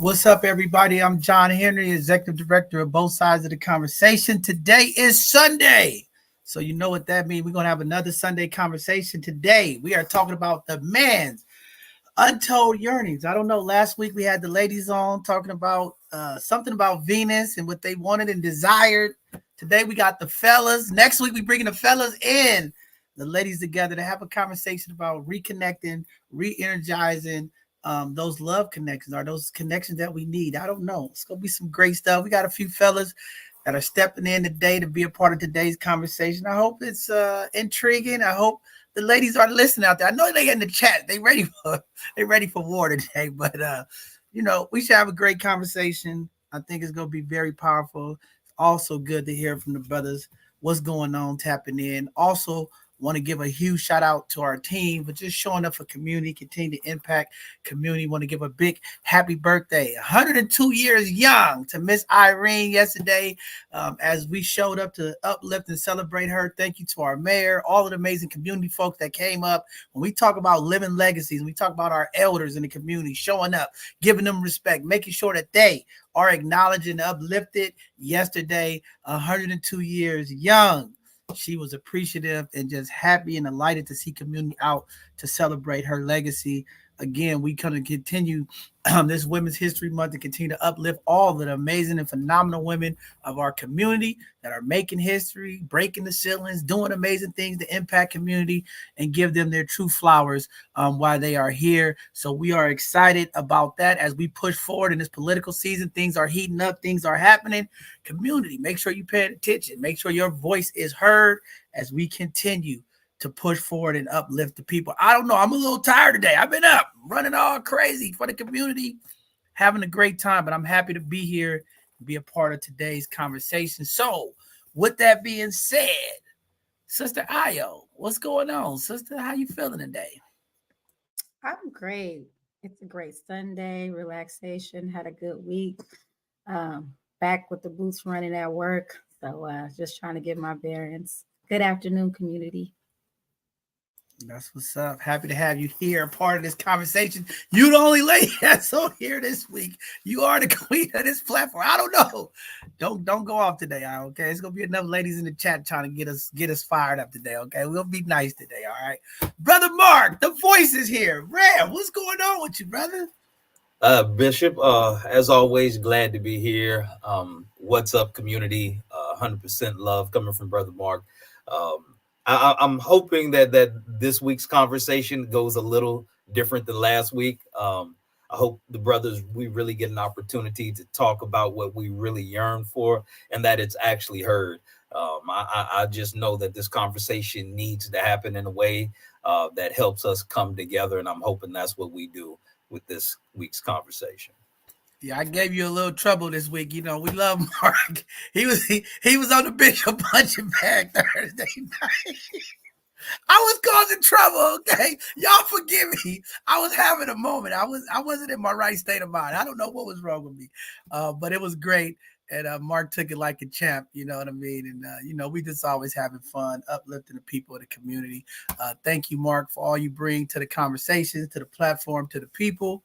What's up, everybody? I'm John Henry, Executive Director of Both Sides of the Conversation. Today is Sunday. So you know what that means. We're going to have another Sunday conversation today. We are talking about the man's Untold Yearnings. I don't know. Last week we had the ladies on talking about something about Venus and what they wanted and desired. Today we got the fellas. Next week we bringing the fellas in, the ladies together to have a conversation about reconnecting, re-energizing those love connections or those connections that we need. I don't know. It's gonna be some great stuff. We got a few fellas that are stepping in today to be a part of today's conversation. I hope it's intriguing. I hope the ladies are listening out there. I know they in the chat. They ready for war today. But we should have a great conversation. I think it's gonna be very powerful. It's also good to hear from the brothers what's going on, tapping in. Also, want to give a huge shout out to our team for just showing up for community, continue to impact community. Want to give a big happy birthday, 102 years young, to Miss Irene yesterday, as we showed up to uplift and celebrate her. Thank you to our mayor, all of the amazing community folks that came up. When we talk about living legacies, we talk about our elders in the community showing up, giving them respect, making sure that they are acknowledged and uplifted. Yesterday, 102 years young. She was appreciative and just happy and delighted to see community out to celebrate her legacy. Again, we kind of continue this Women's History Month to continue to uplift all of the amazing and phenomenal women of our community that are making history, breaking the ceilings, doing amazing things to impact community and give them their true flowers while they are here. So we are excited about that as we push forward in this political season. Things are heating up. Things are happening. Community, make sure you pay attention. Make sure your voice is heard as we continue to push forward and uplift the people. I don't know. I'm a little tired today. I've been up running all crazy for the community, having a great time, but I'm happy to be here and be a part of today's conversation. So with that being said, Sister Ayo, what's going on? Sister, how you feeling today? I'm great. It's a great Sunday, relaxation, had a good week. Back with the boots running at work. So just trying to get my bearings. Good afternoon, community. That's what's up. Happy to have you here, a part of this conversation. You the only lady that's on here this week. You are the queen of this platform. I don't know. Don't go off today. Okay, it's gonna be enough ladies in the chat trying to get us fired up today. Okay, we'll be nice today. All right, brother Mark, the voice is here. Ram, what's going on with you, brother? Bishop, as always, glad to be here. What's up, community? 100% love coming from Brother Mark. I'm hoping that this week's conversation goes a little different than last week. I hope the brothers, we really get an opportunity to talk about what we really yearn for and that it's actually heard. I just know that this conversation needs to happen in a way that helps us come together, and I'm hoping that's what we do with this week's conversation. Yeah, I gave you a little trouble this week. You know, we love Mark. He was on the Bishop punching bag Thursday night. I was causing trouble, okay? Y'all forgive me. I was having a moment. I wasn't in my right state of mind. I don't know what was wrong with me. But it was great. And Mark took it like a champ, you know what I mean? And we just always having fun, uplifting the people of the community. Thank you, Mark, for all you bring to the conversations, to the platform, to the people.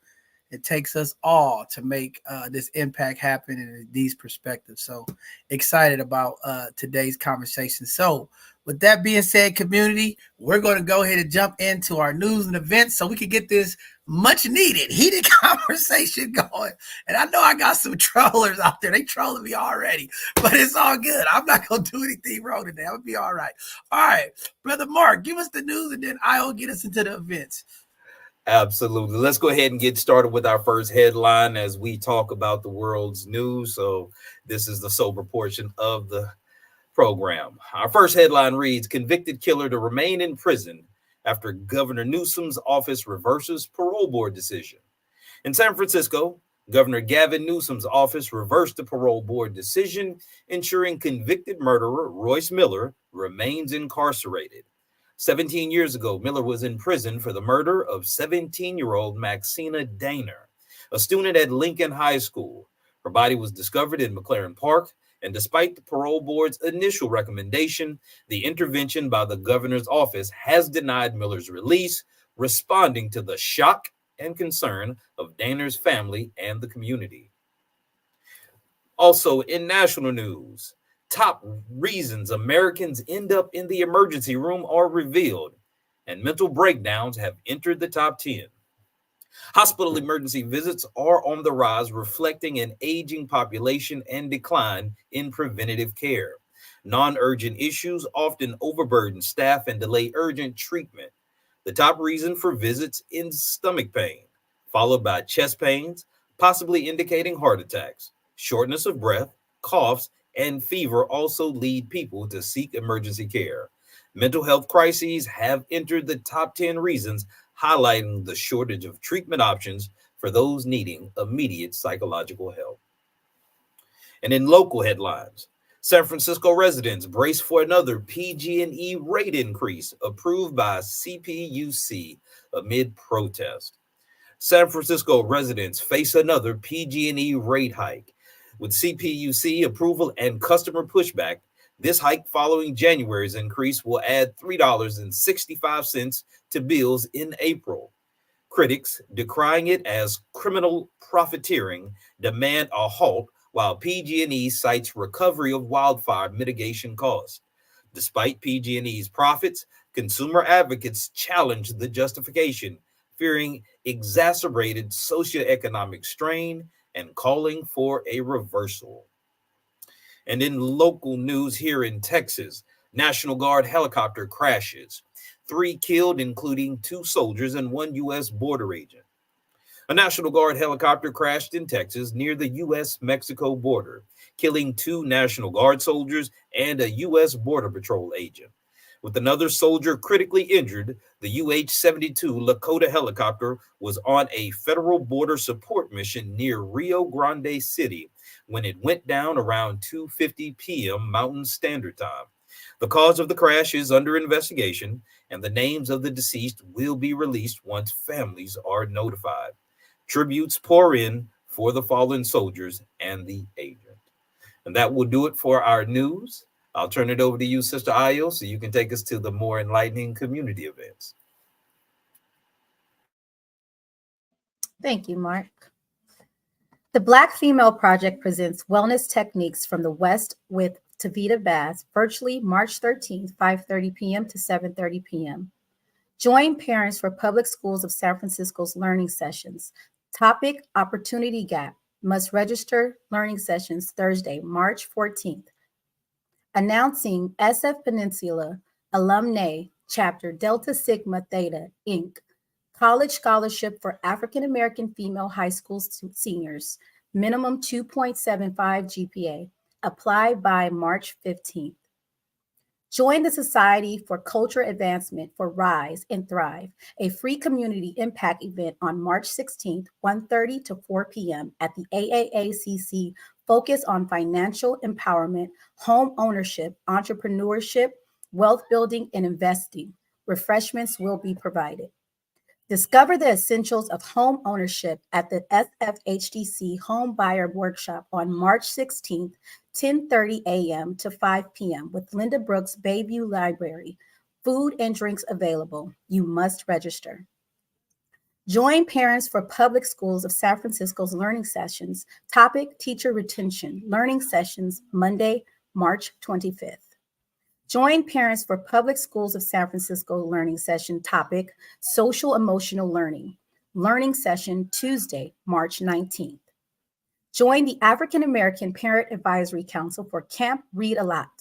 It takes us all to make this impact happen in these perspectives. So excited about today's conversation. So with that being said, community, we're going to go ahead and jump into our news and events so we can get this much needed, heated conversation going. And I know I got some trollers out there. They trolling me already, but it's all good. I'm not going to do anything wrong today. I'm going to be all right. All right, Brother Mark, give us the news and then I'll get us into the events. Absolutely. Let's go ahead and get started with our first headline as we talk about the world's news. So this is the sober portion of the program. Our first headline reads, convicted killer to remain in prison after Governor Newsom's office reverses parole board decision. In San Francisco, Governor Gavin Newsom's office reversed the parole board decision, ensuring convicted murderer Royce Miller remains incarcerated. 17 years ago, Miller was in prison for the murder of 17-year-old Maxina Daner, a student at Lincoln High School. Her body was discovered in McLaren Park, and despite the parole board's initial recommendation, the intervention by the governor's office has denied Miller's release, responding to the shock and concern of Danner's family and the community. Also, in national news, top reasons Americans end up in the emergency room are revealed, and mental breakdowns have entered the top 10. Hospital emergency visits are on the rise, reflecting an aging population and decline in preventative care. Non urgent issues often overburden staff and delay urgent treatment. The top reason for visits is stomach pain, followed by chest pains, possibly indicating heart attacks. Shortness of breath, coughs, and fever also lead people to seek emergency care. Mental health crises have entered the top 10 reasons, highlighting the shortage of treatment options for those needing immediate psychological help. And in local headlines, San Francisco residents brace for another PG&E rate increase approved by CPUC amid protest. San Francisco residents face another PG&E rate hike. With CPUC approval and customer pushback, this hike following January's increase will add $3.65 to bills in April. Critics, decrying it as criminal profiteering, demand a halt, while PG&E cites recovery of wildfire mitigation costs. Despite PG&E's profits, consumer advocates challenge the justification, fearing exacerbated socioeconomic strain and calling for a reversal. And in local news here in Texas, National Guard helicopter crashes. 3 killed, including 2 soldiers and 1 U.S. border agent. A National Guard helicopter crashed in Texas near the U.S.-Mexico border, killing 2 National Guard soldiers and a U.S. Border Patrol agent. With another soldier critically injured, the UH-72 Lakota helicopter was on a federal border support mission near Rio Grande City when it went down around 2:50 p.m. Mountain Standard Time. The cause of the crash is under investigation, and the names of the deceased will be released once families are notified. Tributes pour in for the fallen soldiers and the agent. And that will do it for our news. I'll turn it over to you, Sister Ayo, so you can take us to the more enlightening community events. Thank you, Mark. The Black Female Project presents wellness techniques from the West with Tavita Bass, virtually March 13th, 5:30 p.m. to 7:30 p.m. Join parents for public schools of San Francisco's learning sessions. Topic, Opportunity Gap. Must register learning sessions Thursday, March 14th. Announcing SF Peninsula Alumni Chapter Delta Sigma Theta, Inc. College Scholarship for African American Female High School Seniors. Minimum 2.75 GPA. Apply by March 15th. Join the Society for Culture Advancement for Rise and Thrive, a free community impact event on March 16th, 1:30 to 4 p.m. at the AAACC. Focus on financial empowerment, home ownership, entrepreneurship, wealth building, and investing. Refreshments will be provided. Discover the essentials of home ownership at the SFHDC Home Buyer Workshop on March 16th, 10:30 a.m. to 5 p.m. with Linda Brooks Bayview Library. Food and drinks available. You must register. Join parents for public schools of San Francisco's learning sessions. Topic, Teacher Retention. Learning sessions, Monday, March 25th. Join parents for public schools of San Francisco learning session. Topic, Social Emotional Learning. Learning session, Tuesday, March 19th. Join the African American Parent Advisory Council for Camp Read a Lot,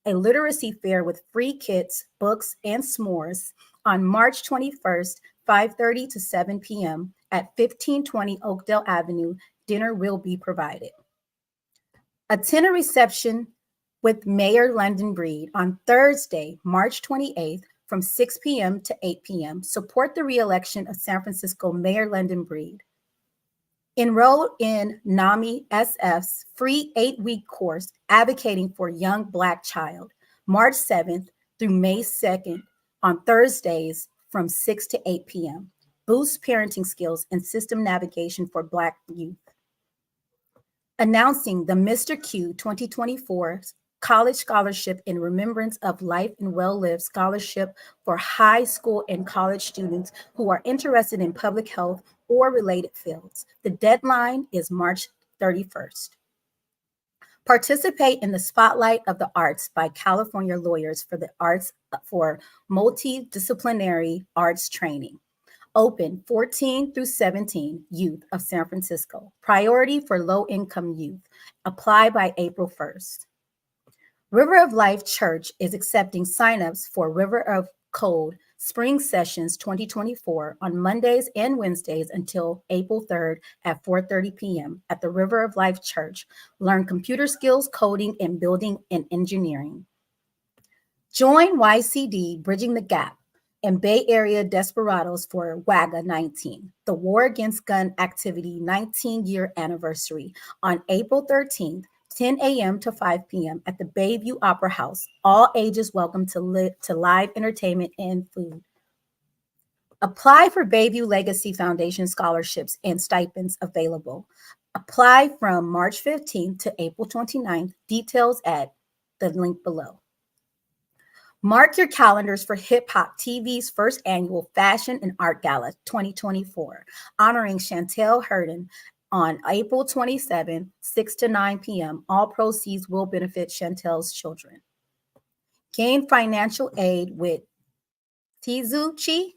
a literacy fair with free kits, books, and s'mores on March 21st, 5:30 to 7 p.m. at 1520 Oakdale Avenue. Dinner will be provided. Attend a reception with Mayor London Breed on Thursday, March 28th from 6 p.m. to 8 p.m. Support the re-election of San Francisco Mayor London Breed. Enroll in NAMI SF's free 8-week course advocating for young Black child, March 7th through May 2nd on Thursdays from 6 to 8 p.m. Boost parenting skills and system navigation for Black youth. Announcing the Mr. Q 2024 college scholarship in remembrance of Life and Well Lived scholarship for high school and college students who are interested in public health or related fields. The deadline is March 31st. Participate in the Spotlight of the Arts by California Lawyers for the Arts for Multidisciplinary Arts Training. Open 14 through 17 youth of San Francisco. Priority for low-income youth. Apply by April 1st. River of Life Church is accepting signups for River of Code Spring Sessions 2024 on Mondays and Wednesdays until April 3rd at 4:30 p.m. at the River of Life Church. Learn computer skills, coding, and building and engineering. Join YCD Bridging the Gap and Bay Area Desperados for WAGA 19, the War Against Gun Activity 19-year anniversary, on April 13th, 10 a.m. to 5 p.m. at the Bayview Opera House. All ages welcome to live entertainment and food. Apply for Bayview Legacy Foundation scholarships and stipends available. Apply from March 15th to April 29th. Details at the link below. Mark your calendars for Hip Hop TV's first annual Fashion and Art Gala 2024, honoring Chantel Herden on April 27, 6 to 9 p.m. All proceeds will benefit Chantel's children. Gain financial aid with Suchi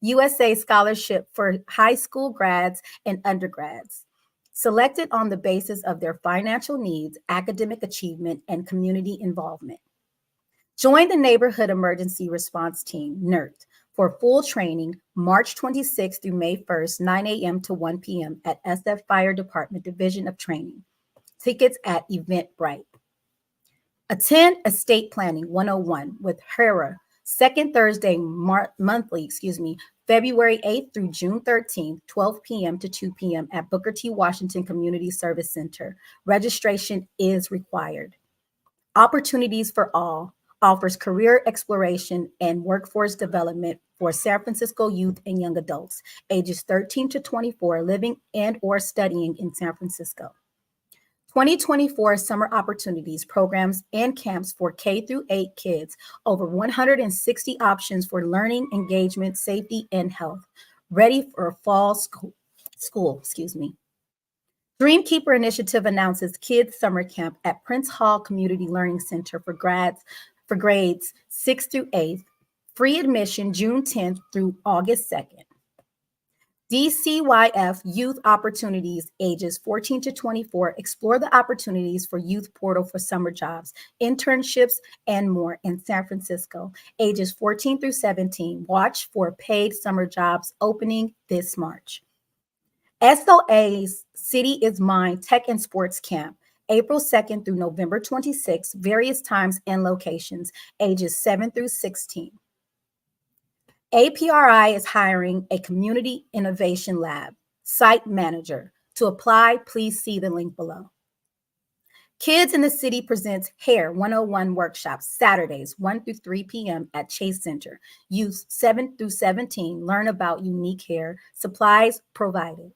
USA Scholarship for high school grads and undergrads, selected on the basis of their financial needs, academic achievement, and community involvement. Join the Neighborhood Emergency Response Team, NERT, for full training March 26th through May 1st, 9 a.m. to 1 p.m. at SF Fire Department Division of Training. Tickets at Eventbrite. Attend Estate Planning 101 with HERA, second Thursday monthly, February 8th through June 13th, 12 p.m. to 2 p.m. at Booker T. Washington Community Service Center. Registration is required. Opportunities for All offers career exploration and workforce development for San Francisco youth and young adults, ages 13 to 24, living and or studying in San Francisco. 2024 summer opportunities, programs, and camps for K through 8 kids. Over 160 options for learning, engagement, safety, and health. Ready for fall school. Dreamkeeper Initiative announces Kids Summer Camp at Prince Hall Community Learning Center for grades 6 through 8th. Free admission June 10th through August 2nd. DCYF Youth Opportunities, ages 14 to 24. Explore the opportunities for Youth Portal for summer jobs, internships, and more in San Francisco, ages 14 through 17. Watch for paid summer jobs opening this March. SOA's City is Mine Tech and Sports Camp, April 2nd through November 26th, various times and locations, ages 7 through 16. APRI is hiring a community innovation lab site manager. To apply, please see the link below. Kids in the City presents Hair 101 workshops, Saturdays, 1 through 3 p.m. at Chase Center. Youth 7 through 17 learn about unique hair, supplies provided.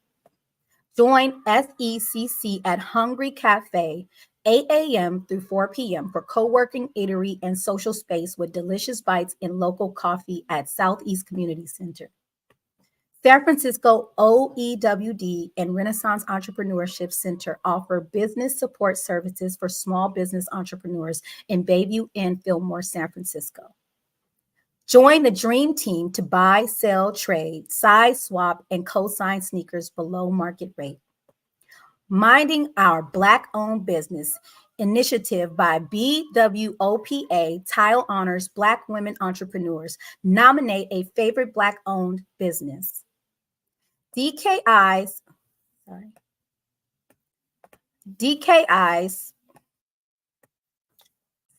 Join SECC at Hungry Cafe, 8 a.m. through 4 p.m. for co-working, eatery, and social space with delicious bites and local coffee at Southeast Community Center. San Francisco OEWD and Renaissance Entrepreneurship Center offer business support services for small business entrepreneurs in Bayview and Fillmore, San Francisco. Join the dream team to buy, sell, trade, size swap, and co-sign sneakers below market rate. Minding Our Black-Owned Business initiative by BWOPA Tile honors Black women entrepreneurs. Nominate a favorite Black-owned business. DKI's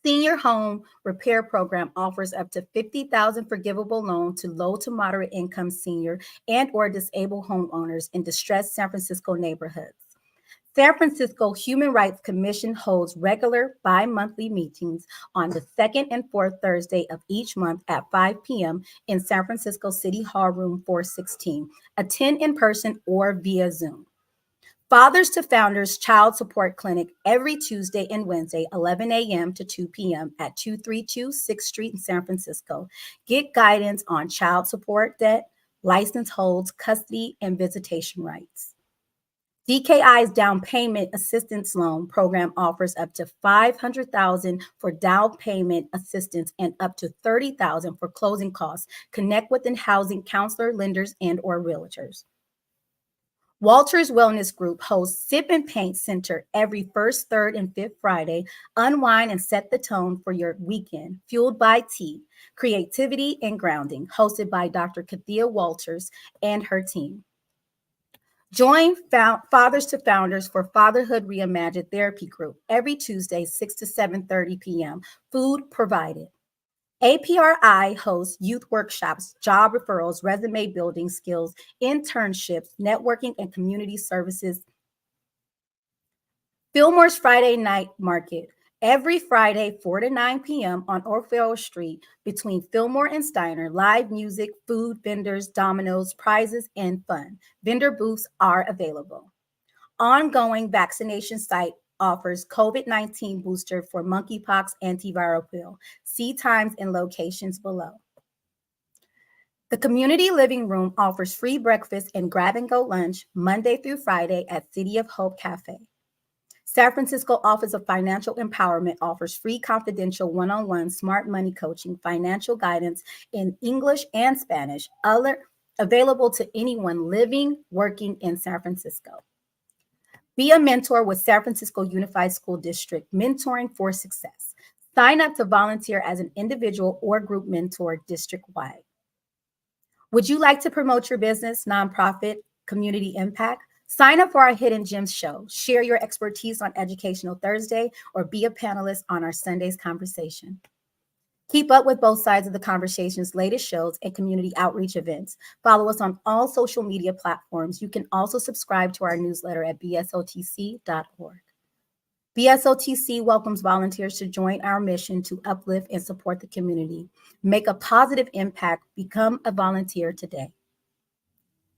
Senior Home Repair Program offers up to $50,000 forgivable loan to low to moderate income senior and or disabled homeowners in distressed San Francisco neighborhoods. San Francisco Human Rights Commission holds regular bi-monthly meetings on the second and fourth Thursday of each month at 5 p.m. in San Francisco City Hall Room 416. Attend in person or via Zoom. Fathers to Founders Child Support Clinic every Tuesday and Wednesday, 11 a.m. to 2 p.m. at 232 6th Street in San Francisco. Get guidance on child support debt, license holds, custody, and visitation rights. DKI's Down Payment Assistance Loan Program offers up to $500,000 for down payment assistance and up to $30,000 for closing costs. Connect with a housing counselor, lenders, and/or realtors. Walters Wellness Group hosts Sip and Paint Center every first, third, and fifth Friday. Unwind and set the tone for your weekend, fueled by tea, creativity, and grounding, hosted by Dr. Kathia Walters and her team. Join Fathers to Founders for Fatherhood Reimagined Therapy Group every Tuesday, 6 to 7:30 p.m. Food provided. APRI hosts youth workshops, job referrals, resume building skills, internships, networking, and community services. Fillmore's Friday Night Market, every Friday, 4 to 9 p.m. on Orfeo Street between Fillmore and Steiner. Live music, food, vendors, dominoes, prizes, and fun. Vendor booths are available. Ongoing vaccination site offers COVID-19 booster for monkeypox antiviral pill. See times and locations below. The Community Living Room offers free breakfast and grab-and-go lunch Monday through Friday at City of Hope Cafe. San Francisco Office of Financial Empowerment offers free confidential one-on-one smart money coaching, financial guidance in English and Spanish, available to anyone living, working in San Francisco. Be a mentor with San Francisco Unified School District, Mentoring for Success. Sign up to volunteer as an individual or group mentor district-wide. Would you like to promote your business, nonprofit, community impact? Sign up for our Hidden Gems show. Share your expertise on Educational Thursday or be a panelist on our Sunday's conversation. Keep up with both sides of the conversation's latest shows and community outreach events. Follow us on all social media platforms. You can also subscribe to our newsletter at bsotc.org. BSOTC welcomes volunteers to join our mission to uplift and support the community. Make a positive impact. Become a volunteer today.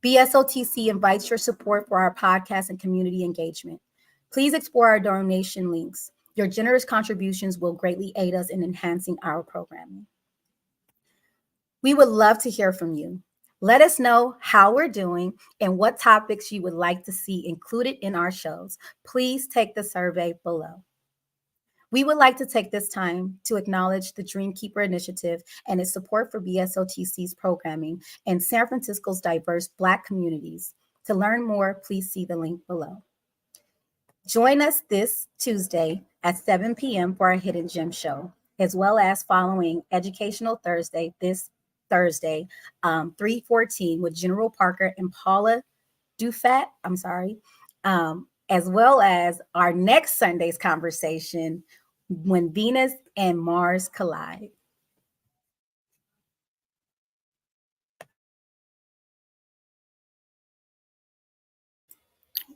BSOTC invites your support for our podcast and community engagement. Please explore our donation links. Your generous contributions will greatly aid us in enhancing our programming. We would love to hear from you. Let us know how we're doing and what topics you would like to see included in our shows. Please take the survey below. We would like to take this time to acknowledge the Dreamkeeper Initiative and its support for BSOTC's programming and San Francisco's diverse Black communities. To learn more, please see the link below. Join us this Tuesday at 7 p.m. for our Hidden Gem show, as well as following Educational Thursday this Thursday, 3:14 with General Parker and Paula Dufat, as well as our next Sunday's conversation, When Venus and Mars Collide.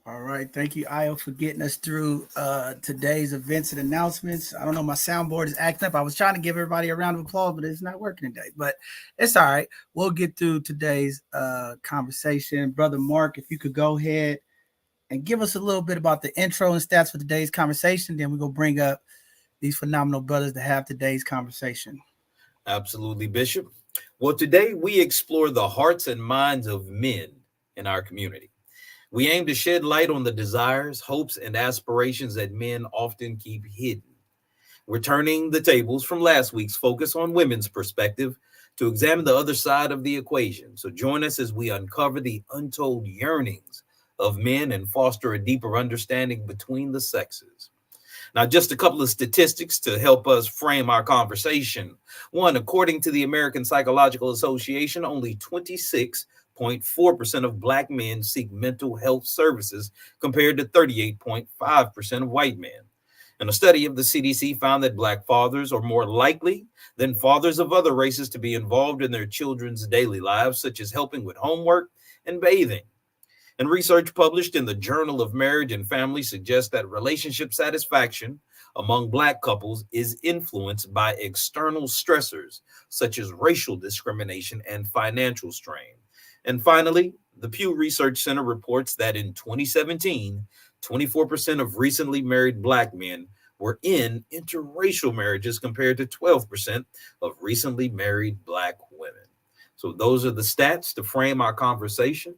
All right. Thank you, Io, for getting us through today's events and announcements. I don't know, my soundboard is acting up. I was trying to give everybody a round of applause, but it's not working today. But it's all right. We'll get through today's conversation. Brother Mark, if you could go ahead and give us a little bit about the intro and stats for today's conversation, then we're going to bring up these phenomenal brothers to have today's conversation. Absolutely, Bishop. Well, today we explore the hearts and minds of men in our community. We aim to shed light on the desires, hopes, and aspirations that men often keep hidden. We're turning the tables from last week's focus on women's perspective to examine the other side of the equation. So join us as we uncover the untold yearnings of men and foster a deeper understanding between the sexes. Now, just a couple of statistics to help us frame our conversation. One, according to the American Psychological Association, only 26.4% of Black men seek mental health services compared to 38.5% of white men. And a study of the CDC found that Black fathers are more likely than fathers of other races to be involved in their children's daily lives, such as helping with homework and bathing. And research published in the Journal of Marriage and Family suggests that relationship satisfaction among Black couples is influenced by external stressors, such as racial discrimination and financial strain. And finally, The Pew Research Center reports that in 2017, 24% of recently married Black men were in interracial marriages compared to 12% of recently married Black women. So those are the stats to frame our conversation.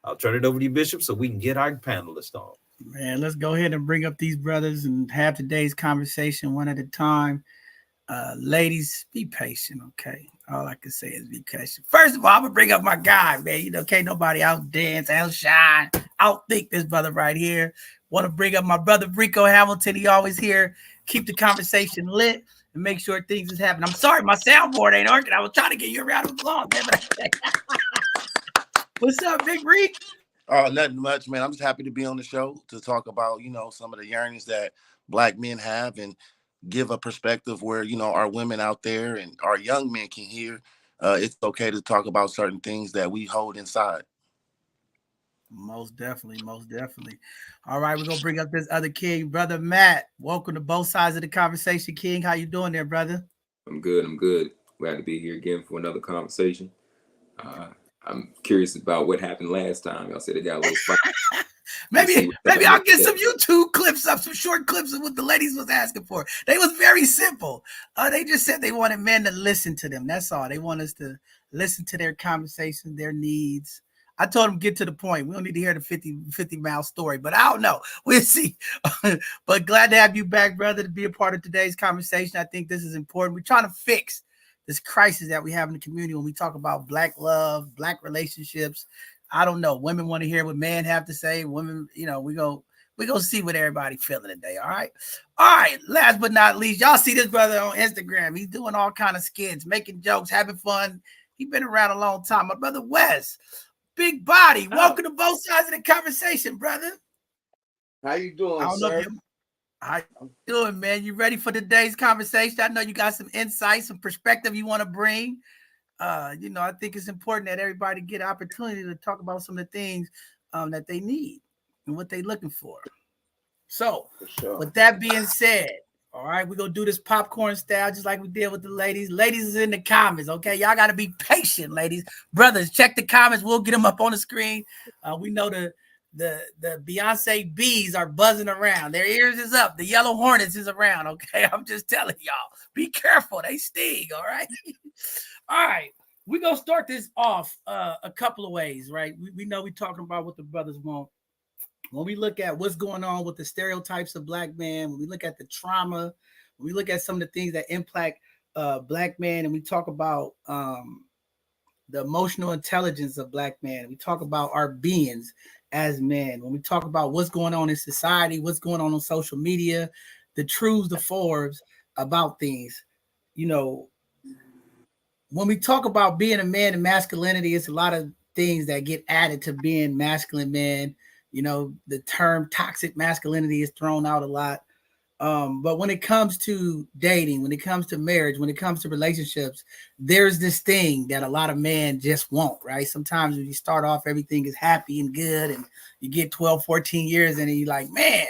I'll turn it over to you, Bishop, so we can get our panelists on. Man, let's go ahead and bring up these brothers and have today's conversation one at a time. Ladies, be patient, okay? All I can say is be patient. First of all, I'm gonna bring up my guy, man. You know, can't nobody out dance, outshine, outthink this brother right here. Want to bring up my brother Rico Hamilton. He always here, keep the conversation lit and make sure things is happening. I'm sorry, my soundboard ain't working. I was trying to get you a round of applause, man. What's up, Big Rick? Oh, nothing much, man. I'm just happy to be on the show to talk about, some of the yearnings that Black men have and give a perspective where, our women out there and our young men can hear. It's okay to talk about certain things that we hold inside. Most definitely, most definitely. All right, we're gonna bring up this other king, brother Matt. Welcome to both sides of the conversation, King. How you doing there, brother? I'm good. I'm good. Glad to be here again for another conversation. I'm curious about what happened last time. Y'all said it got a little spicy. maybe I'll get some YouTube clips up, some short clips of what the ladies was asking for. They was very simple. They just said they wanted men to listen to them. That's all. They want us to listen to their conversations, their needs. I told them get to the point. We don't need to hear the 50-mile story, but I don't know. We'll see. But glad to have you back, brother, to be a part of today's conversation. I think this is important. We're trying to fix this crisis that we have in the community when we talk about Black love, Black relationships. I don't know. Women want to hear what men have to say. Women, we go see what everybody feeling today. All right. Last but not least, y'all see this brother on Instagram. He's doing all kind of skits, making jokes, having fun. He's been around a long time. My brother Wes, big body. Welcome to both sides of the conversation, brother. How you doing, sir? How you doing, man? You ready for today's conversation? I know you got some insight, some perspective you want to bring. I think it's important that everybody get an opportunity to talk about some of the things that they need and what they're looking for. So, with that being said, all right, we're going to do this popcorn style just like we did with the ladies. Ladies is in the comments, okay? Y'all got to be patient, ladies. Brothers, check the comments. We'll get them up on the screen. We know the Beyonce bees are buzzing around. Their ears is up. The yellow hornets is around, okay? I'm just telling y'all. Be careful. They sting, all right? All right. We're going to start this off a couple of ways, right? We know we're talking about what the brothers want. When we look at what's going on with the stereotypes of Black men, when we look at the trauma, when we look at some of the things that impact Black men, and we talk about the emotional intelligence of Black men, we talk about our beings as men, when we talk about what's going on in society, what's going on social media, the truths, the forbes about things, when we talk about being a man and masculinity, it's a lot of things that get added to being masculine men. The term toxic masculinity is thrown out a lot. But when it comes to dating, when it comes to marriage, when it comes to relationships, there's this thing that a lot of men just want, right? Sometimes when you start off, everything is happy and good, and you get 12, 14 years and you're like, man,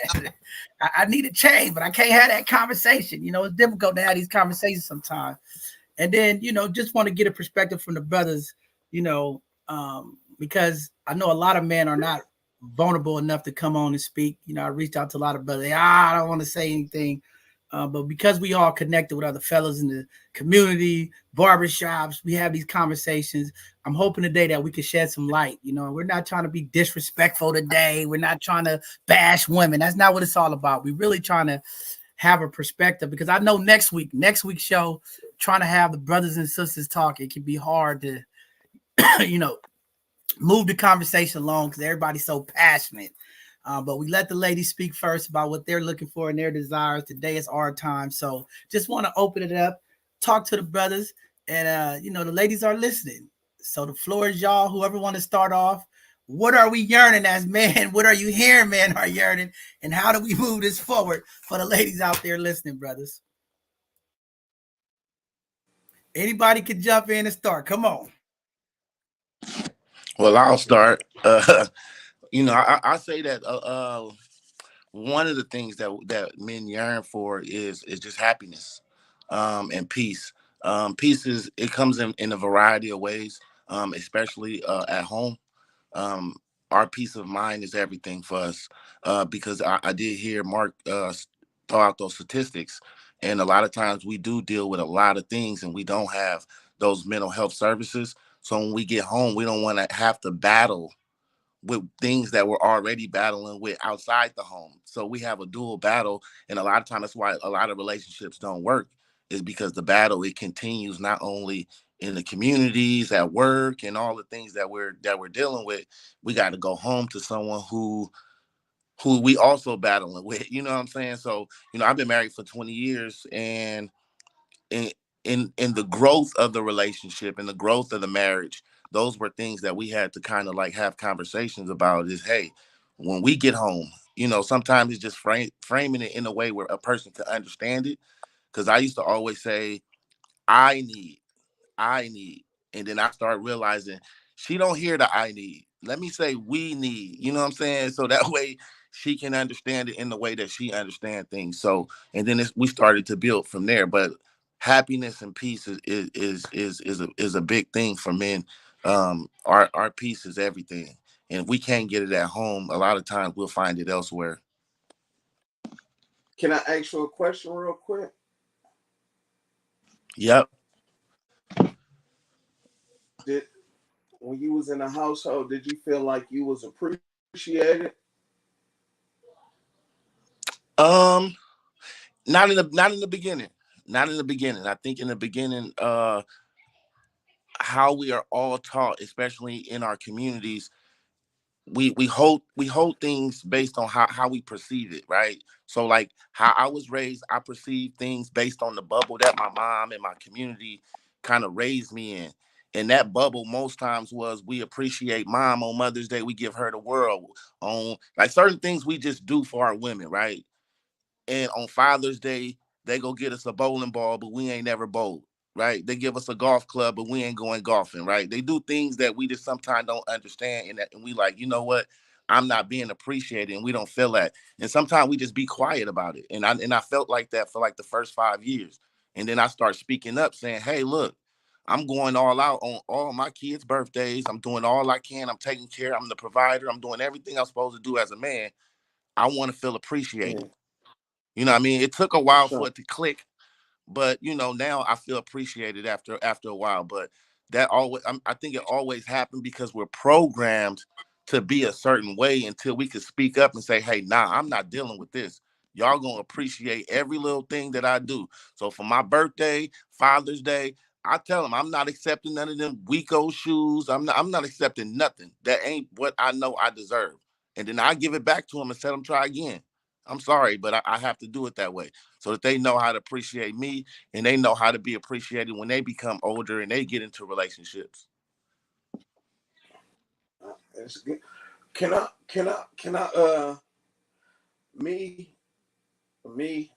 I need a change, but I can't have that conversation. It's difficult to have these conversations sometimes. And then, just want to get a perspective from the brothers, because I know a lot of men are not vulnerable enough to come on and speak. I reached out to a lot of brothers. I don't want to say anything. But because we all connected with other fellas in the community, barbershops, we have these conversations. I'm hoping today that we can shed some light. We're not trying to be disrespectful today. We're not trying to bash women. That's not what it's all about. We're really trying to have a perspective, because I know next week's show, trying to have the brothers and sisters talk, it can be hard to, move the conversation along because everybody's so passionate. But we let the ladies speak first about what they're looking for and their desires. Today is our time. So just want to open it up, talk to the brothers, and, the ladies are listening. So the floor is y'all, whoever want to start off. What are we yearning as men? What are you hearing men are yearning? And how do we move this forward for the ladies out there listening, brothers? Anybody can jump in and start. Come on. Well, I'll start. I say that one of the things that men yearn for is just happiness and peace. Peace it comes in a variety of ways, especially at home. Our peace of mind is everything for us. Because I did hear Mark throw out those statistics, and a lot of times we do deal with a lot of things, and we don't have those mental health services. So when we get home, we don't want to have to battle with things that we're already battling with outside the home. So we have a dual battle, and a lot of times that's why a lot of relationships don't work, is because the battle, it continues not only in the communities, at work, and all the things that we're dealing with. We got to go home to someone who we also battling with. You know what I'm saying? So I've been married for 20 years, and in in the growth of the relationship and the growth of the marriage, those were things that we had to kind of like have conversations about. Is, hey, when we get home, sometimes it's just framing it in a way where a person can understand it. Because I used to always say, I need, I need. And then I start realizing she don't hear the I need. Let me say we need. You know what I'm saying? So that way she can understand it in the way that she understands things. So, and then we started to build from there. But happiness and peace is a big thing for men. Our peace is everything. And if we can't get it at home, a lot of times we'll find it elsewhere. Can I ask you a question real quick? Yep. Did When you was in the household, did you feel like you was appreciated? Um, not in the beginning. Not in the beginning. I think in the beginning, how we are all taught, especially in our communities, we hold things based on how we perceive it, right? So like how I was raised, I perceive things based on the bubble that my mom and my community kind of raised me in. And that bubble most times was, we appreciate mom on Mother's Day, we give her the world. On like certain things we just do for our women, right? And on Father's Day, they go get us a bowling ball, but we ain't never bowled, right? They give us a golf club, but we ain't going golfing, right? They do things that we just sometimes don't understand, and we like, you know what? I'm not being appreciated, and we don't feel that. And sometimes we just be quiet about it. And I felt like that for like the first 5 years. And then I start speaking up, saying, hey, look, I'm going all out on all my kids' birthdays. I'm doing all I can. I'm taking care. I'm the provider. I'm doing everything I'm supposed to do as a man. I want to feel appreciated. Yeah, You know what I mean? It took a for while for sure. it to click, but now I feel appreciated after a while. But that always, I think it always happened because we're programmed to be a certain way until we could speak up and say, hey, nah, I'm not dealing with this. Y'all gonna appreciate every little thing that I do. So for my birthday, Father's Day, I tell them I'm not accepting none of them weak old shoes. I'm not accepting nothing. That ain't what I know I deserve. And then I give it back to them and tell them try again. I'm sorry, but I have to do it that way so that they know how to appreciate me, and they know how to be appreciated when they become older and they get into relationships. That's good. Can I me me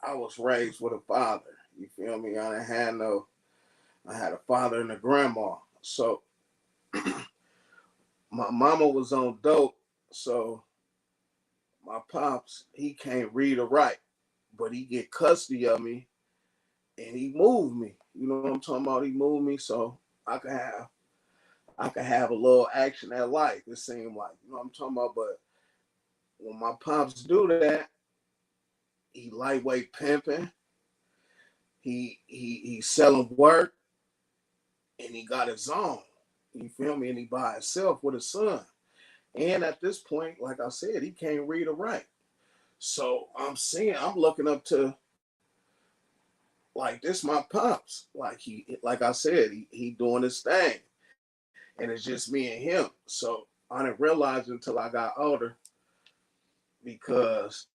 I was raised with a father. You feel me? I had a father and a grandma. So my mama was on dope. So my pops, he can't read or write, but he get custody of me and he moved me. You know what I'm talking about? He moved me so I could have I could have a little action at life. It seemed like, you know what I'm talking about. But when my pops do that, he lightweight pimping. He's selling work and he got his own. You feel me? And he by himself with his son. And at this point, like I said, he can't read or write. So I'm looking up to, like, this my pops. Like I said, he doing his thing. And it's just me and him. So I didn't realize it until I got older, because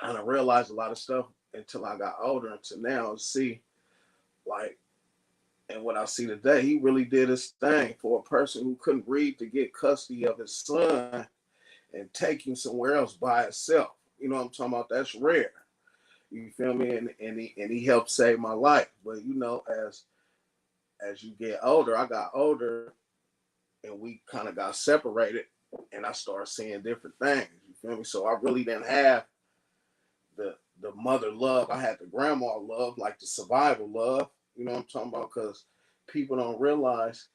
I didn't realize a lot of stuff until I got older, until now. See, like, and what I see today, he really did his thing for a person who couldn't read to get custody of his son and take him somewhere else by himself. You know what I'm talking about? That's rare. You feel me? And he helped save my life. But as you get older, I got older and we kind of got separated, and I started seeing different things. You feel me? So I really didn't have the mother love. I had the grandma love, like the survival love. You know what I'm talking about? Because people don't realize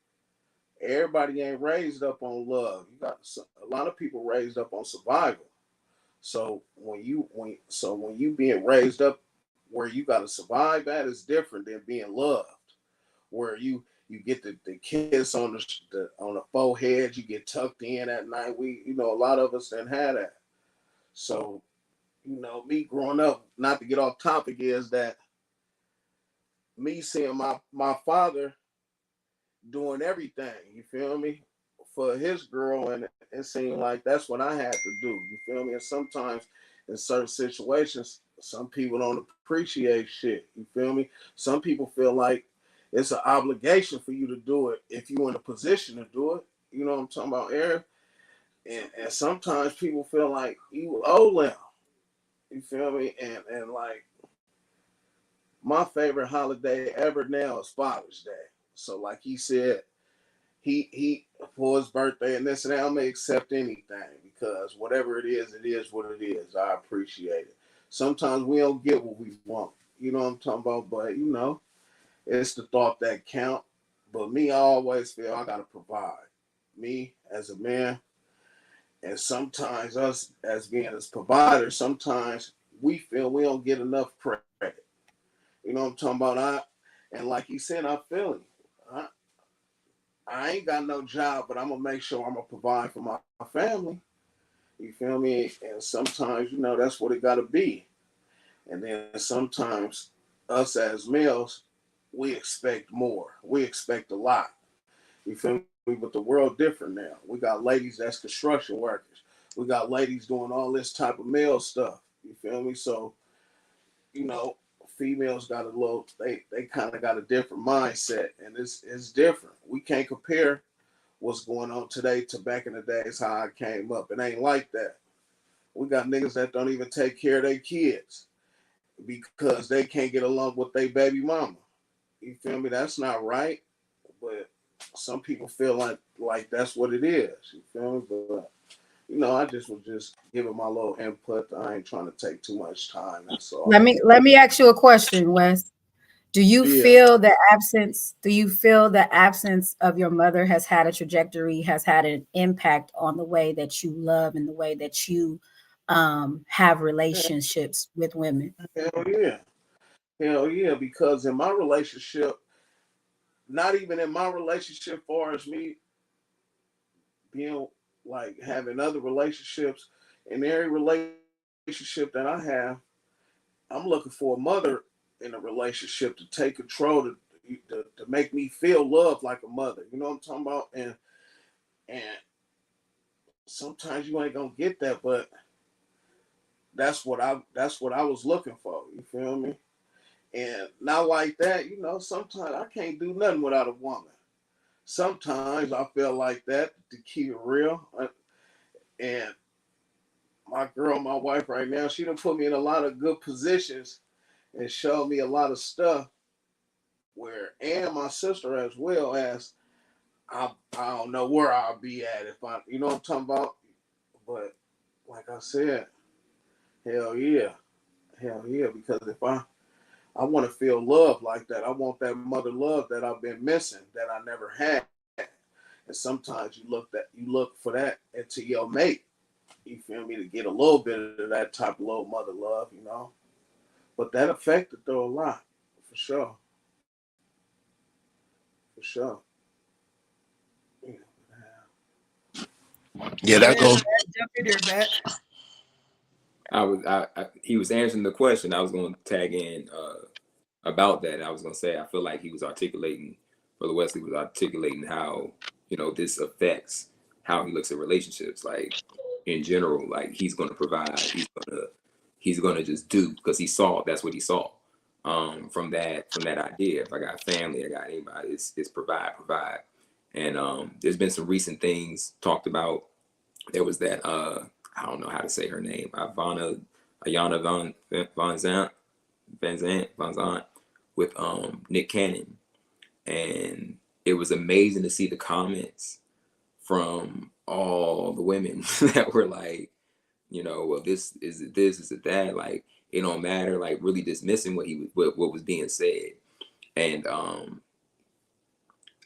everybody ain't raised up on love. You got a lot of people raised up on survival. So when you being raised up where you got to survive, that is different than being loved. Where you get the kiss on the forehead, you get tucked in at night. A lot of us didn't have that. So me growing up, not to get off topic, is that me seeing my father doing everything, you feel me, for his girl, and it seemed like that's what I had to do, you feel me? And sometimes in certain situations, some people don't appreciate shit, you feel me? Some people feel like it's an obligation for you to do it if you're in a position to do it. You know what I'm talking about, Eric? And sometimes people feel like you owe them. You feel me? And like my favorite holiday ever now is Father's Day. So like he said, he for his birthday and this and that, I'm gonna accept anything because whatever it is what it is. I appreciate it. Sometimes we don't get what we want. You know what I'm talking about? But it's the thought that count. But me, I always feel I gotta provide. Me as a man, and sometimes us as being as providers, sometimes we feel we don't get enough credit. You know what I'm talking about? And like he said, I feel him. I ain't got no job, but I'm gonna make sure I'm gonna provide for my family. You feel me? And sometimes, that's what it gotta be. And then sometimes us as males, we expect more. We expect a lot. You feel me? But the world different now. We got ladies that's construction workers. We got ladies doing all this type of male stuff. You feel me? So, females got a little, they kind of got a different mindset, and it's different. We can't compare what's going on today to back in the days how I came up. It ain't like that. We got niggas that don't even take care of their kids because they can't get along with their baby mama. You feel me? That's not right. But some people feel like that's what it is. You feel me? But I just was just giving my little input. I ain't trying to take too much time. That's all. Let me ask you a question, Wes. Do you Yeah. feel the absence of your mother has had an impact on the way that you love and the way that you have relationships with women? Hell yeah. Hell yeah. Because in my relationship, not even in my relationship, far as me being like having other relationships, in every relationship that I have, I'm looking for a mother in a relationship to take control, to make me feel loved like a mother. You know what I'm talking about? And sometimes you ain't gonna get that, but that's what I was looking for. You feel me? And not like that, sometimes I can't do nothing without a woman. Sometimes I feel like that, to keep it real. And my girl, my wife right now, she done put me in a lot of good positions and showed me a lot of stuff and my sister as well, as I don't know where I'll be at if I, you know what I'm talking about? But like I said, hell yeah. Hell yeah. Because if I want to feel love like that. I want that mother love that I've been missing, that I never had. And sometimes you look for that into your mate. You feel me? To get a little bit of that type of little mother love. But that affected though a lot, for sure. For sure. Yeah, Go that ahead, goes. Matt. Jump in there, Matt. He was answering the question. I was going to tag in about that. I was going to say I feel like he was articulating, Brother Wesley was articulating how this affects how he looks at relationships. Like in general, like he's going to provide. He's gonna just do because that's what he saw from that idea. If I got family, I got anybody, it's provide. And there's been some recent things talked about. There was that I don't know how to say her name, Ayana Van Zant with Nick Cannon, and it was amazing to see the comments from all the women that were like, well, this is it, that, like it don't matter, like really dismissing what was being said. And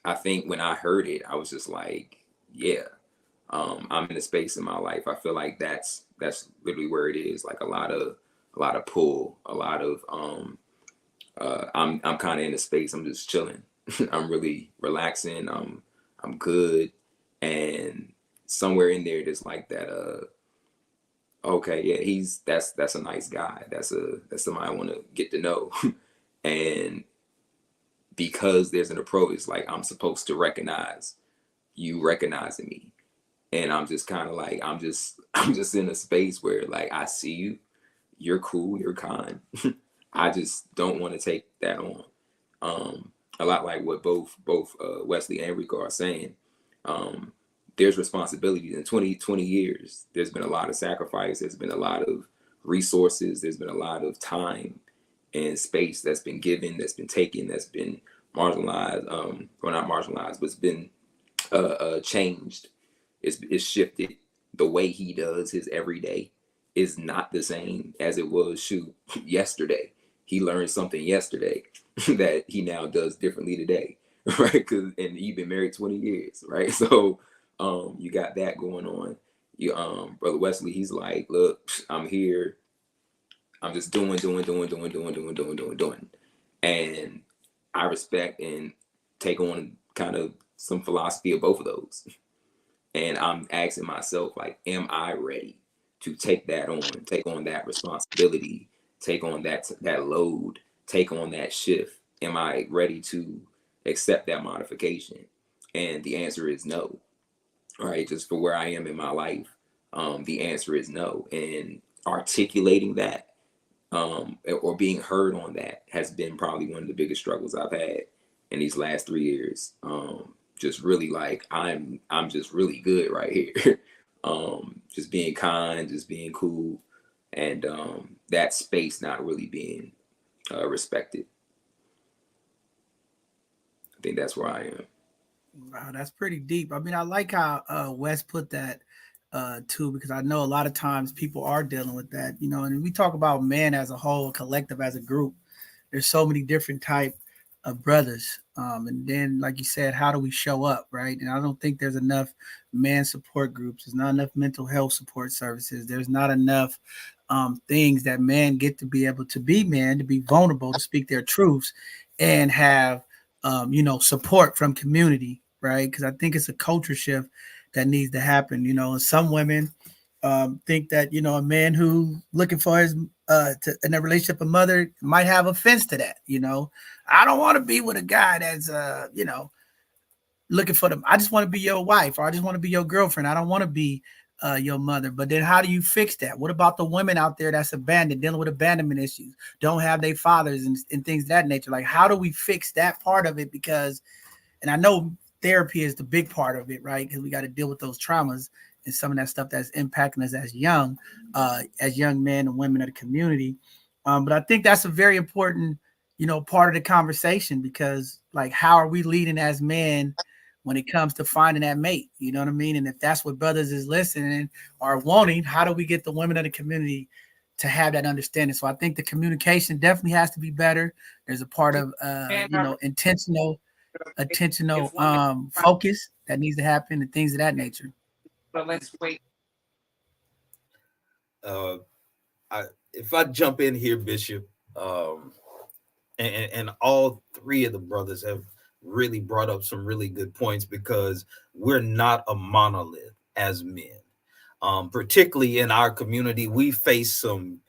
I think when I heard it, I was just like, yeah, I'm in a space in my life. I feel like that's literally where it is. Like a lot of pull, a lot of I'm kind of in a space. I'm just chilling. I'm really relaxing. I'm good, and somewhere in there, there's like that. Okay, yeah, that's a nice guy. That's somebody I want to get to know, and because there's an approach, it's like I'm supposed to recognize you recognizing me, and I'm just kind of like I'm just in a space where like I see you, you're cool, you're kind. I just don't want to take that on. A lot like what both Wesley and Rico are saying. Um, there's responsibilities in 20 years. There's been a lot of sacrifice. There's been a lot of resources. There's been a lot of time and space that's been given, that's been taken, that's been marginalized, or not marginalized, but it's been changed. It's shifted. The way he does his everyday is not the same as it was yesterday. He learned something yesterday that he now does differently today, right? And he's been married 20 years, right? So you got that going on. You Brother Wesley, he's like, look, I'm here. I'm just doing. And I respect and take on kind of some philosophy of both of those. And I'm asking myself, like, am I ready to take on that responsibility, take on that load, take on that shift? Am I ready to accept that modification? And the answer is no. Right? Just for where I am in my life, the answer is no. And articulating that, or being heard on that has been probably one of the biggest struggles I've had in these last 3 years. Just really like I'm just really good right here. Just being kind, just being cool, and that space not really being respected. I think that's where I am. Wow, that's pretty deep. I mean, I like how Wes put that too, because I know a lot of times people are dealing with that, you know, and we talk about men as a whole, collective as a group. There's so many different type of brothers. And then, like you said, how do we show up, right? And I don't think there's enough man support groups. There's not enough mental health support services. There's not enough things that men get to be able to be men, to be vulnerable, to speak their truths, and have support from community, right? Because I think it's a culture shift that needs to happen. You know, and some women think that a man who looking for his in a relationship, a mother might have offense to that. I don't want to be with a guy that's looking for them. I just want to be your wife, or I just want to be your girlfriend. I don't want to be your mother. But then how do you fix that? What about the women out there that's abandoned, dealing with abandonment issues, don't have their fathers and things of that nature? Like, how do we fix that part of it? Because, and I know therapy is the big part of it, right? Because we got to deal with those traumas and some of that stuff that's impacting us as young men and women of the community. But I think that's a very important, part of the conversation, because like, how are we leading as men when it comes to finding that mate? You know what I mean? And if that's what brothers is listening or wanting, how do we get the women of the community to have that understanding? So I think the communication definitely has to be better. There's a part of intentional focus that needs to happen and things of that nature. But let's wait. If I jump in here, Bishop, and all three of the brothers have really brought up some really good points, because we're not a monolith as men. Particularly in our community, we face some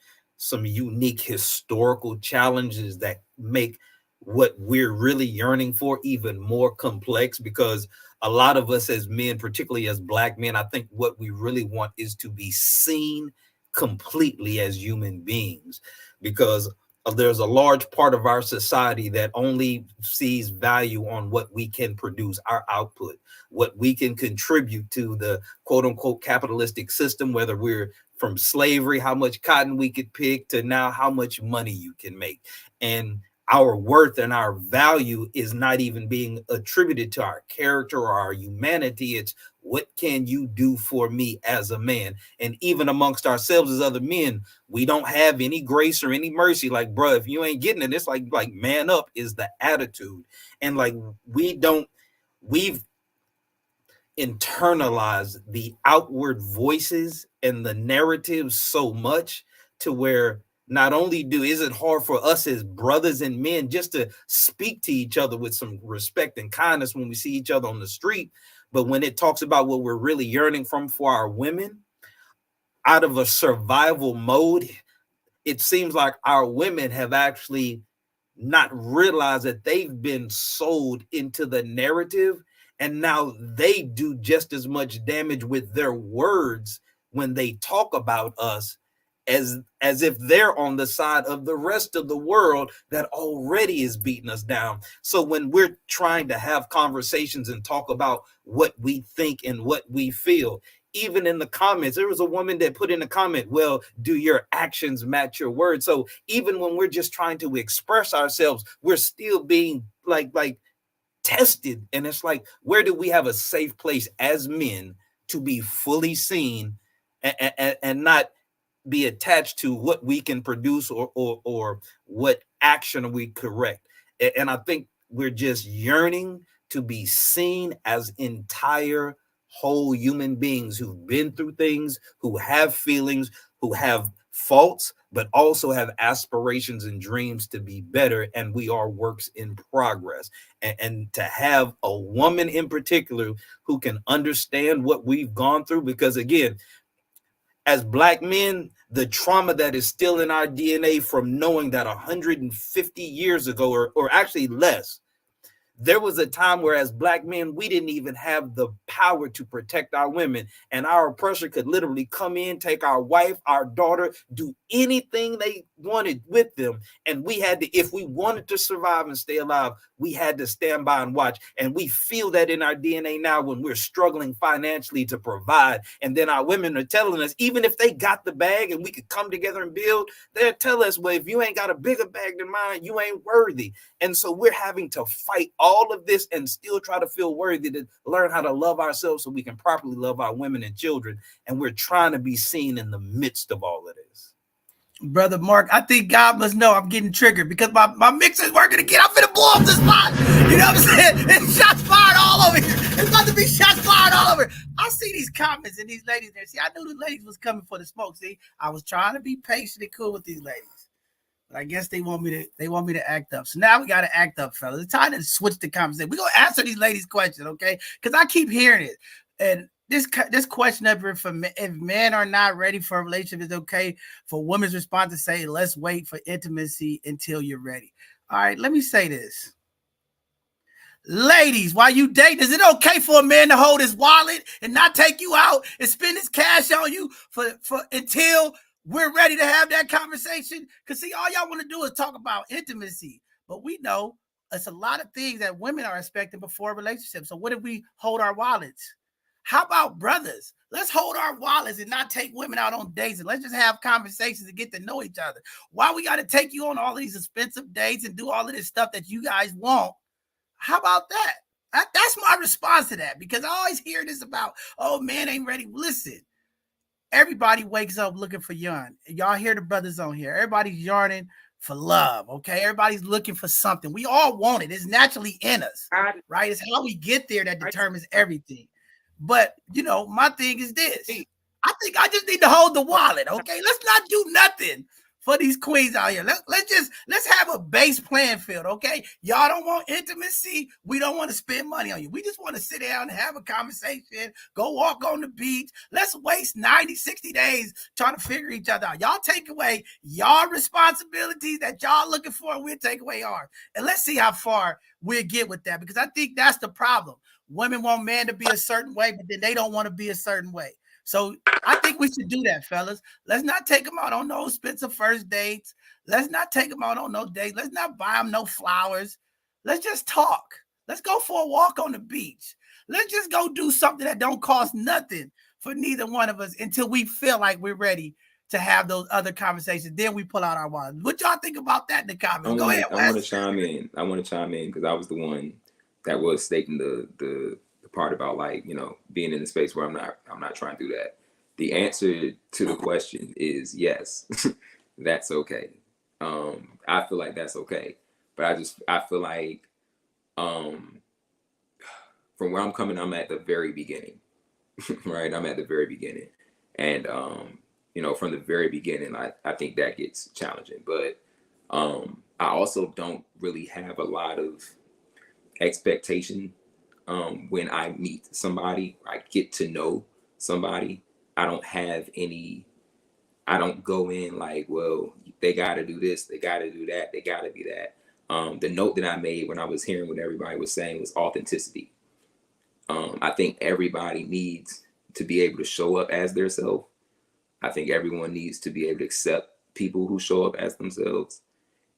unique historical challenges that make what we're really yearning for even more complex, because a lot of us as men, particularly as Black men, I think what we really want is to be seen completely as human beings, because there's a large part of our society that only sees value on what we can produce, our output, what we can contribute to the quote unquote capitalistic system, whether we're from slavery, how much cotton we could pick, to now how much money you can make. And our worth and our value is not even being attributed to our character or our humanity. It's what can you do for me as a man? And even amongst ourselves as other men, we don't have any grace or any mercy. Like, bruh, if you ain't getting it, it's like man up is the attitude. And like, we don't we've internalized the outward voices and the narratives so much to where not only is it hard for us as brothers and men just to speak to each other with some respect and kindness when we see each other on the street, but when it talks about what we're really yearning from for our women, out of a survival mode, it seems like our women have actually not realized that they've been sold into the narrative, and now they do just as much damage with their words when they talk about us as if they're on the side of the rest of the world that already is beating us down. So when we're trying to have conversations and talk about what we think and what we feel, even in the comments, there was a woman that put in a comment, well, do your actions match your words? So even when we're just trying to express ourselves, we're still being like tested. And it's like, where do we have a safe place as men to be fully seen and not be attached to what we can produce or what action we correct? And I think we're just yearning to be seen as entire whole human beings who've been through things, who have feelings, who have faults, but also have aspirations and dreams to be better. And we are works in progress. And to have a woman in particular who can understand what we've gone through, because again, as Black men, the trauma that is still in our DNA from knowing that 150 years ago, or actually less, there was a time where as Black men, we didn't even have the power to protect our women, and our oppressor could literally come in, take our wife, our daughter, do anything they wanted with them. And we had to, if we wanted to survive and stay alive, we had to stand by and watch. And we feel that in our DNA now when we're struggling financially to provide. And then our women are telling us, even if they got the bag and we could come together and build, they'll tell us, well, if you ain't got a bigger bag than mine, you ain't worthy. And so we're having to fight all of this and still try to feel worthy to learn how to love ourselves so we can properly love our women and children. And we're trying to be seen in the midst of all of this. Brother Mark, I think God must know I'm getting triggered because my mixer's working again. I'm finna blow up this spot. You know what I'm saying? It's shots fired all over here. It's about to be shots fired all over. I see these comments and these ladies there. See, I knew the ladies was coming for the smoke. See, I was trying to be patient and cool with these ladies. But I guess they want me to act up. So now we got to act up, fellas. It's time to switch the conversation. We're going to answer these ladies' questions, okay? Because I keep hearing it. And this question up here, if men are not ready for a relationship, it's okay for women's response to say, let's wait for intimacy until you're ready. All right, let me say this. Ladies, while you date, is it okay for a man to hold his wallet and not take you out and spend his cash on you for until we're ready to have that conversation? Because see, all y'all want to do is talk about intimacy, but we know it's a lot of things that women are expecting before a relationship. So what if we hold our wallets? How about brothers? Let's hold our wallets and not take women out on dates, and let's just have conversations and get to know each other. Why we got to take you on all these expensive dates and do all of this stuff that you guys want? How about that? That's my response to that, because I always hear this about, oh, man ain't ready. Listen, everybody wakes up looking for yarn. Y'all hear the brothers on here. Everybody's yarning for love, okay? Everybody's looking for something. We all want it. It's naturally in us, right? It's how we get there that determines everything. But, you know, my thing is this. I think I just need to hold the wallet, okay? Let's not do nothing for these queens out here. Let's have a base playing field, okay? Y'all don't want intimacy. We don't want to spend money on you. We just want to sit down and have a conversation, go walk on the beach. Let's waste 90, 60 days trying to figure each other out. Y'all take away y'all responsibilities that y'all looking for, and we'll take away ours. And let's see how far we'll get with that, because I think that's the problem. Women want men to be a certain way, but then they don't want to be a certain way. So I think we should do that, fellas. Let's not take them out on no expensive first dates. Let's not take them out on no dates. Let's not buy them no flowers. Let's just talk. Let's go for a walk on the beach. Let's just go do something that don't cost nothing for neither one of us until we feel like we're ready to have those other conversations. Then we pull out our wallets. What y'all think about that in the comments? Go ahead, Wes. I want to chime in because I was the one that was stating the part about, like, you know, being in a space where I'm not trying to do that. The answer to the question is yes. That's okay. I feel like that's okay, but I feel like from where I'm coming, I'm at the very beginning, right? I'm at the very beginning. And, you know, from the very beginning, I think that gets challenging. But I also don't really have a lot of expectation when I meet somebody, I get to know somebody. I don't have any, I don't go in like, well, they got to do this, they got to do that, they got to be that. The note that I made when I was hearing what everybody was saying was authenticity. I think everybody needs to be able to show up as their self. I think everyone needs to be able to accept people who show up as themselves.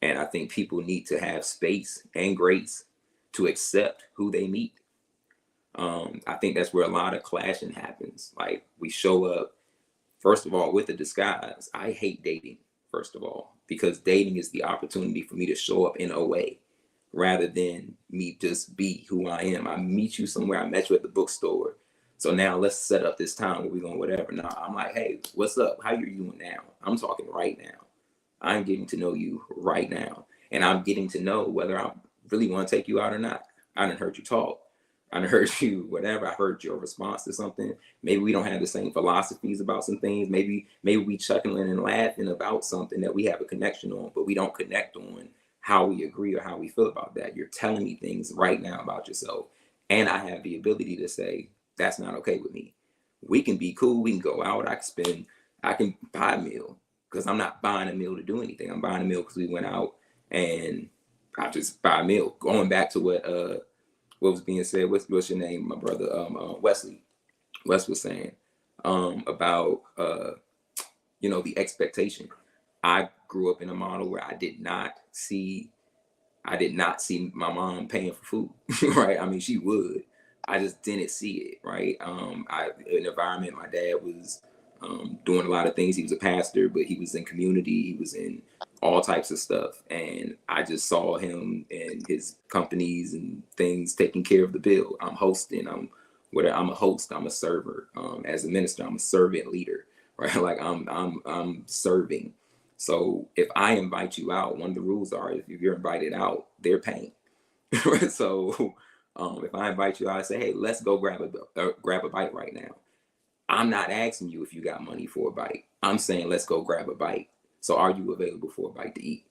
And I think people need to have space and grace to accept who they meet. I think that's where a lot of clashing happens. Like we show up, first of all, with a disguise. I hate dating, first of all, because dating is the opportunity for me to show up in a way rather than me just be who I am. I meet you somewhere. I met you at the bookstore. So now let's set up this time where we're going whatever. Now I'm like, hey, what's up? How you doing now? I'm talking right now. I'm getting to know you right now. And I'm getting to know whether I really want to take you out or not. I didn't heard you talk. I done heard you, whatever. I heard your response to something. Maybe we don't have the same philosophies about some things. Maybe we chuckling and laughing about something that we have a connection on, but we don't connect on how we agree or how we feel about that. You're telling me things right now about yourself. And I have the ability to say, that's not okay with me. We can be cool. We can go out. I can buy a meal because I'm not buying a meal to do anything. I'm buying a meal because we went out and I just buy a meal. Going back to what was being said, what's your name, my brother, Wesley. Wes was saying about, you know, the expectation. I grew up in a model where I did not see my mom paying for food, right? I mean, she would. I just didn't see it, right? An environment, my dad was doing a lot of things. He was a pastor, but he was in community. He was in all types of stuff. And I just saw him and his companies and things taking care of the bill. I'm hosting. I'm a host. I'm a server. As a minister, I'm a servant leader, right? Like I'm serving. So if I invite you out, one of the rules are if you're invited out, they're paying. So if I invite you out, I say, hey, let's go grab a bite right now. I'm not asking you if you got money for a bite. I'm saying let's go grab a bite. So are you available for a bite to eat?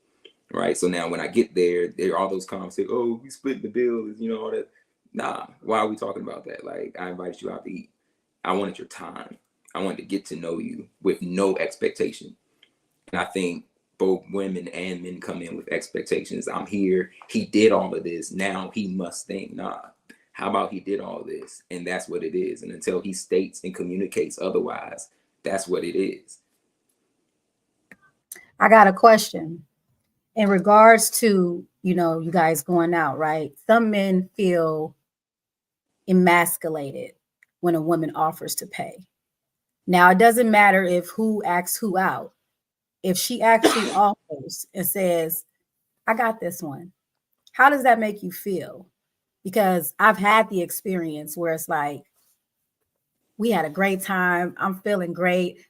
Right. So now when I get there are all those comments say, oh, we split the bill, you know, all that. Nah, why are we talking about that? Like, I invited you out to eat. I wanted your time. I wanted to get to know you with no expectation. And I think both women and men come in with expectations. I'm here. He did all of this. Now he must think, nah, how about he did all this? And that's what it is. And until he states and communicates otherwise, that's what it is. I got a question in regards to, you know, you guys going out, right? Some men feel emasculated when a woman offers to pay. Now, it doesn't matter if who asks who out. If she actually offers and says, I got this one, how does that make you feel? Because I've had the experience where it's like, we had a great time. I'm feeling great.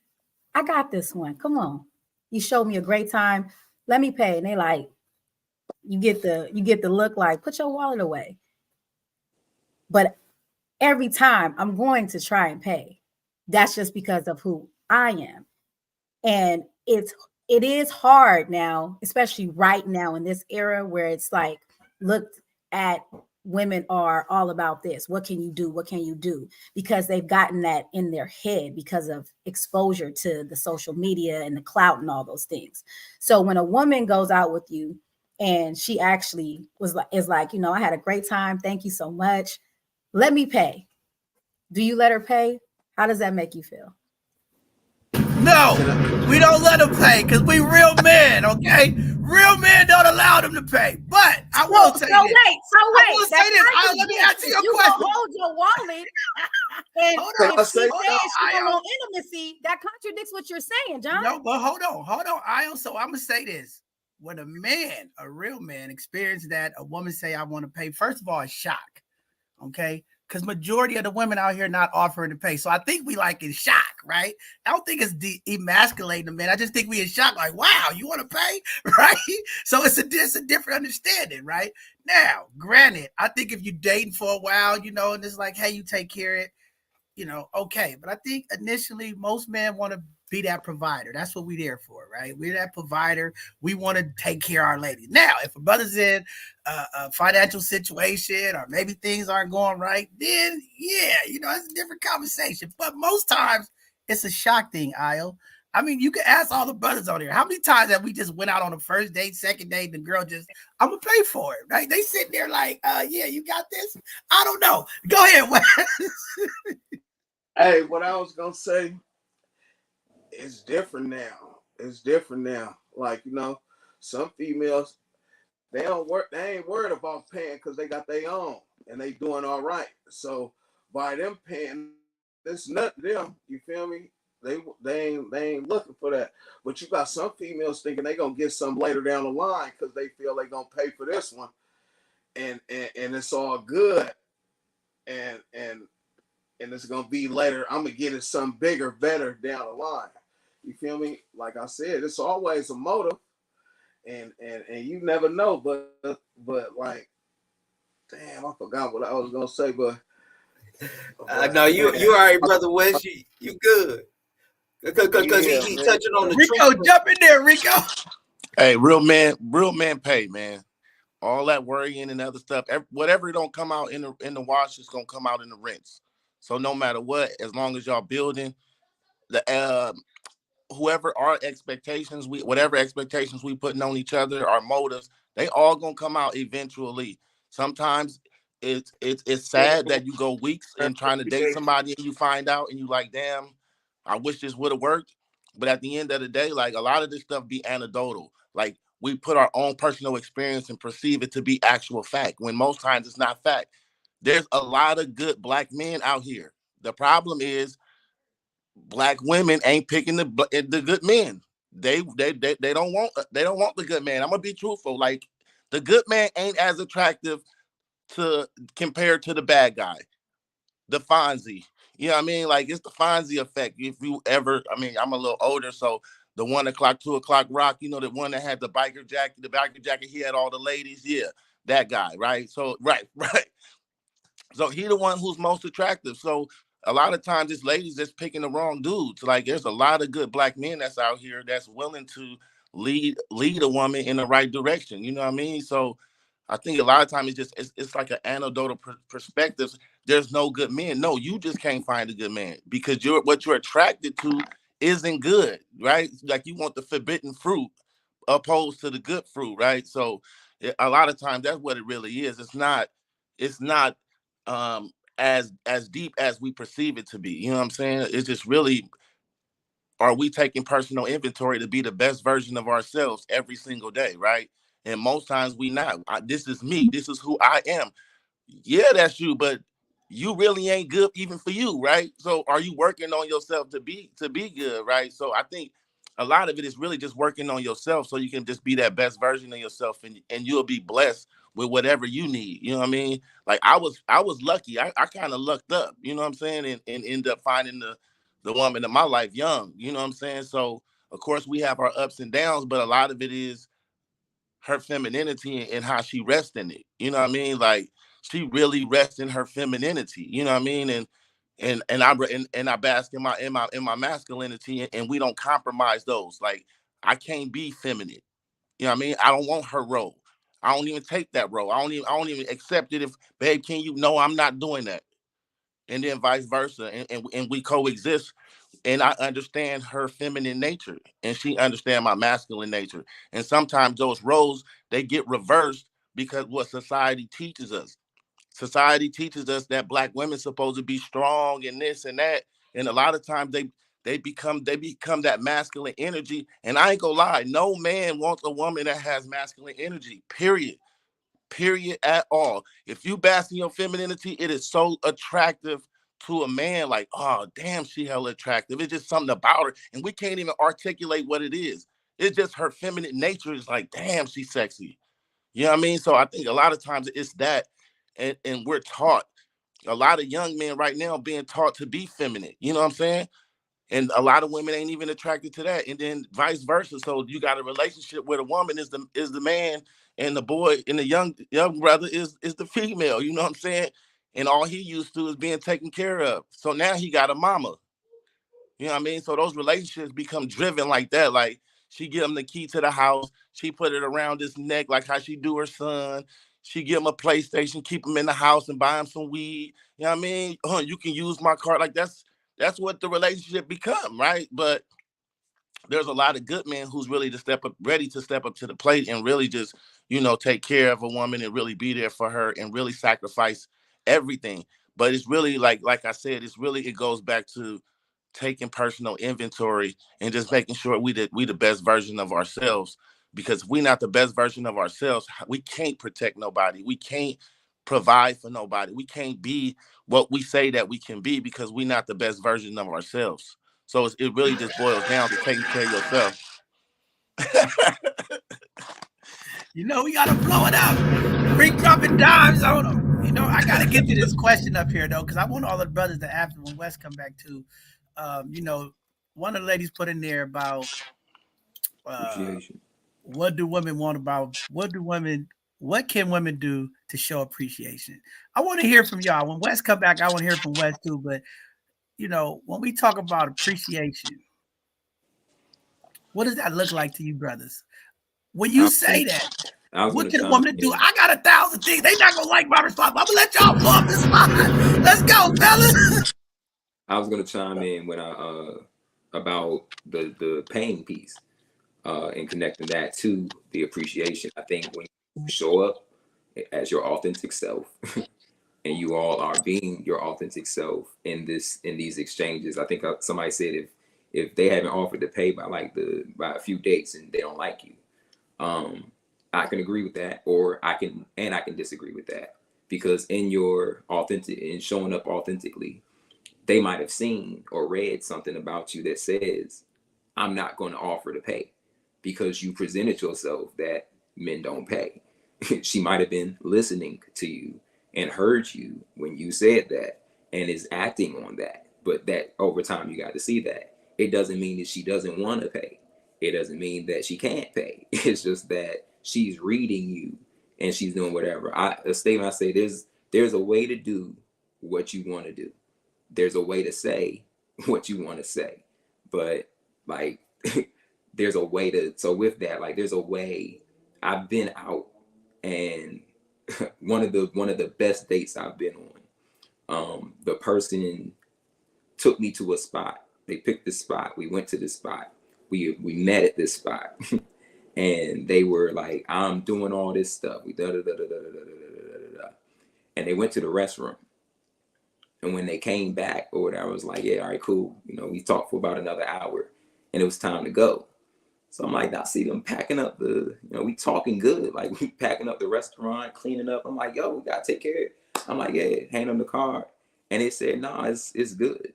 I got this one. Come on. You showed me a great time. Let me pay. And they like, you get the look like, put your wallet away. But every time I'm going to try and pay. That's just because of who I am. And it is hard now, especially right now in this era where it's like, look at women are all about this. What can you do? What can you do? Because they've gotten that in their head because of exposure to the social media and the clout and all those things. So when a woman goes out with you and she actually is like, you know, I had a great time. Thank you so much. Let me pay. Do you let her pay? How does that make you feel? No, we don't let them pay because we real men, okay? Real men don't allow them to pay. But I will say this. So wait. I will say this. Let me answer your question. You hold your wallet, and if she says she don't want intimacy, that contradicts what you're saying, John. No, but hold on. I'm gonna say this. When a real man, experiences that a woman say I want to pay, first of all, it's shock. Okay. because majority of the women out here not offering to pay. So I think we like in shock, right? I don't think it's emasculating the men. I just think we in shock, like, wow, you want to pay, right? So it's a different understanding, right? Now, granted, I think if you're dating for a while, you know, and it's like, hey, you take care of it, you know, okay. But I think initially most men want to be that provider. That's what we're there for, right? We're that provider. We want to take care of our ladies. Now, if a brother's in a financial situation or maybe things aren't going right, then yeah, you know, it's a different conversation. But most times it's a shock thing, Io. I mean, you can ask all the brothers on here. How many times have we just went out on the first date, second date, and the girl just, I'm gonna pay for it, right? They sitting there like, yeah, you got this. I don't know. Go ahead, Wes. Hey, what I was gonna say, it's different now. It's different now. Like, you know, some females, they don't work, they ain't worried about paying because they got their own and they doing all right. So by them paying, it's nothing to them. You feel me? They ain't looking for that. But you got some females thinking they gonna get some later down the line because they feel they gonna pay for this one, and it's all good, and and and it's gonna be later. I'm gonna get it some bigger, better down the line. You feel me? Like I said, it's always a motive, and you never know. But like, damn, I forgot what I was gonna say. No, you man, you all right, brother West. You good? Because yeah, he man. touching on the Rico, truth. jump in there, Rico. Hey, real men pay, man. All that worrying and other stuff, whatever don't come out in the wash is gonna come out in the rinse. So no matter what, as long as y'all building the whoever our expectations, we whatever expectations we putting on each other, our motives, they all gonna come out eventually. Sometimes it's sad that you go weeks in trying to date somebody and you find out and you like, damn, I wish this would have worked. But at the end of the day, like a lot of this stuff be anecdotal. Like we put our own personal experience and perceive it to be actual fact when most times it's not fact. There's a lot of good black men out here. The problem is black women ain't picking the good men. They don't want the good man. I'm gonna be truthful. Like the good man ain't as attractive to compared to the bad guy, the Fonzie. You know what I mean? Like it's the Fonzie effect. If you ever, I mean, I'm a little older, so the 1 o'clock, 2 o'clock rock, you know, the one that had the biker jacket, he had all the ladies. Yeah, that guy, right? So right, right. So he the one who's most attractive. So a lot of times this ladies just picking the wrong dudes. Like there's a lot of good black men that's out here that's willing to lead a woman in the right direction. You know what I mean? So I think a lot of times it's like an anecdotal perspective. There's no good men. No, you just can't find a good man because what you're attracted to isn't good, right? Like you want the forbidden fruit opposed to the good fruit, right? So a lot of times that's what it really is. It's not as deep as we perceive it to be. You know what I'm saying? It's just really, are we taking personal inventory to be the best version of ourselves every single day, right? And most times we not. This is me. This is who I am. Yeah, that's you, but you really ain't good even for you, right? So are you working on yourself to be good, right? So I think a lot of it is really just working on yourself so you can just be that best version of yourself and you'll be blessed with whatever you need. You know what I mean? Like I was lucky. I kind of lucked up, you know what I'm saying? And end up finding the woman in my life young, you know what I'm saying? So of course we have our ups and downs, but a lot of it is her femininity and how she rests in it. You know what I mean? Like she really rests in her femininity. You know what I mean? And I bask in my masculinity, and we don't compromise those. Like I can't be feminine. You know what I mean? I don't want her role. I don't even take that role. I don't even accept it. If babe, can you? No, I'm not doing that. And then vice versa, and we coexist, and I understand her feminine nature and she understand my masculine nature. And sometimes those roles they get reversed because what society teaches us. Society teaches us that black women supposed to be strong and this and that. And a lot of times they become that masculine energy. And I ain't gonna lie, no man wants a woman that has masculine energy. Period at all. If you bask in your femininity, it is so attractive to a man. Like, oh damn, she hella attractive. It's just something about her, and we can't even articulate what it is. It's just her feminine nature is like, damn, she's sexy. You know what I mean? So I think a lot of times it's that, and we're taught a lot of young men right now being taught to be feminine. You know what I'm saying? And a lot of women ain't even attracted to that, and then vice versa. So you got a relationship where the woman is the man, and the boy and the young brother is the female. You know what I'm saying? And all he used to is being taken care of. So now he got a mama. You know what I mean? So those relationships become driven like that. Like she give him the key to the house. She put it around his neck like how she do her son. She give him a PlayStation, keep him in the house and buy him some weed. You know what I mean? You can use my card. Like that's what the relationship become, right? But there's a lot of good men who's really ready to step up to the plate and really just, take care of a woman and really be there for her and really sacrifice everything. But it's really like I said, it goes back to taking personal inventory and just making sure we the best version of ourselves. Because if we're not the best version of ourselves, we can't protect nobody. We can't provide for nobody. We can't be what we say that we can be because we're not the best version of ourselves. So it really just boils down to taking care of yourself. We gotta blow it up. Rick dropping dimes on them. I gotta get to this question up here though, because I want all the brothers to after when West come back too. One of the ladies put in there about Appreciation. what do women want about what can women do to show appreciation? I want to hear from y'all. When West come back, I want to hear from West too. But when we talk about appreciation, what does that look like to you, brothers? When you say that, what can a woman do? I got 1,000 things. They not gonna like my response. I'm gonna let y'all blow up the spot. Let's go, fellas. I was gonna chime in when I about the pain piece and connecting that to the appreciation. I think when you show up as your authentic self and you all are being your authentic self in these exchanges. I think somebody said if they haven't offered to pay by a few dates and they don't like you, I can agree with that, or I can disagree with that, because in your authentic and showing up authentically, they might have seen or read something about you that says, I'm not going to offer to pay, because you presented yourself that men don't pay. She might have been listening to you and heard you when you said that and is acting on that. But that over time, you got to see that. It doesn't mean that she doesn't want to pay. It doesn't mean that she can't pay. It's just that she's reading you and she's doing whatever. A statement I say, there's a way to do what you want to do. There's a way to say what you want to say. But there's a way to, so with that, there's a way. I've been out, and one of the best dates I've been on, the person took me to a spot. They picked the spot. We went to the spot. We met at this spot. And they were like, I'm doing all this stuff. We da da da da da da da da. And they went to the restroom. And when they came back or whatever, I was like, yeah, all right, cool. We talked for about another hour and it was time to go. So I'm like, I see them packing up we talking good. We packing up the restaurant, cleaning up. I'm like, yo, we got to take care of it. I'm like, yeah, hand them the card. And they said, no, it's good.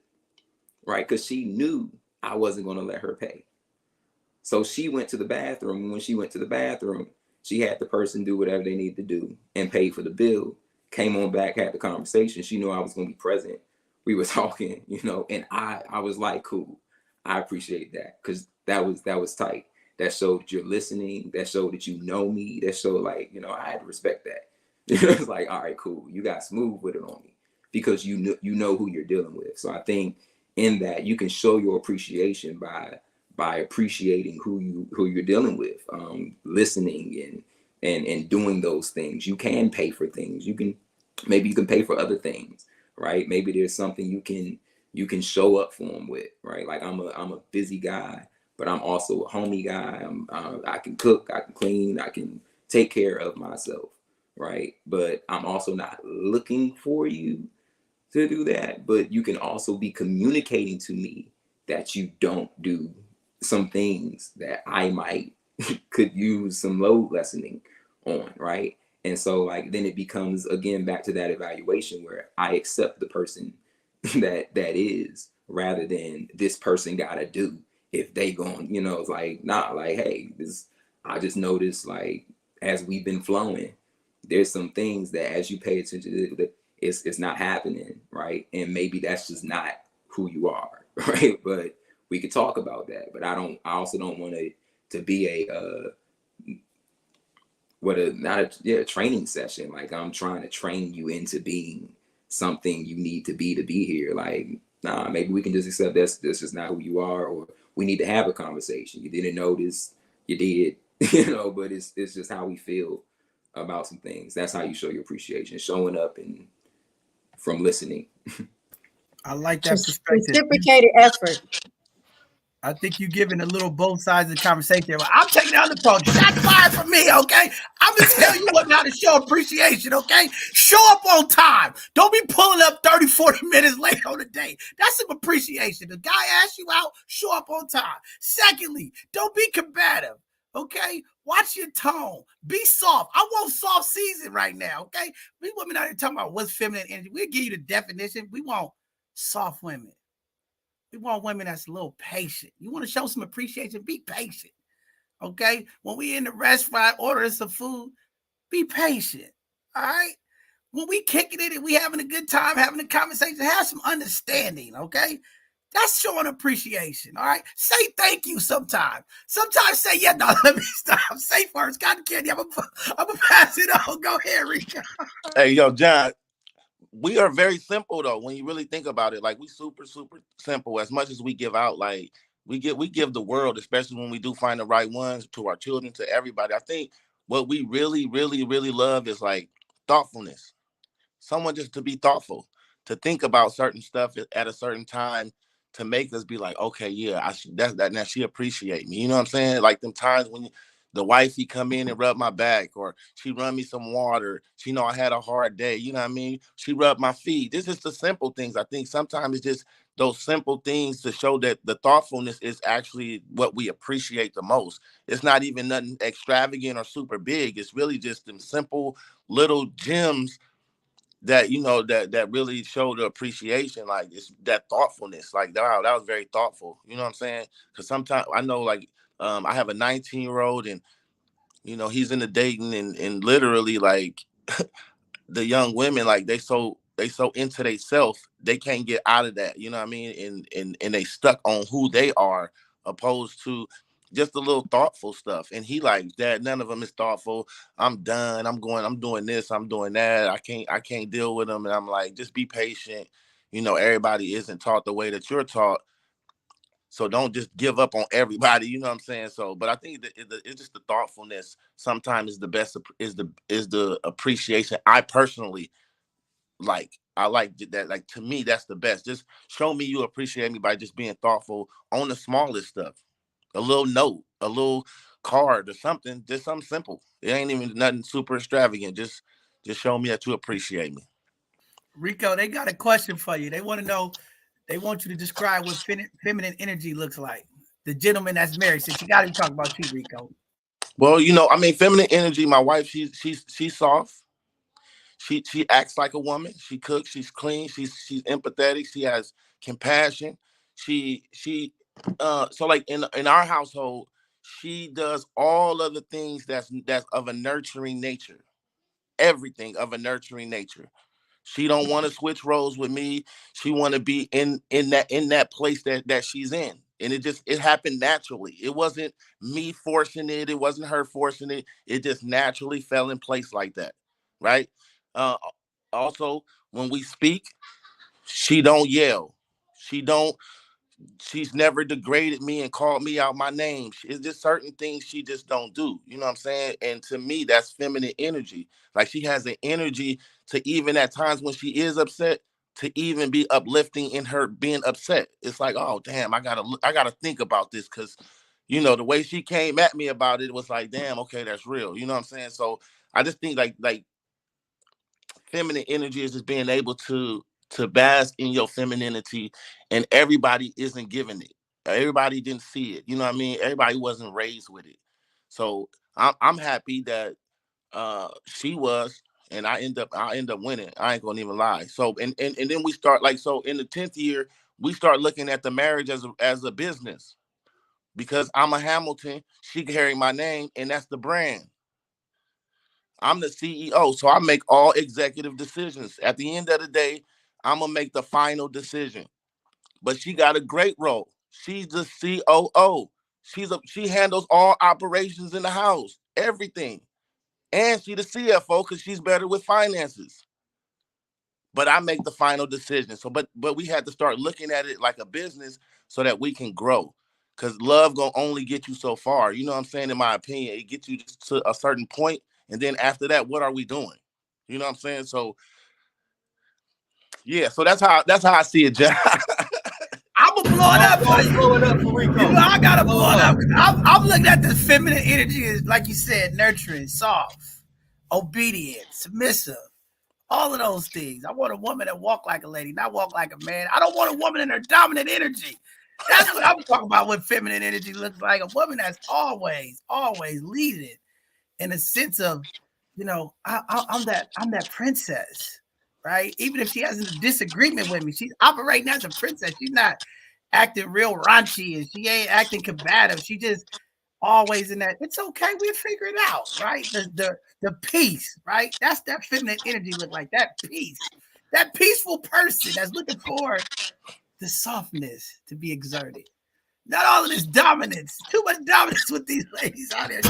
Right? Because she knew I wasn't going to let her pay. So she went to the bathroom. When she went to the bathroom, she had the person do whatever they needed to do and pay for the bill. Came on back, had the conversation. She knew I was going to be present. We were talking, and I was like, cool. I appreciate that, because that was tight. That showed you're listening. That showed that you know me. That showed I had to respect that. It's like, all right, cool. You got smooth with it on me because you know who you're dealing with. So I think in that you can show your appreciation by appreciating who you're dealing with, listening and doing those things. You can pay for things. Maybe you can pay for other things, right? Maybe there's something you can show up for them with, right? I'm a busy guy, but I'm also a homie guy. I can cook, I can clean, I can take care of myself, right? But I'm also not looking for you to do that. But you can also be communicating to me that you don't do some things that I might could use some load lessening on, right? And so then it becomes again back to that evaluation where I accept the person that is, rather than this person gotta do if they going, it's hey, this, I just noticed as we've been flowing, there's some things that as you pay attention to, it's not happening, right? And maybe that's just not who you are, right? But we could talk about that. But I also don't want it to be a training session. Like I'm trying to train you into being something you need to be here. Like, nah, maybe we can just accept this is not who you are, or we need to have a conversation. You didn't notice, you did, but it's just how we feel about some things. That's how you show your appreciation, showing up and from listening. I like that Just perspective. reciprocated effort. I think you're giving a little both sides of the conversation. Well, I'm taking the other approach. Shots fired from me, okay? I'm gonna tell you what not to show appreciation, okay? Show up on time. Don't be pulling up 30, 40 minutes late on the day. That's some appreciation. The guy asks you out, show up on time. Secondly, don't be combative, okay? Watch your tone. Be soft. I want soft season right now, okay? We women out here talking about what's feminine energy. We'll give you the definition. We want soft women. We want women that's a little patient. You want to show some appreciation, be patient. Okay? When we in the restaurant ordering some food, be patient. All right? When we kicking it and we having a good time, having a conversation, have some understanding. Okay? That's showing appreciation. All right? Say thank you sometimes. Sometimes say, yeah, no, let me stop. Say first. Cotton candy. I'm gonna pass it on. Go ahead, Rico. Hey, yo, John, we are very simple though. When you really think about it, like we super simple. As much as we give out, like we give the world, especially when we do find the right ones, to our children, to everybody. I think what we really love is like thoughtfulness. Someone just to be thoughtful, to think about certain stuff at a certain time, to make us be like, okay, yeah, that now she appreciate me. You know what I'm saying? Like them times when the wifey come in and rub my back, or she run me some water. She know I had a hard day. You know what I mean? She rubbed my feet. This is the simple things. I think sometimes it's just those simple things to show that the thoughtfulness is actually what we appreciate the most. It's not even nothing extravagant or super big. It's really just them simple little gems that that really showed the appreciation. Like it's that thoughtfulness. Like wow, that was very thoughtful. You know what I'm saying? Because sometimes I know, like, I have a 19-year-old, and he's into dating, and literally, like, the young women, like they so into they self, they can't get out of that. You know what I mean? And they stuck on who they are, opposed to just a little thoughtful stuff. And he like, Dad, none of them is thoughtful. I'm done. I'm doing this. I'm doing that. I can't deal with them. And I'm like, just be patient. Everybody isn't taught the way that you're taught. So don't just give up on everybody. You know what I'm saying? So, but I think that it's just the thoughtfulness sometimes is the best, is the appreciation. I personally like. I like that. Like, to me, that's the best. Just show me you appreciate me by just being thoughtful on the smallest stuff. A little note, a little card or something, just something simple. It ain't even nothing super extravagant. Just show me that you appreciate me. Rico, they got a question for you. They want to know, they want you to describe what feminine energy looks like. The gentleman that's married, since you got to talk about you, Rico. Well, I mean, feminine energy. My wife, she's soft. She acts like a woman. She cooks. She's clean. She's empathetic. She has compassion. So like in our household, she does all of the things that's of a nurturing nature. Everything of a nurturing nature. She don't want to switch roles with me. She want to be in that place that she's in. And it happened naturally. It wasn't me forcing it. It wasn't her forcing it. It just naturally fell in place like that. Right? Uh Also, when we speak, she don't yell. She don't she's never degraded me and called me out my name. It's just certain things she just don't do. You know what I'm saying? And to me, that's feminine energy. Like, she has an energy to, even at times when she is upset, to even be uplifting in her being upset. It's like, oh damn, I gotta think about this, because the way she came at me about it was like, damn, okay, that's real. You know what I'm saying? So I just think like feminine energy is just being able to bask in your femininity, and everybody isn't giving it. Everybody didn't see it. You know what I mean? Everybody wasn't raised with it. So I'm happy that she was, and I end up winning. I ain't gonna even lie. So and then we start, like, so in the 10th year we start looking at the marriage as a business, because I'm a Hamilton. She carry my name, and that's the brand. I'm the CEO, so I make all executive decisions. At the end of the day, I'm gonna make the final decision. But she got a great role. She's the COO. She handles all operations in the house, everything. And she the CFO because she's better with finances. But I make the final decision. So, but we had to start looking at it like a business so that we can grow. Because love gonna only get you so far. You know what I'm saying? In my opinion, it gets you just to a certain point, and then after that, what are we doing? You know what I'm saying? So yeah, so that's how I see it, John. I'm gonna blow it up for you. Blow it up for Rico. You know, I gotta Blow blow it it up. up. I'm looking at this feminine energy as, like you said, nurturing, soft, obedient, submissive. All of those things. I want a woman that walk like a lady, not walk like a man. I don't want a woman in her dominant energy. That's what I'm talking about. What feminine energy looks like. A woman that's always leading in a sense of, you know, I'm that princess, right? Even if she has a disagreement with me, she's operating as a princess. She's not acting real raunchy and she ain't acting combative. She just always in that. It's okay. We'll figure it out, right? The peace, right? That's that feminine energy look like that peace, that peaceful person that's looking for the softness to be exerted. Not all of this dominance. Too much dominance with these ladies out there.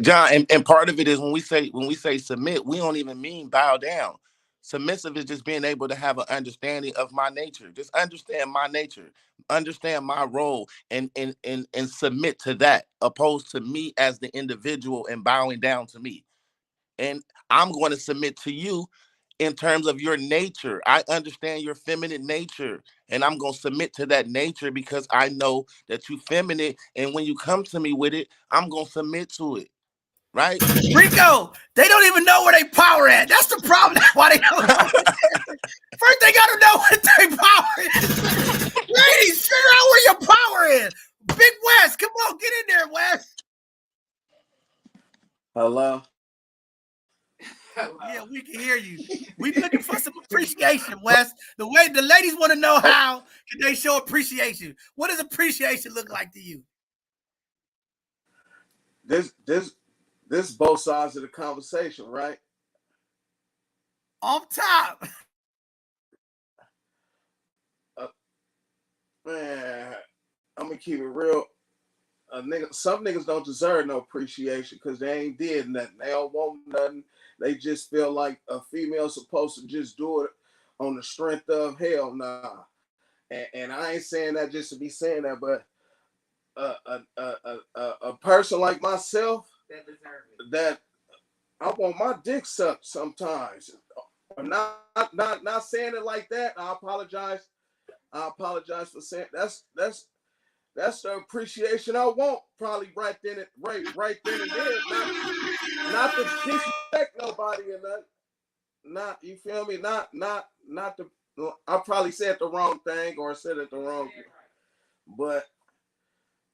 John, and part of it is when we say submit, we don't even mean bow down. Submissive is just being able to have an understanding of my nature. Just understand my nature, understand my role, and submit to that, opposed to me as the individual and bowing down to me. And I'm going to submit to you in terms of your nature. I understand your feminine nature, and I'm going to submit to that nature because I know that you feminine. And when you come to me with it, I'm going to submit to it. Right? Rico, they don't even know where they power at. That's the problem. That's why they don't know. First, they got to know what their power is. Ladies, figure out where your power is. Big West, come on, get in there, West. Hello. Yeah, we can hear you. We looking for some appreciation, West. The way the ladies want to know how can they show appreciation. What does appreciation look like to you? This both sides of the conversation, right? Off top. Man, I'm gonna keep it real. Some niggas don't deserve no appreciation because they ain't did nothing. They don't want nothing. They just feel like a female's supposed to just do it on the strength of hell nah. And I ain't saying that just to be saying that, but a person like myself that I want my dick sucked sometimes. I'm not saying it like that. I apologize. I apologize for saying that's the appreciation I want. Probably right then and there. Not to disrespect nobody or nothing. Not you feel me? Not the. I probably said the wrong thing or said it the wrong. But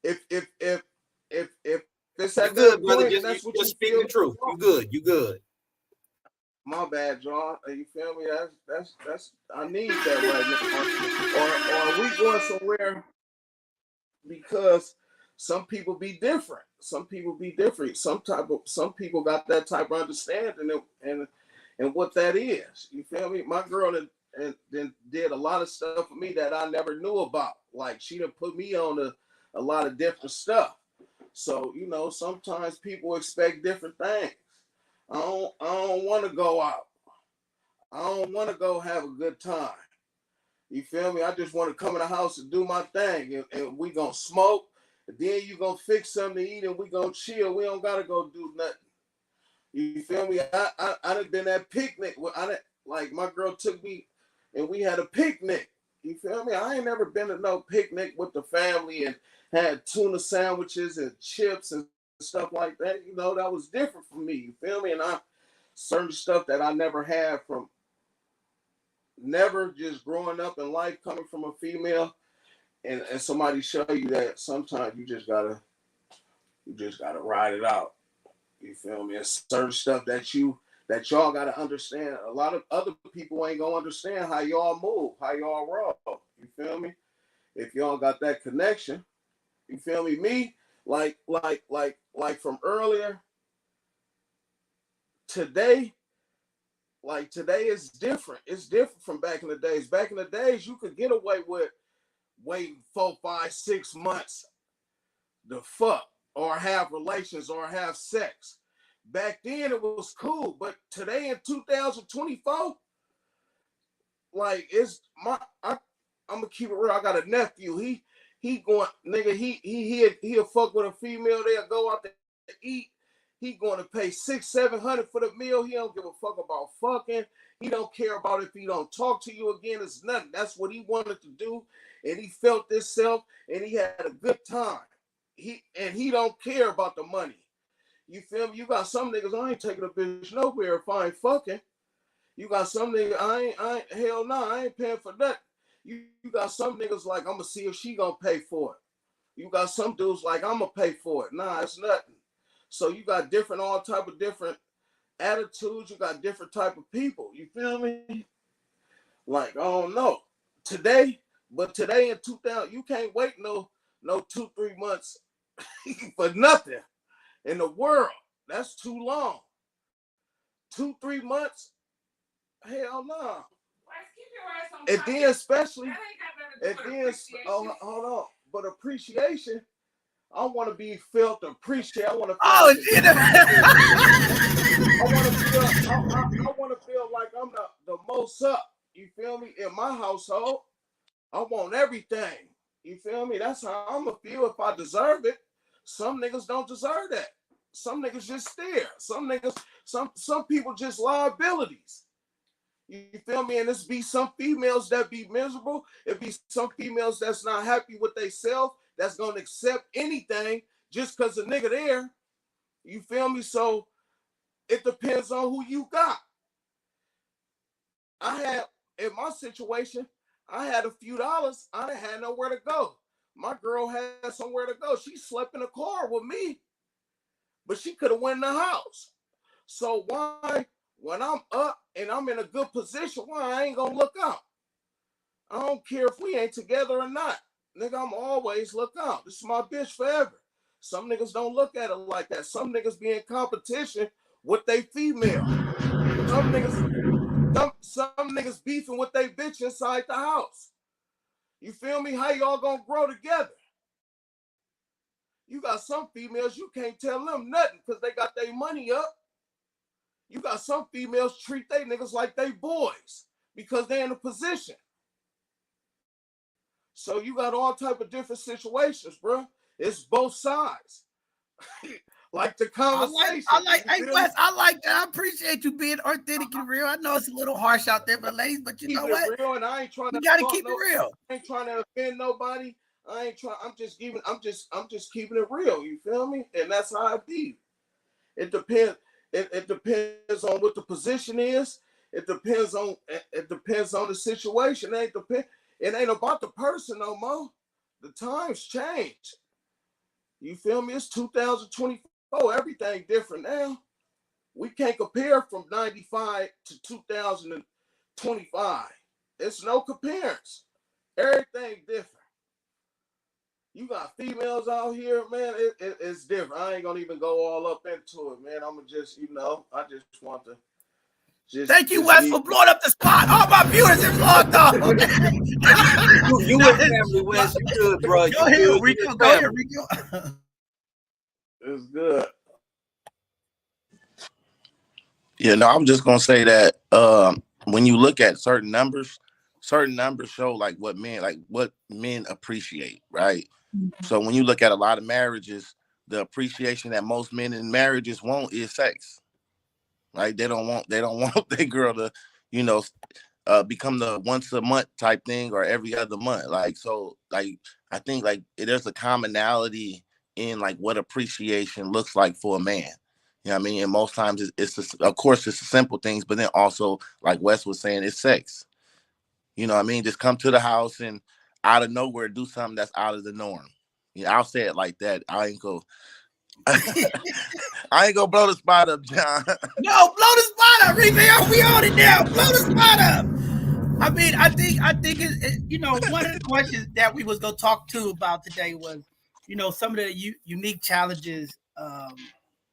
if it's at good, that brother. point, and that's what you speak feel. the truth. You good. You good. My bad, John. You feel me? That's I need that right now. Or are we going somewhere? Because some people be different. Some people be different. Some people got that type of understanding and what that is. You feel me? My girl and then did a lot of stuff for me that I never knew about. Like she done put me on a lot of different stuff. So, you know, sometimes people expect different things. I don't want to go out. I don't want to go have a good time. You feel me? I just want to come in the house and do my thing. And we going to smoke. And then you going to fix something to eat and we going to chill. We don't got to go do nothing. You feel me? I done been at picnic. Like my girl took me and we had a picnic. You feel me? I ain't never been to no picnic with the family and had tuna sandwiches and chips and stuff like that. You know, that was different for me. You feel me? And certain stuff that I never had from never just growing up in life coming from a female and somebody show you that sometimes you just gotta ride it out. You feel me? It's certain stuff that y'all gotta understand. A lot of other people ain't gonna understand how y'all move, how y'all roll. You feel me? If y'all got that connection, you feel me? Like from earlier, today, like today is different. It's different from back in the days. Back in the days, you could get away with waiting 4, 5, 6 months to fuck or have relations or have sex. Back then it was cool, but today in 2024, like it's I'm gonna keep it real. I got a nephew. He going nigga. He'll fuck with a female. They'll go out to eat. He going to pay $600-700 for the meal. He don't give a fuck about fucking. He don't care about if he don't talk to you again. It's nothing. That's what he wanted to do, and he felt this self, and he had a good time. He don't care about the money. You feel me? You got some niggas. I ain't taking a bitch nowhere if I ain't fucking. You got some niggas. I ain't hell no. I ain't paying for that. You got some niggas like I'm gonna see if she gonna pay for it. You got some dudes like I'm gonna pay for it. Nah, it's nothing. So you got all type of different attitudes. You got different type of people. You feel me? Like I don't know today, but today in 2000, you can't wait no 2-3 months for nothing in the world. That's too long. 2-3 months? Hell no. And then especially, and then hold on. But appreciation, I want to be felt appreciated. I want to feel. Oh, I want to feel like I'm the most up. You feel me? In my household, I want everything. You feel me? That's how I'm gonna feel if I deserve it. Some niggas don't deserve that. Some niggas just stare. Some niggas, some people just liabilities. You feel me? And it's be some females that be miserable. It be some females that's not happy with themselves, that's gonna accept anything just because the nigga there. You feel me? So it depends on who you got. I had, in my situation, I had a few dollars. I didn't have nowhere to go. My girl had somewhere to go. She slept in a car with me, but she could have went in the house. So why, when I'm up and I'm in a good position, why I ain't gonna look out? I don't care if we ain't together or not. Nigga, I'm always look out. This is my bitch forever. Some niggas don't look at it like that. Some niggas be in competition with they female. Some niggas beefing with they bitch inside the house. You feel me? How y'all gonna grow together? You got some females, you can't tell them nothing because they got their money up. You got some females treat they niggas like they boys because they're in a position. So you got all type of different situations, bro. It's both sides. Like the conversation. Hey Wes, I like that. I appreciate you being authentic and real. I know it's a little harsh out there, but ladies, but you know what? Real, and I ain't trying you gotta keep it real. I ain't trying to offend nobody. I ain't trying. I'm just keeping it real. You feel me? And that's how I be. It depends. It depends on what the position is. It depends on the situation. It ain't about the person no more. The times change. You feel me? It's 2024. Everything different now. We can't compare from 95 to 2025. It's no comparison. Everything different. You got females out here, man. It's different. I ain't gonna even go all up into it, man. I'm gonna just, I just want to. Thank you, Wes, for blowing up the spot. All my viewers have logged off. you with family, Wes. You good, bro. Go ahead, Rico. Go ahead, Rico. It's good. Yeah, no, I'm just gonna say that when you look at certain numbers show like what men appreciate, right? Mm-hmm. So when you look at a lot of marriages, the appreciation that most men in marriages want is sex. Right? They don't want their girl to, become the once a month type thing or every other month. Like, so like I think like there's a commonality in like what appreciation looks like for a man. You know what I mean? And most times of course it's the simple things, but then also like Wes was saying, it's sex. You know what I mean? Just come to the house and out of nowhere do something that's out of the norm. I'll say it like that. I ain't gonna blow the spot up, John. No, blow the spot up, Rico. We on it now. Blow the spot up. I mean, I think one of the questions that we was gonna talk to about today was some of the unique challenges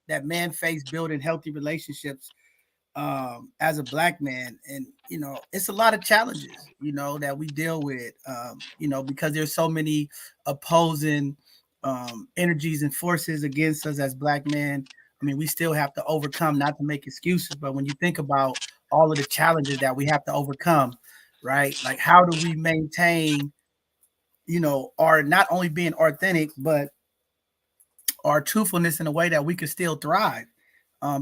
that men face building healthy relationships as a Black man. And, it's a lot of challenges, that we deal with, because there's so many opposing energies and forces against us as Black men. I mean, we still have to overcome, not to make excuses, but when you think about all of the challenges that we have to overcome, right? Like, how do we maintain, our not only being authentic, but our truthfulness in a way that we can still thrive?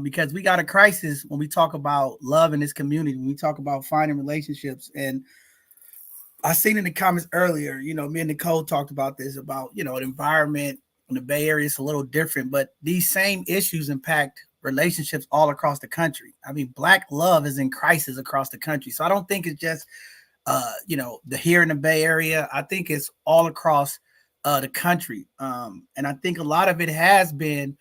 Because we got a crisis when we talk about love in this community, when we talk about finding relationships. And I seen in the comments earlier, me and Nicole talked about this, about, the environment in the Bay Area is a little different, but these same issues impact relationships all across the country. I mean, Black love is in crisis across the country. So I don't think it's just, the here in the Bay Area. I think it's all across the country. And I think a lot of it has been,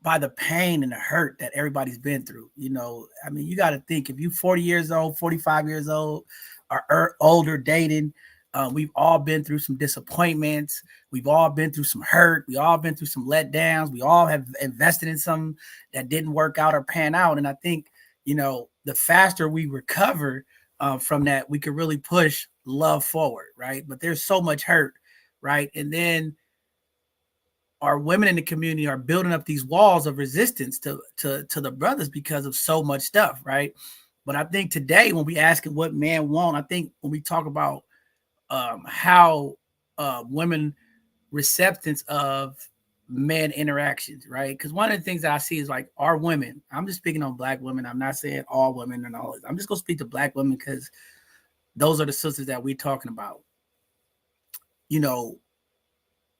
by the pain and the hurt that everybody's been through. I mean, you got to think, if you 40 years old, 45 years old, or older dating, we've all been through some disappointments. We've all been through some hurt. We all been through some letdowns. We all have invested in something that didn't work out or pan out. And I think, the faster we recover from that, we can really push love forward, right? But there's so much hurt, right? And then our women in the community are building up these walls of resistance to the brothers because of so much stuff, right? But I think today, when we asking what men want, I think when we talk about how women receptance of men interactions, right? Because one of the things that I see is like our women. I'm just speaking on Black women. I'm not saying all women and all. I'm just gonna speak to Black women because those are the sisters that we're talking about.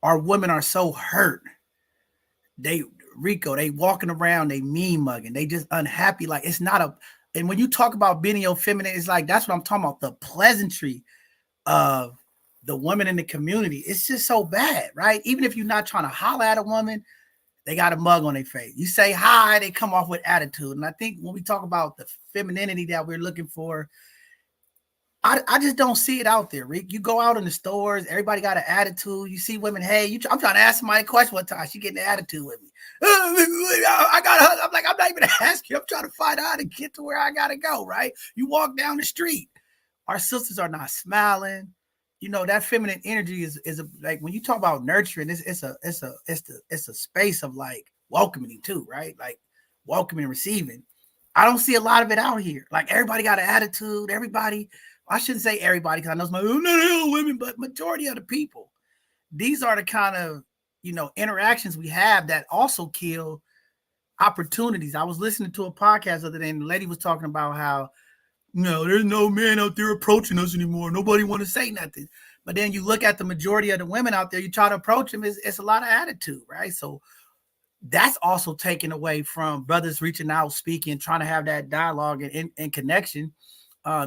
Our women are so hurt. They walking around, they mean mugging, they just unhappy. Like, it's not a, and when you talk about being your feminine, it's like, that's what I'm talking about. The pleasantry of the women in the community, it's just so bad, right? Even if you're not trying to holler at a woman, they got a mug on their face. You say hi, they come off with attitude. And I think when we talk about the femininity that we're looking for, I just don't see it out there, Rick. You go out in the stores, everybody got an attitude. You see women, hey, I'm trying to ask somebody a question one time. She getting an attitude with me. I got her. I'm like, I'm not even asking you. I'm trying to find out how to get to where I got to go, right? You walk down the street. Our sisters are not smiling. That feminine energy is like, when you talk about nurturing, it's a space of like welcoming too, right? Like welcoming, receiving. I don't see a lot of it out here. Like, everybody got an attitude. I shouldn't say everybody, because I know some women, but majority of the people. These are the kind of, interactions we have that also kill opportunities. I was listening to a podcast the other day, and the lady was talking about how, there's no man out there approaching us anymore. Nobody want to say nothing. But then you look at the majority of the women out there, you try to approach them, it's a lot of attitude, right? So that's also taken away from brothers reaching out, speaking, trying to have that dialogue and connection.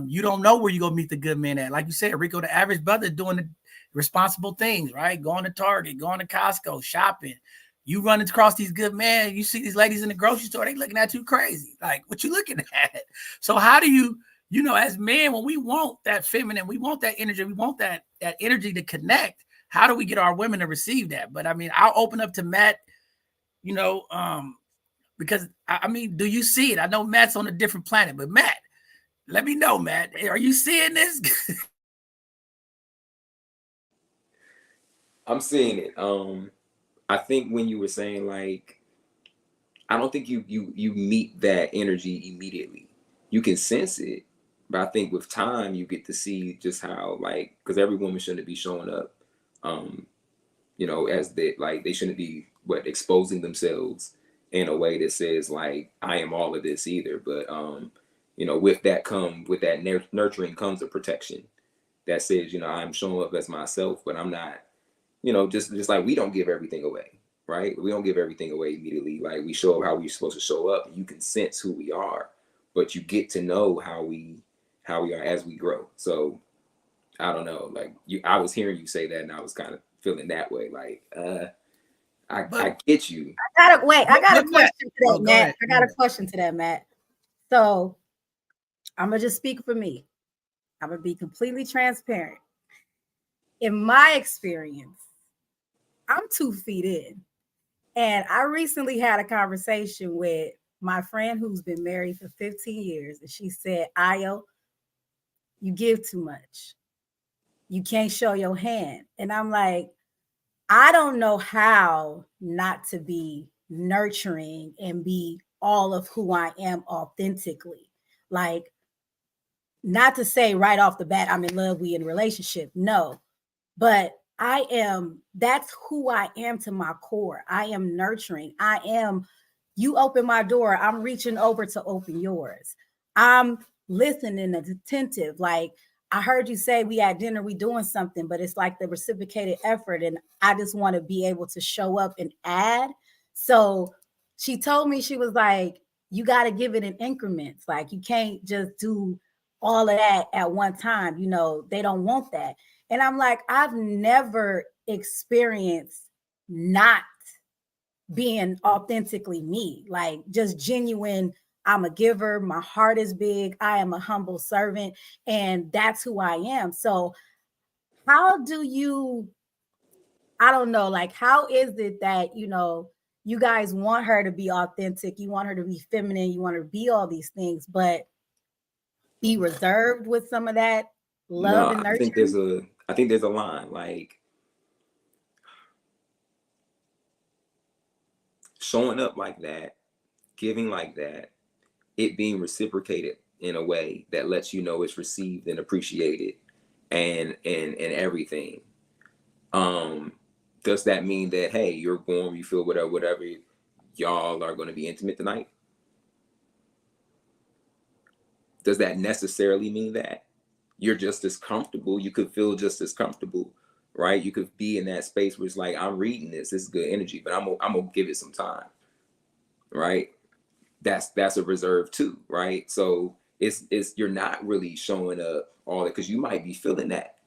You don't know where you're going to meet the good men at. Like you said, Rico, the average brother doing the responsible things, right? Going to Target, going to Costco, shopping. You run across these good men, you see these ladies in the grocery store, they looking at you crazy. Like, what you looking at? So how do you, as men, when we want that feminine, we want that energy, we want that energy to connect, how do we get our women to receive that? But I mean, I'll open up to Matt, because I mean, do you see it? I know Matt's on a different planet, but Matt, let me know, Matt. Are you seeing this? I'm seeing it. I think when you were saying, like, I don't think you meet that energy immediately. You can sense it, but I think with time you get to see just how, like, because every woman shouldn't be showing up, as they shouldn't be exposing themselves in a way that says, like, I am all of this either. But with that nurturing comes a protection that says, I'm showing up as myself, but I'm not, just like, we don't give everything away, right? We don't give everything away immediately. Like, we show up how we're supposed to show up. You can sense who we are, but you get to know how we are as we grow. So I don't know, like, I was hearing you say that, and I was kind of feeling that way. Like, I get you. I got a question to that, Matt. I got a question to that, Matt. So I'm gonna just speak for me. I'm gonna be completely transparent. in my experience, I'm 2 feet in. And I recently had a conversation with my friend who's been married for 15 years. And she said, Ayo, you give too much. You can't show your hand. And I'm like, I don't know how not to be nurturing and be all of who I am authentically. Like, not to say right off the bat, I'm in love, we in a relationship. No, but that's who I am to my core. I am nurturing. You open my door, I'm reaching over to open yours. I'm listening and attentive. Like, I heard you say we at dinner, we doing something, but it's like the reciprocated effort. And I just want to be able to show up and add. So she told me, she was like, you got to give it in increments. Like, you can't just do all of that at one time. They don't want that. And I'm like, I've never experienced not being authentically me, like just genuine. I'm a giver. My heart is big. I am a humble servant. And that's who I am. So how do you, I don't know, like, how is it that, you guys want her to be authentic, you want her to be feminine, you want her to be all these things, but be reserved with some of that love No, and I think nurturing? there's a line, like showing up like that, giving like that, it being reciprocated in a way that lets you know it's received and appreciated and everything. Does that mean that, hey, you're going, you feel whatever y'all are going to be intimate tonight? Does that necessarily mean that you're just as comfortable? You could feel just as comfortable, right? You could be in that space where it's like, I'm reading this is good energy, but I'm gonna give it some time, right? That's a reserve too, right? So it's you're not really showing up all that, because you might be feeling that,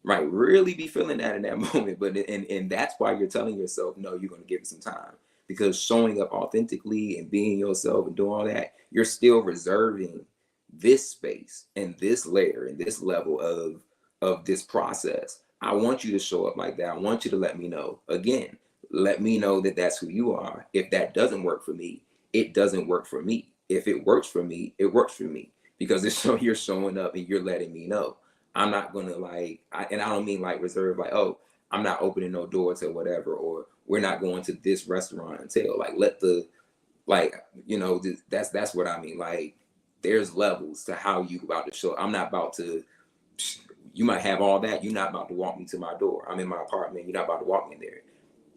right? Really be feeling that in that moment, but and that's why you're telling yourself, no, you're going to give it some time, because showing up authentically and being yourself and doing all that, you're still reserving this space and this layer and this level of this process. I want you to show up like that. I want you to let me know. Again, let me know that that's who you are. If that doesn't work for me, it doesn't work for me. If it works for me, it works for me, because it's so you're showing up and you're letting me know. I'm not gonna and I don't mean like reserve, like, oh, I'm not opening no doors or whatever, or we're not going to this restaurant until, like, let the, like, that's what I mean. Like, there's levels to how you about to show. I'm not about to. You might have all that. You're not about to walk me to my door. I'm in my apartment. You're not about to walk me there.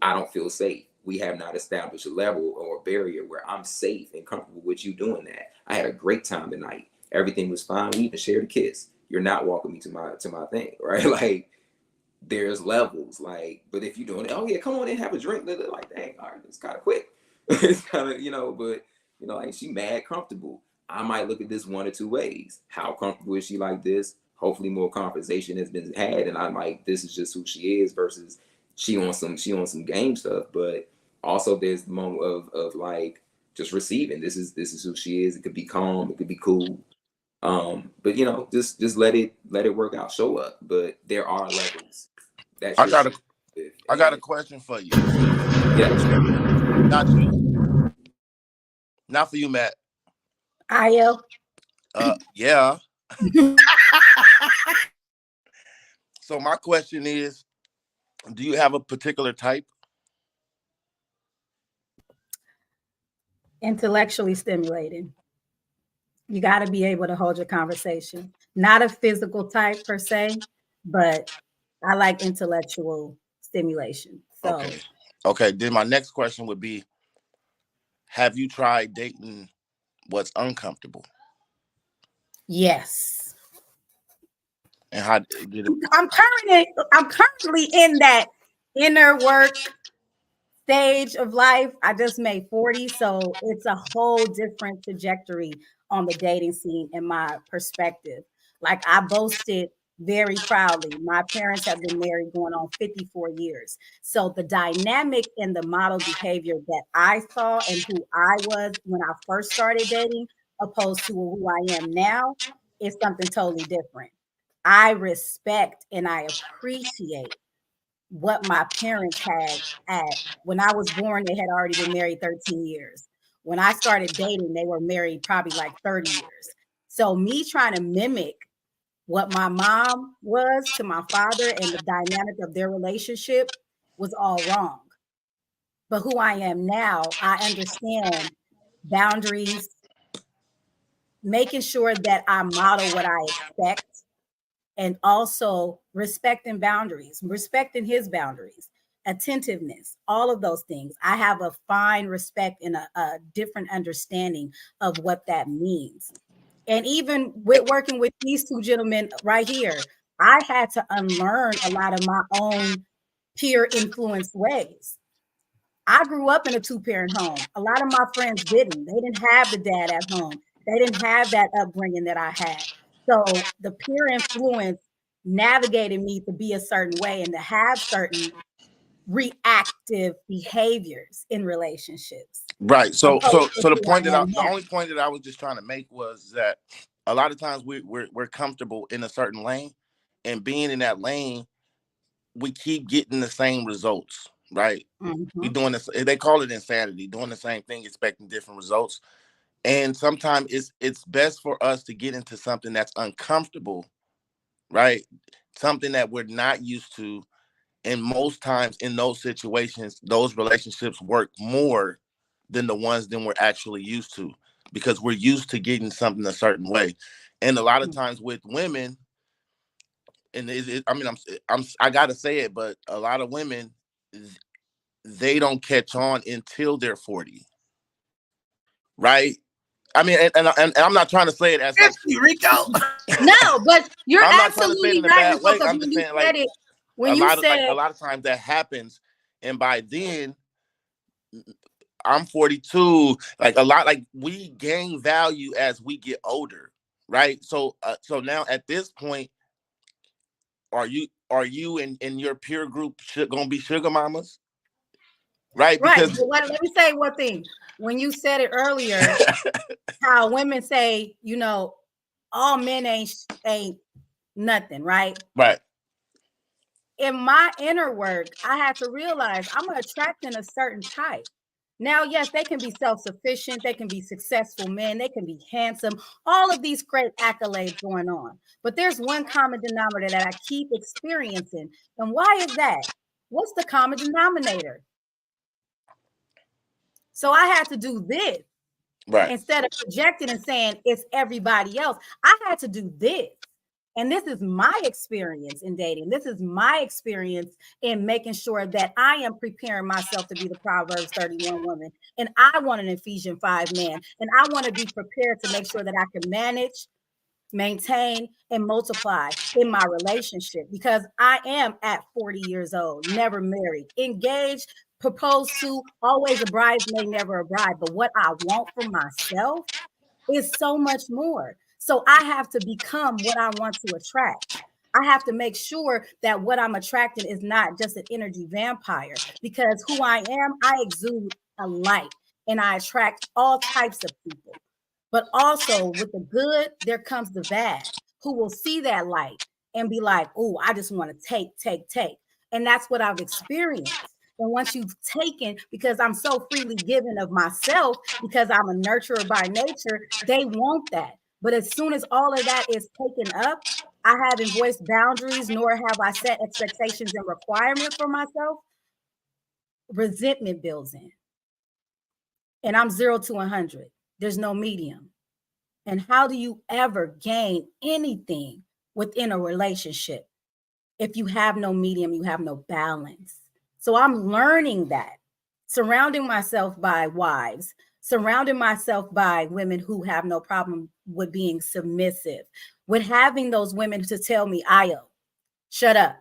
I don't feel safe. We have not established a level or a barrier where I'm safe and comfortable with you doing that. I had a great time tonight. Everything was fine. We even shared a kiss. You're not walking me to my thing, right? Like, there's levels. Like, but if you're doing it, oh yeah, come on in, have a drink. Like, dang, all right, it's kind of quick. It's kind of, but like, she mad comfortable. I might look at this one or two ways. How comfortable is she like this? Hopefully more conversation has been had, and I'm like, this is just who she is, versus she on some game stuff. But also there's the moment of like just receiving. This is who she is. It could be calm, it could be cool. But just let it work out. Show up. But there are levels that I you're got a with. I got a question for you. Yeah, Not you. Not for you, Matt. Ayo. Yeah. So my question is, do you have a particular type? Intellectually stimulating. You got to be able to hold your conversation. Not a physical type per se, but I like intellectual stimulation. So, Okay. Then my next question would be, have you tried dating what's uncomfortable? yes. And how did it? I'm currently in that inner work stage of life. I just made 40, so it's a whole different trajectory on the dating scene in my perspective. Like, I boasted very proudly, my parents have been married going on 54 years. So the dynamic and the model behavior that I saw and who I was when I first started dating, opposed to who I am now, is something totally different. I respect and I appreciate what my parents had at when I was born. They had already been married 13 years. When I started dating, they were married probably like 30 years. So me trying to mimic what my mom was to my father and the dynamic of their relationship was all wrong. But who I am now, I understand boundaries, making sure that I model what I expect, and also respecting boundaries, respecting his boundaries, attentiveness, all of those things. I have a fine respect and a different understanding of what that means. And even with working with these two gentlemen right here, I had to unlearn a lot of my own peer influenced ways. I grew up in a two-parent home. A lot of my friends didn't. They didn't have the dad at home. They didn't have that upbringing that I had. So the peer influence navigated me to be a certain way and to have certain reactive behaviors in relationships. Right. So Opposed to the who I point that am the now. only point that I was just trying to make was that a lot of times we're comfortable in a certain lane, and being in that lane, we keep getting the same results. Right. We Mhm. doing this. They call it insanity. Doing the same thing, expecting different results. And sometimes it's best for us to get into something that's uncomfortable. Right. Something that we're not used to. And most times in those situations, those relationships work more than the ones that we're actually used to, because we're used to getting something a certain way. And a lot of times with women, and I mean, I gotta say it, but a lot of women, they don't catch on until they're 40, right? I mean, and I'm not trying to say it as like, Rico. No, but you're I'm not trying to say it absolutely in a right, bad Rico, way. because I'm when just you saying said like it, when you a said, lot of times that happens, and by then I'm 42. Like a lot, like we gain value as we get older, right? So now at this point, are you in your peer group gonna be sugar mamas, right? right, Because but let me say one thing. When you said it earlier, how women say, all men ain't nothing, right? right, In my inner work, I had to realize I'm attracting a certain type. Now, yes, they can be self-sufficient, they can be successful men, they can be handsome, all of these great accolades going on. But there's one common denominator that I keep experiencing. And why is that? What's the common denominator? So I had to do this right, instead of projecting and saying it's everybody else. I had to do this. And this is my experience in dating. This is my experience in making sure that I am preparing myself to be the Proverbs 31 woman. And I want an Ephesians 5 man. And I want to be prepared to make sure that I can manage, maintain, and multiply in my relationship, because I am at 40 years old, never married, engaged, proposed to, always a bridesmaid, never a bride. But what I want for myself is so much more. So I have to become what I want to attract. I have to make sure that what I'm attracting is not just an energy vampire, because who I am, I exude a light and I attract all types of people. But also with the good, there comes the bad, who will see that light and be like, oh, I just want to take. And that's what I've experienced. And once you've taken, because I'm so freely given of myself, because I'm a nurturer by nature, they want that. But as soon as all of that is taken up, I haven't voiced boundaries, nor have I set expectations and requirements for myself. Resentment builds in. And I'm 0 to 100. There's no medium. And how do you ever gain anything within a relationship if you have no medium, you have no balance? So I'm learning that, surrounding myself by wives, surrounding myself by women who have no problem with being submissive, with having those women to tell me, Ayo, shut up,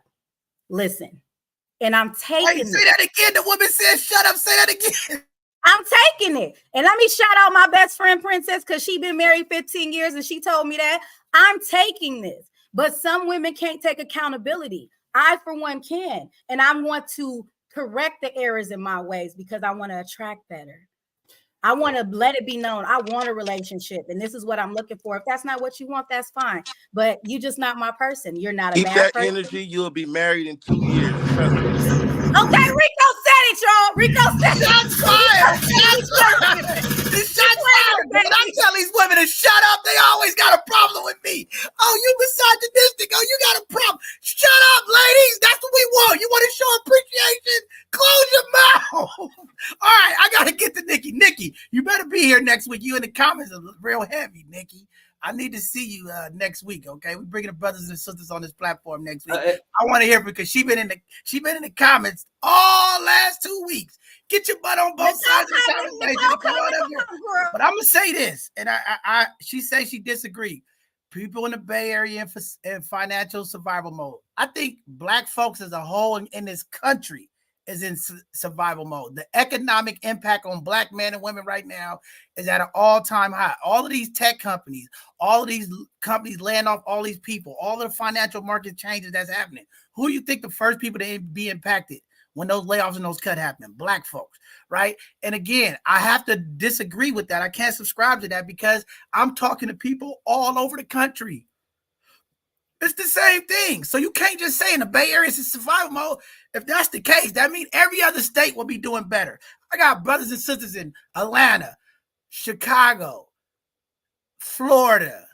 listen. And I'm Hey, taking say it. that again. The woman said, shut up. Say that again. I'm taking it. And let me shout out my best friend, Princess, because she's been married 15 years and she told me that. I'm taking this. But some women can't take accountability. I, for one, can. And I want to correct the errors in my ways because I want to attract better. I want to let it be known. I want a relationship, and this is what I'm looking for. If that's not what you want, that's fine. But you just not my person. You're not a Keep bad that person. energy. You'll be married in 2 years. Trust me. Okay, Rico said it, y'all. Rico said it. Shots fired! Shots fired! Shots fired! When I tell these women to shut up, they always got a problem with me. Oh, you misogynistic. Oh, you got a problem. Shut up, ladies. That's what we want. You want to show appreciation? Close your mouth. All right, I got to get to Nikki. Nikki, you better be here next week. You in the comments are real heavy, Nikki. I need to see you next week. Okay, we're bringing the brothers and sisters on this platform next week. I want to hear because she been in the comments all last 2 weeks. Get your butt on both sides of the conversation. Come on up here. But I'm gonna say this, and she says she disagreed. People in the Bay Area in financial survival mode. I think Black folks as a whole in this country is in survival mode. The economic impact on Black men and women right now is at an all-time high. All of these tech companies, all of these companies laying off all these people, all of the financial market changes that's happening. Who do you think the first people to be impacted when those layoffs and those cuts happen? Black folks, right? And again, I have to disagree with that. I can't subscribe to that because I'm talking to people all over the country. It's the same thing. So you can't just say in the Bay Area it's in survival mode. If that's the case, that means every other state will be doing better. I got brothers and sisters in Atlanta, Chicago, Florida,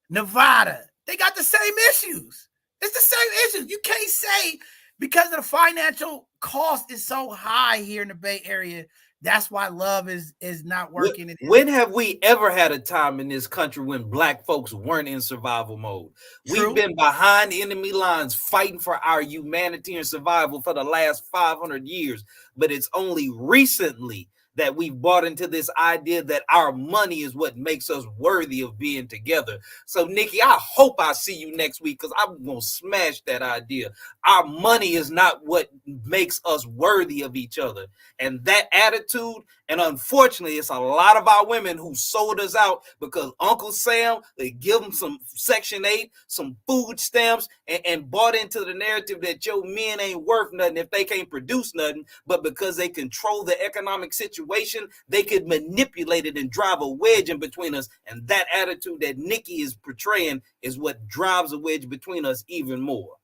Nevada. They got the same issues. It's the same issues. You can't say because of the financial cost is so high here in the Bay Area, that's why love is not working. When have we ever had a time in this country when Black folks weren't in survival mode? True. We've been behind enemy lines fighting for our humanity and survival for the last 500 years, but it's only recently that we've bought into this idea that our money is what makes us worthy of being together. So, Nikki, I hope I see you next week because I'm going to smash that idea. Our money is not what makes us worthy of each other. And that attitude, and unfortunately, it's a lot of our women who sold us out because Uncle Sam, they give them some Section 8, some food stamps, and bought into the narrative that your men ain't worth nothing if they can't produce nothing. But because they control the economic situation, they could manipulate it and drive a wedge in between us. And that attitude that Nikki is portraying is what drives a wedge between us even more.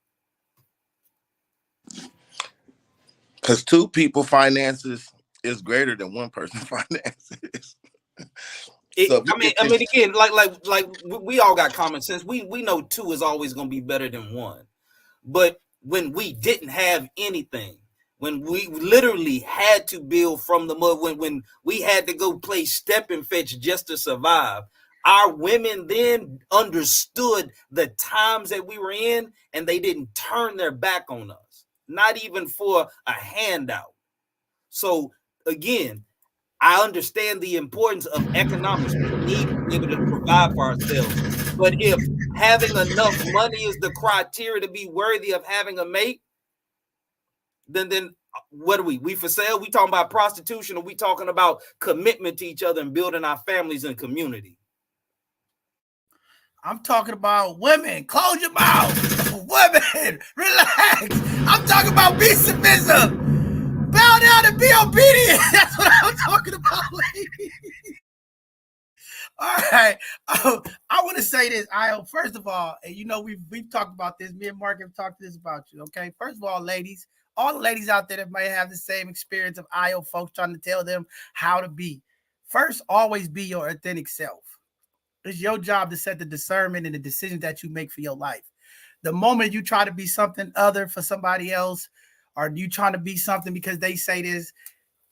Because two people finances is greater than one person finances. Again, like we all got common sense. We know two is always going to be better than one. But when we didn't have anything, when we literally had to build from the mud, when we had to go play step and fetch just to survive, our women then understood the times that we were in, and they didn't turn their back on us, not even for a handout. So again, I understand the importance of economics. We need to be able to provide for ourselves. But if having enough money is the criteria to be worthy of having a mate, then what are we? We for sale? We talking about prostitution, or we talking about commitment to each other and building our families and community? I'm talking about women. Close your mouth. Women, relax. I'm talking about be submissive. Bow down and be obedient. That's what I'm talking about, ladies. All right. I want to say this, Io. First of all, and you know we've talked about this. Me and Mark have talked this about you. Okay. First of all, ladies, all the ladies out there that might have the same experience of Io folks trying to tell them how to be. First, always be your authentic self. It's your job to set the discernment and the decisions that you make for your life. The moment you try to be something other for somebody else, or you trying to be something because they say this,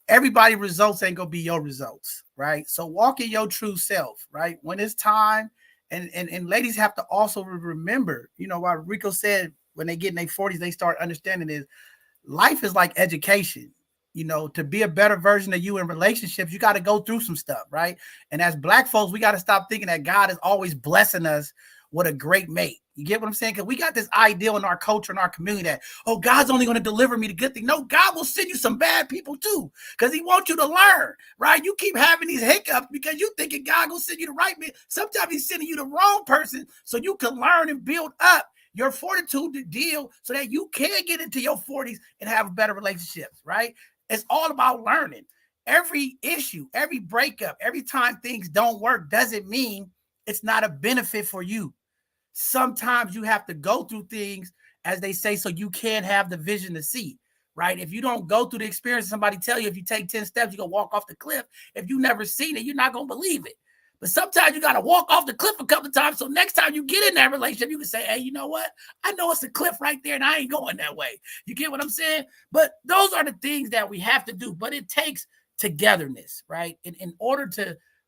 everybody's results ain't gonna be your results, right? So walk in your true self, right? When it's time, and ladies have to also remember, you know, what Rico said when they get in their 40s, they start understanding is life is like education. You know, to be a better version of you in relationships, you got to go through some stuff, right? And as Black folks, we got to stop thinking that God is always blessing us with a great mate. You get what I'm saying? Because we got this ideal in our culture and our community that, oh, God's only going to deliver me the good thing. No, God will send you some bad people too, because he wants you to learn, right? You keep having these hiccups because you thinking God will send you the right man. Sometimes he's sending you the wrong person so you can learn and build up your fortitude to deal so that you can get into your 40s and have better relationships, right? It's all about learning. every issue, every breakup, every time things don't work doesn't mean it's not a benefit for you. Sometimes you have to go through things, as they say, so you can have the vision to see, right? If you don't go through the experience, somebody tell you if you take 10 steps, you're going to walk off the cliff. If you never seen it, you're not going to believe it. But sometimes you got to walk off the cliff a couple of times. So next time you get in that relationship, you can say, hey, you know what? I know it's a cliff right there and I ain't going that way. You get what I'm saying? But those are the things that we have to do. But it takes togetherness, right? In order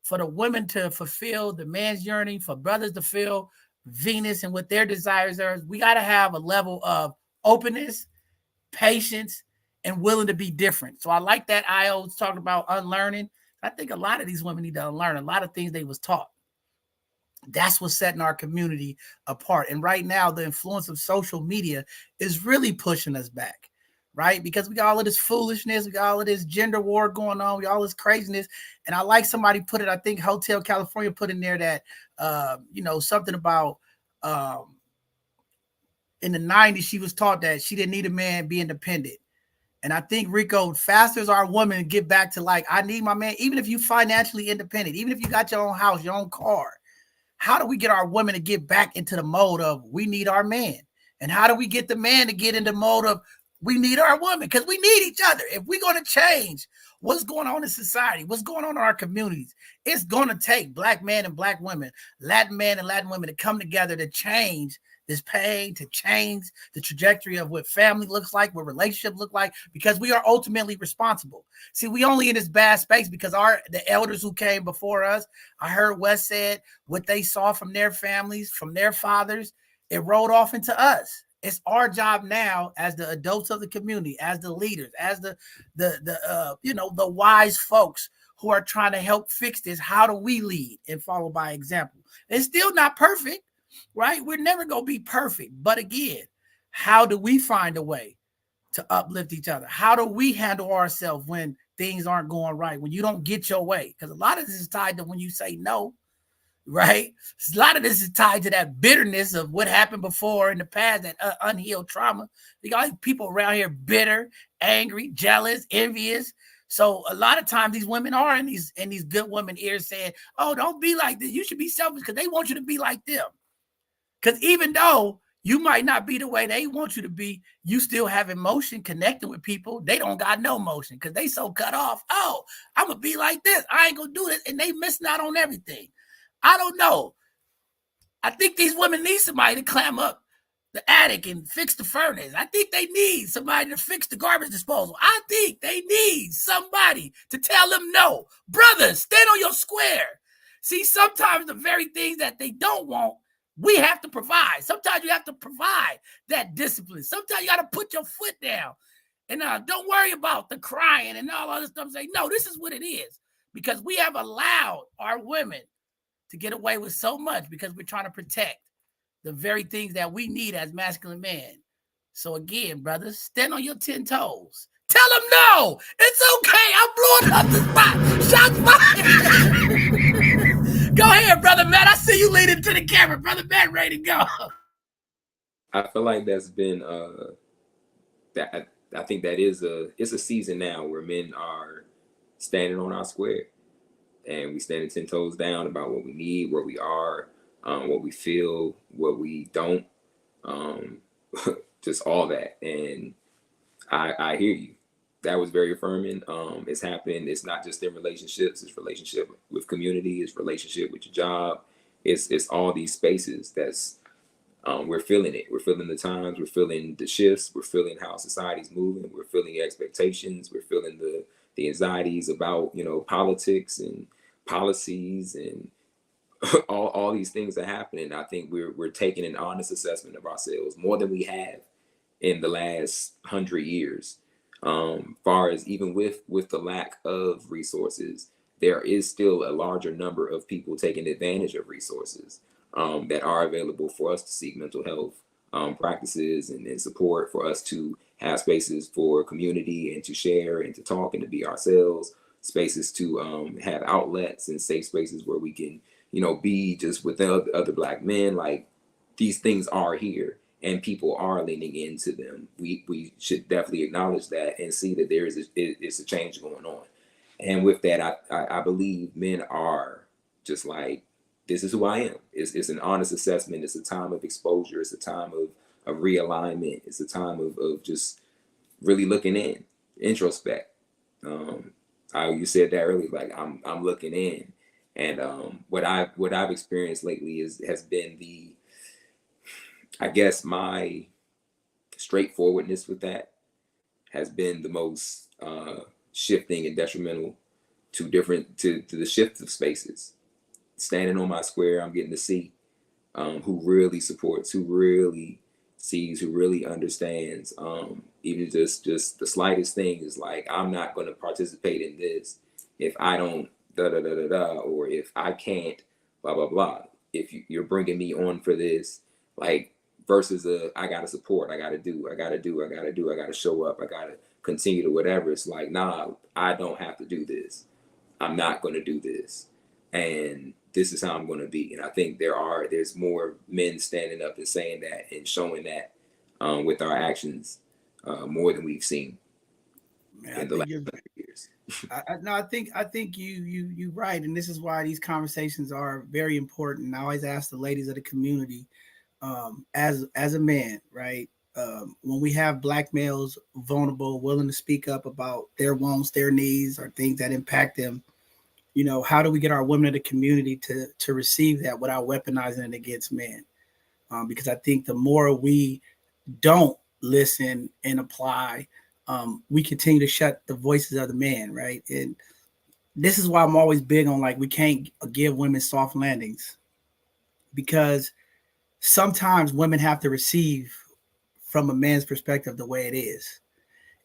for the women to fulfill the man's yearning, for brothers to feel Venus and what their desires are, we got to have a level of openness, patience, and willing to be different. So I like that Io was talking about unlearning. I think a lot of these women need to unlearn a lot of things they was taught. That's what's setting our community apart. And right now, the influence of social media is really pushing us back, right? Because we got all of this foolishness, we got all of this gender war going on, we got all this craziness. And I like somebody put it, I think Hotel California put in there that, something about in the 90s, she was taught that she didn't need a man, be independent. And I think, Rico, faster as our women get back to like, I need my man, even if you financially independent, even if you got your own house, your own car, how do we get our women to get back into the mode of we need our man? And how do we get the man to get into the mode of we need our woman? Because we need each other. If we're going to change what's going on in society, what's going on in our communities, it's going to take black men and black women, Latin men and Latin women to come together to change this pain, to change the trajectory of what family looks like, what relationship look like, because we are ultimately responsible. See, we only in this bad space because the elders who came before us, I heard Wes said what they saw from their families, from their fathers, it rolled off into us. It's our job now as the adults of the community, as the leaders, as the wise folks who are trying to help fix this. How do we lead and follow by example? It's still not perfect, right? We're never going to be perfect. But again, how do we find a way to uplift each other? How do we handle ourselves when things aren't going right, when you don't get your way? Because a lot of this is tied to when you say no, right? A lot of this is tied to that bitterness of what happened before in the past, that unhealed trauma. You got people around here bitter, angry, jealous, envious. So a lot of times these women are in these good women ears saying, oh, don't be like this. You should be selfish because they want you to be like them. Because even though you might not be the way they want you to be, you still have emotion connecting with people. They don't got no emotion because they so cut off. Oh, I'm going to be like this. I ain't going to do this. And they missing out on everything. I don't know. I think these women need somebody to climb up the attic and fix the furnace. I think they need somebody to fix the garbage disposal. I think they need somebody to tell them no. Brothers, stand on your square. See, sometimes the very things that they don't want, we have to provide. Sometimes you have to provide that discipline. Sometimes you got to put your foot down. And don't worry about the crying and all other stuff. Say, no, this is what it is. Because we have allowed our women to get away with so much because we're trying to protect the very things that we need as masculine men. So again, brothers, stand on your 10 toes. Tell them no. It's okay. I'm blowing up the spot. Shots fired. Go ahead, brother Matt. I see you leading to the camera. Brother Matt, ready to go. I feel like that's been that I think that it's a season now where men are standing on our square and we standing 10 toes down about what we need, where we are, what we feel, what we don't, just all that. And I hear you. That was very affirming. It's happened. It's not just in relationships. It's relationship with community. It's relationship with your job. It's all these spaces that's we're feeling it. We're feeling the times. We're feeling the shifts. We're feeling how society's moving. We're feeling the expectations. We're feeling the anxieties about politics and policies and all these things are happening. I think we're taking an honest assessment of ourselves more than we have in the last 100 years. Far as even with the lack of resources, there is still a larger number of people taking advantage of resources that are available for us to seek mental health practices and support, for us to have spaces for community and to share and to talk and to be ourselves, spaces to have outlets and safe spaces where we can be just with other Black men. Like, these things are here and people are leaning into them. We should definitely acknowledge that and see that it's a change going on. And with that, I believe men are just like, this is who I am. It's an honest assessment. It's a time of exposure. It's a time of realignment. It's a time of just really looking in, introspect. How you said that earlier, like I'm looking in, and what I've experienced lately has been I guess my straightforwardness with that has been the most shifting and detrimental to the shift of spaces. Standing on my square, I'm getting to see who really supports, who really sees, who really understands. Even just the slightest thing is like, I'm not going to participate in this if I don't da da da da da, or if I can't blah blah blah. If you're bringing me on for this, like versus I gotta support, I gotta do, I gotta show up, I gotta continue to whatever. It's like, nah, I don't have to do this. I'm not going to do this, and this is how I'm going to be. And I think there's more men standing up and saying that and showing that with our actions more than we've seen in the last 100 years. No, I think you right, and this is why these conversations are very important. I always ask the ladies of the community, as a man, right? When we have black males vulnerable, willing to speak up about their wants, their needs, or things that impact them, how do we get our women in the community to receive that without weaponizing it against men? Because I think the more we don't listen and apply, we continue to shut the voices of the man, right? And this is why I'm always big on, like, we can't give women soft landings, because sometimes women have to receive from a man's perspective the way it is.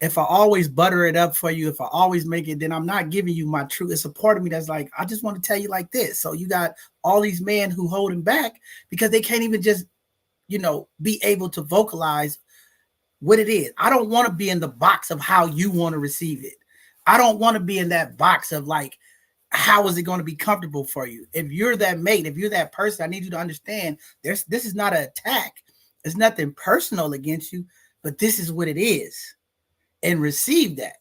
If I always butter it up for you, if I always make it, then I'm not giving you my truth. It's a part of me that's like, I just want to tell you like this. So you got all these men who holding back because they can't even just, be able to vocalize what it is. I don't want to be in the box of how you want to receive it. I don't want to be in that box of like, how is it going to be comfortable for you? If you're that mate, if you're that person, I need you to understand this is not an attack. It's nothing personal against you, but this is what it is. And receive that,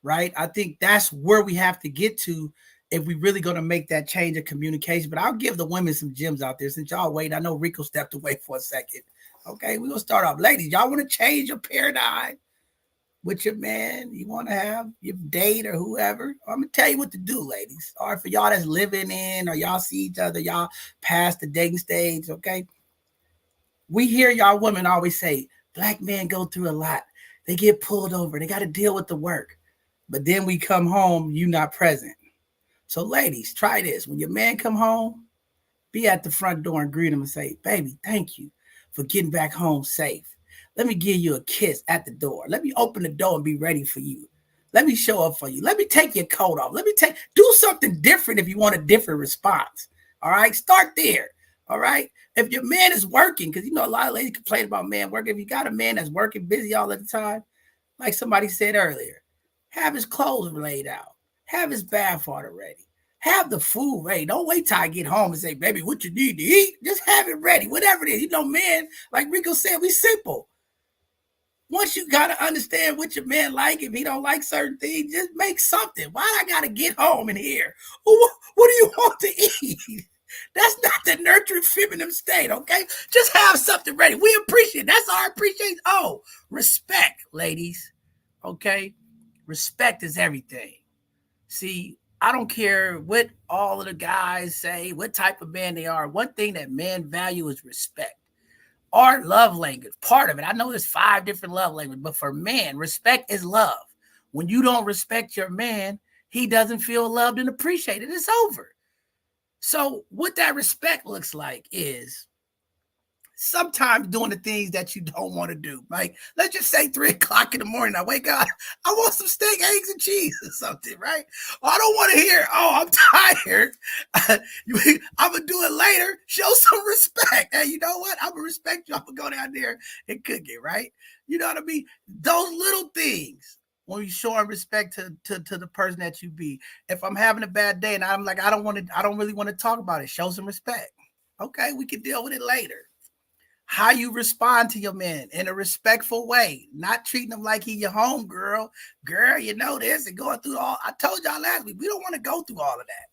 right? I think that's where we have to get to if we really going to make that change of communication. But I'll give the women some gems out there since y'all wait. I know Rico stepped away for a second. Okay, we're going to start off. Ladies, y'all want to change your paradigm with your man you want to have, your date or whoever? I'm going to tell you what to do, ladies. All right, for y'all that's living in or y'all see each other, y'all past the dating stage, okay? We hear y'all women always say, black men go through a lot. They get pulled over. They got to deal with the work. But then we come home, you not present. So ladies, try this. When your man come home, be at the front door and greet him and say, baby, thank you for getting back home safe. Let me give you a kiss at the door. Let me open the door and be ready for you. Let me show up for you. Let me take your coat off. Do something different if you want a different response. All right, start there. All right. If your man is working, because a lot of ladies complain about man working. If you got a man that's working busy all the time, like somebody said earlier, have his clothes laid out, have his bath water ready, have the food ready. Don't wait till I get home and say, baby, what you need to eat? Just have it ready, whatever it is. Man, like Rico said, we simple. Once you got to understand what your man like, if he don't like certain things, just make something. Why I got to get home and hear, what do you want to eat? That's not the nurturing feminine state, okay? Just have something ready. We appreciate it. That's our appreciation. Oh, respect, ladies, okay? Respect is everything. See, I don't care what all of the guys say, what type of man they are. One thing that men value is respect. Our love language, part of it. I know there's 5 different love languages, but for men, respect is love. When you don't respect your man, he doesn't feel loved and appreciated. It's over. So what that respect looks like is sometimes doing the things that you don't want to do. Like, let's just say 3:00 in the morning, I wake up, I want some steak, eggs, and cheese or something, right? Or I don't want to hear, oh, I'm tired. I'm going to do it later. Show some respect. Hey, you know what? I'm going to respect you. I'm going to go down there and cook it, right? You know what I mean? Those little things, when you show respect to the person that you be. If I'm having a bad day and I'm like, I don't really want to talk about it, show some respect. Okay, we can deal with it later. how you respond to your man in a respectful way, not treating him like he your home girl. Girl, you know this and going through all. I told y'all last week, we don't want to go through all of that.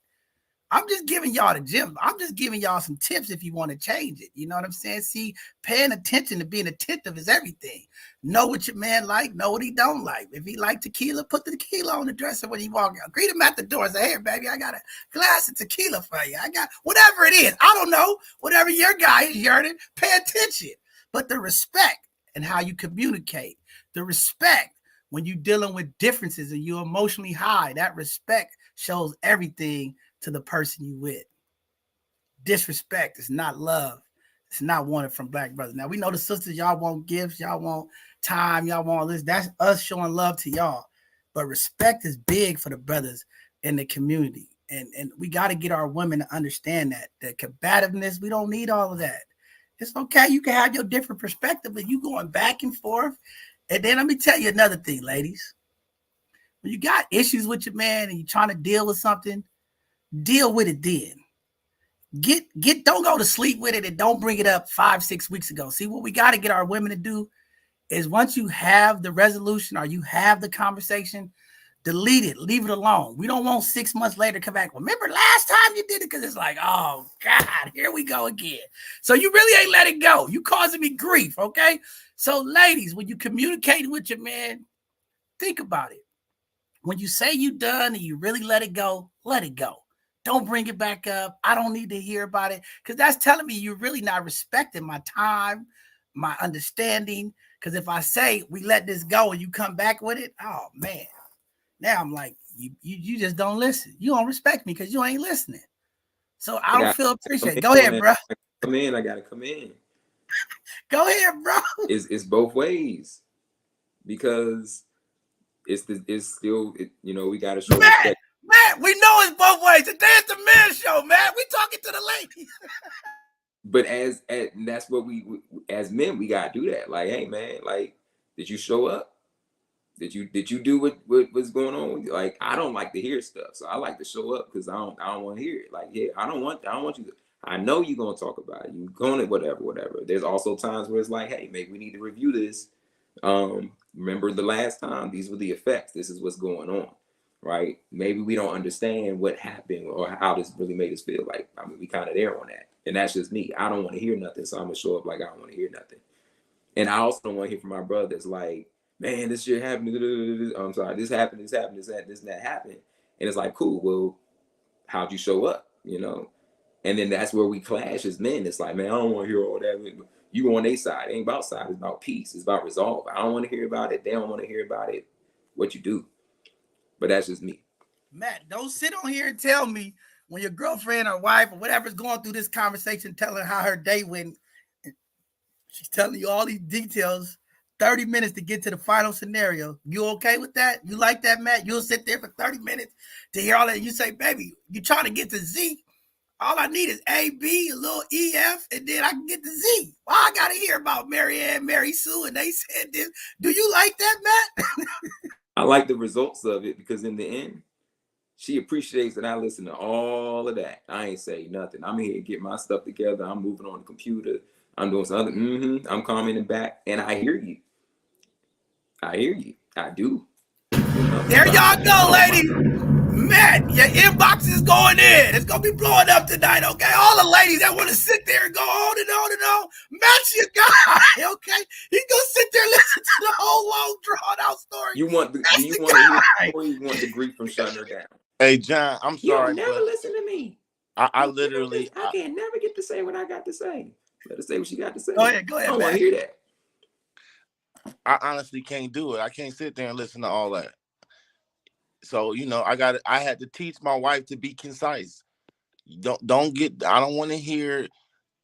I'm just giving y'all the gym. I'm just giving y'all some tips if you want to change it. You know what I'm saying? See, paying attention to being attentive is everything. Know what your man like, know what he don't like. If he like tequila, put the tequila on the dresser when he walk out. Greet him at the door and say, hey, baby, I got a glass of tequila for you. I got whatever it is. I don't know. Whatever your guy is yearning, pay attention. But the respect and how you communicate, the respect when you're dealing with differences and you're emotionally high, that respect shows everything to the person you with. Disrespect is not love. It's not wanted from Black brothers. Now we know the sisters, y'all want gifts, y'all want time, y'all want this. That's us showing love to y'all. But respect is big for the brothers in the community. And we got to get our women to understand that. The combativeness, we don't need all of that. It's okay. You can have your different perspective, but you going back and forth. And then let me tell you another thing, ladies. When you got issues with your man and you're trying to deal with something, deal with it then. Don't go to sleep with it and don't bring it up 5-6 weeks ago. See, what we got to get our women to do is once you have the resolution or you have the conversation, delete it, leave it alone. We don't want 6 months later to come back. Remember last time you did it? Because it's like, oh God, here we go again. So you really ain't let it go. You causing me grief, okay? So ladies, when you communicate with your man, think about it. When you say you done and you really let it go, let it go. Don't bring it back up. I don't need to hear about it because that's telling me you're really not respecting my time, my understanding. Because if I say we let this go and you come back with it, oh man, now I'm like you just don't listen. You don't respect me because you ain't listening. So I don't feel appreciated. Go ahead, bro. I gotta come in. Go ahead, bro. It's both ways because it's still we gotta show respect. Matt, we know it's both ways. Today's the men's show, Matt. We talking to the ladies. But as that's what we as men we gotta do that. Like, hey man, like, did you show up? Did you do what was going on with you? Like, I don't like to hear stuff, so I like to show up because I don't want to hear it. Like, yeah, I don't want you to. I know you're gonna talk about it. You're gonna whatever. There's also times where it's like, hey, maybe we need to review this. Remember the last time? These were the effects. This is what's going on. Right? Maybe we don't understand what happened or how this really made us feel. Like, I mean, we kind of there on that. And that's just me. I don't want to hear nothing, so I'm going to show up like I don't want to hear nothing. And I also don't want to hear from my brothers like, man, this shit happened. I'm sorry, this happened, this and that happened. And it's like, cool, well, how'd you show up? And then that's where we clash as men. It's like, man, I don't want to hear all that. You on their side. It ain't about side. It's about peace. It's about resolve. I don't want to hear about it. They don't want to hear about it. What you do. But that's just me. Matt, don't sit on here and tell me when your girlfriend or wife or whatever's going through this conversation, telling her how her day went. She's telling you all these details, 30 minutes to get to the final scenario. You okay with that? You like that, Matt? You'll sit there for 30 minutes to hear all that. You say, baby, you're trying to get to Z. All I need is A, B, a little E, F, and then I can get to Z. Well, I got to hear about Mary Ann, Mary Sue, and they said this. Do you like that, Matt? I like the results of it because in the end, she appreciates that I listen to all of that. I ain't say nothing. I'm here to get my stuff together. I'm moving on the computer. I'm doing something. I'm commenting back, and I hear you. I do. There y'all go, ladies. Matt, your inbox is going in. It's going to be blowing up tonight, okay? All the ladies that want to sit there and go on and on and on, Matt's your guy, okay? He's going to sit there and listen to the whole long, drawn-out story. Do you want to hear the story? You want the grief from shutting her down? Hey, John, I'm sorry. You never listen to me. I literally... I can't never get to say what I got to say. Let her say what she got to say. Go ahead, I don't want to hear that. I honestly can't do it. I can't sit there and listen to all that. So, I had to teach my wife to be concise. I don't want to hear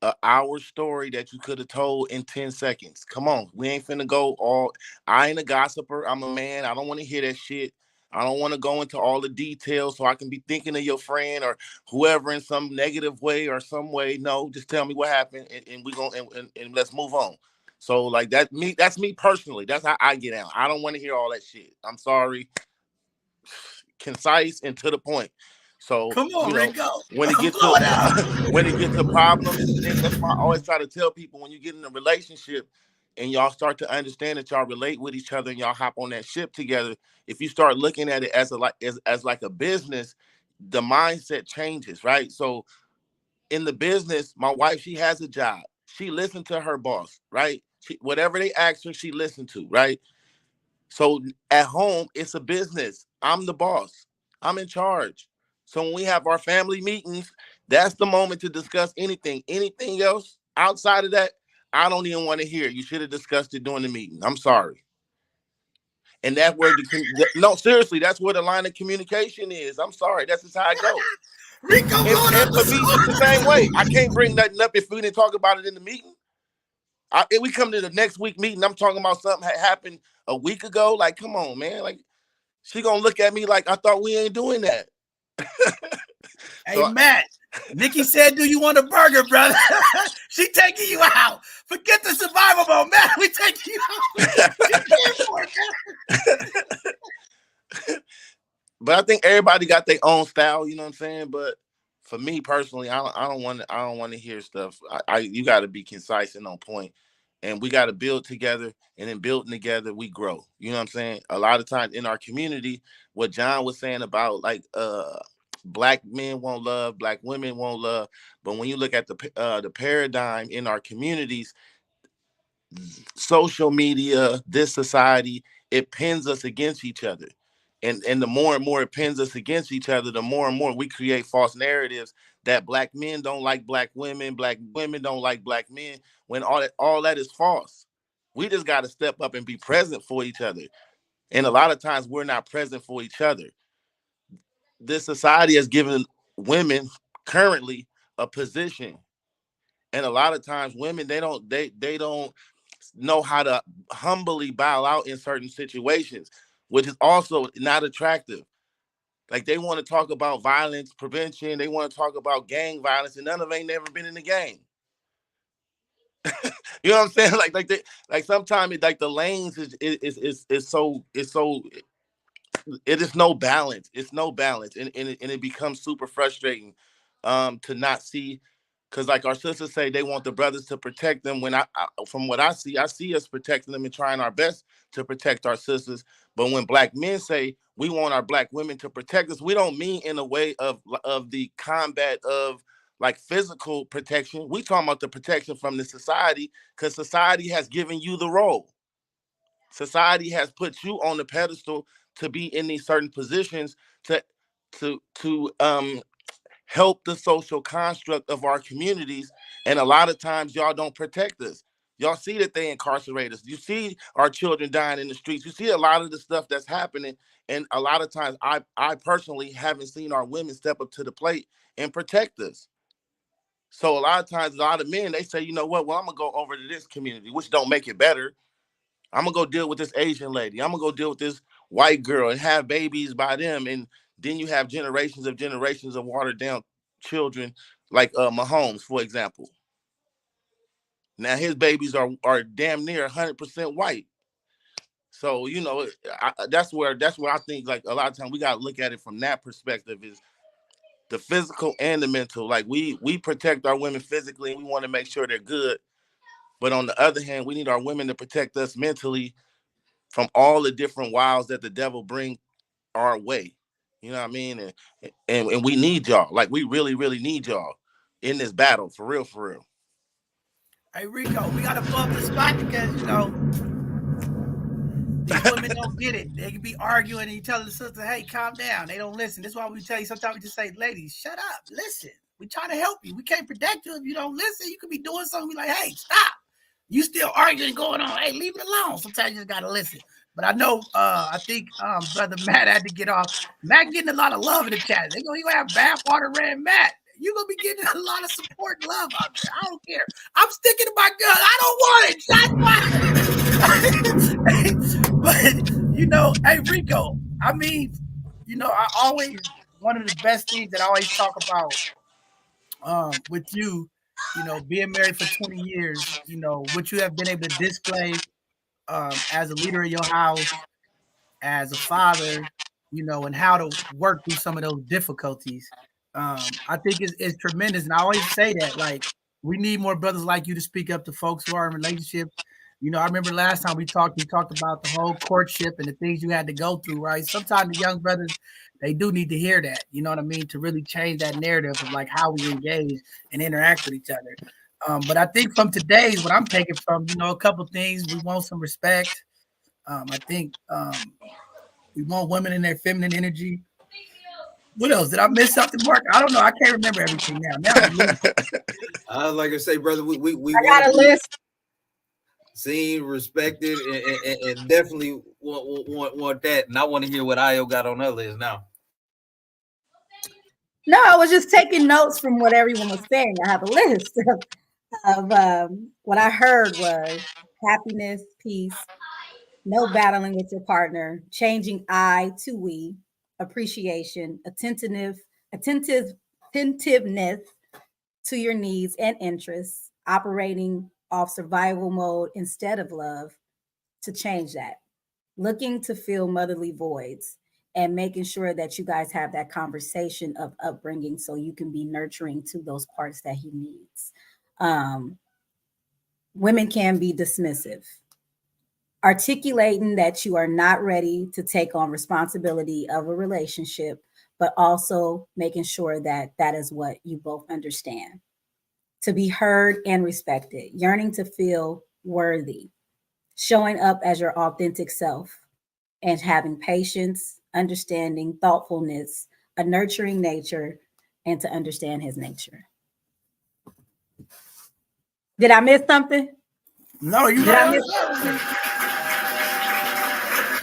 an hour story that you could have told in 10 seconds. Come on. We ain't finna go all, I ain't a gossiper. I'm a man. I don't want to hear that shit. I don't want to go into all the details so I can be thinking of your friend or whoever in some negative way or some way. No, just tell me what happened and we gonna and let's move on. So like that's me personally. That's how I get out. I don't want to hear all that shit. I'm sorry. Concise and to the point. So Come on, Rico. when it gets Blow it up. to when it gets to problems and things, that's why I always try to tell people, when you get in a relationship and y'all start to understand that y'all relate with each other and y'all hop on that ship together, if you start looking at it as as like a business, the mindset changes, right? So in the business, my wife, she has a job. She listened to her boss, right? Whatever they ask her, she listened to, right? So at home, it's a business. I'm the boss. I'm in charge. So when we have our family meetings, that's the moment to discuss anything. Anything else outside of that, I don't even want to hear. You should have discussed it during the meeting. I'm sorry. And that's where no, seriously, that's where the line of communication is. I'm sorry. That's just how I go. Rico, blow it And up. for me, it's the same way. I can't bring nothing up if we didn't talk about it in the meeting. If we come to the next week meeting, I'm talking about something that happened a week ago. Like, come on, man. Like, she gonna look at me like I thought we ain't doing that. Hey, Matt. Nikki said, "Do you want a burger, brother?" She taking you out. Forget the survival mode, Matt. We taking you out. But I think everybody got their own style. You know what I'm saying? But for me personally, I don't want to hear stuff. You got to be concise and on point, and we got to build together. And in building together, we grow. You know what I'm saying? A lot of times in our community, what John was saying about like black men won't love, black women won't love. But when you look at the paradigm in our communities, social media, this society, it pins us against each other. And the more and more it pins us against each other, the more and more we create false narratives that black men don't like black women don't like black men, when all that is false. We just got to step up and be present for each other. And a lot of times we're not present for each other. This society has given women currently a position, and a lot of times women, they don't know how to humbly bow out in certain situations, which is also not attractive. Like, they want to talk about violence prevention, they want to talk about gang violence, and none of them ain't never been in the gang. You know what I'm saying? Like sometimes like the lanes is so it is no balance. It's no balance, and it becomes super frustrating to not see, because like our sisters say, they want the brothers to protect them. When from what I see us protecting them and trying our best to protect our sisters. But when black men say we want our black women to protect us, we don't mean in a way of the combat of like physical protection. We talking about the protection from the society, because society has given you the role. Society has put you on the pedestal to be in these certain positions to to help the social construct of our communities. And a lot of times y'all don't protect us. Y'all see that they incarcerate us. You see our children dying in the streets. You see a lot of the stuff that's happening. And a lot of times I personally haven't seen our women step up to the plate and protect us. So a lot of times, a lot of men, they say, you know what, well, I'm gonna go over to this community, which don't make it better. I'm gonna go deal with this Asian lady. I'm gonna go deal with this white girl and have babies by them. And then you have generations of watered down children, like Mahomes, for example. Now his babies are damn near 100% white. So that's where I think, like, a lot of times we gotta look at it from that perspective, is the physical and the mental. Like, we protect our women physically and we want to make sure they're good. But on the other hand, we need our women to protect us mentally from all the different wiles that the devil bring our way. You know what I mean? And we need y'all. Like, we really, really need y'all in this battle, for real, for real. Hey, Rico, we got to blow up the spot because, these women don't get it. They can be arguing and you tell the sister, hey, calm down. They don't listen. That's why we tell you sometimes, we just say, ladies, shut up. Listen. We trying to help you. We can't protect you if you don't listen. You could be doing something. Be like, hey, stop. You still arguing going on. Hey, leave it alone. Sometimes you just got to listen. But I know, I think Brother Matt had to get off. Matt getting a lot of love in the chat. They're going to have Bathwater Red Matt. You're going to be getting a lot of support and love out there. I don't care. I'm sticking to my gun. I don't want it. Shut my. But, hey, Rico, I mean, I always, one of the best things that I always talk about with you, being married for 20 years, what you have been able to display as a leader in your house, as a father, and how to work through some of those difficulties. I think it's tremendous. And I always say that, like, we need more brothers like you to speak up to folks who are in relationships. I remember last time we talked about the whole courtship and the things you had to go through, right? Sometimes the young brothers, they do need to hear that, you know what I mean, to really change that narrative of like how we engage and interact with each other. But I think from today's, what I'm taking from, a couple things, we want some respect. I think we want women in their feminine energy. What else? Did I miss something, Mark? I don't know. I can't remember everything now. Now I'm losing. Like I say, brother, we I got a list. Seen, respected, and definitely want that. And I want to hear what Io got on her list now. No, I was just taking notes from what everyone was saying. I have a list of what I heard was happiness, peace, no battling with your partner, changing I to we, appreciation, attentiveness to your needs and interests, operating off survival mode instead of love, to change that, looking to fill motherly voids, and making sure that you guys have that conversation of upbringing so you can be nurturing to those parts that he needs. Women can be dismissive, articulating that you are not ready to take on responsibility of a relationship, but also making sure that that is what you both understand. To be heard and respected, yearning to feel worthy, showing up as your authentic self, and having patience, understanding, thoughtfulness, a nurturing nature, and to understand his nature. Did I miss something? No, you Did I did. miss?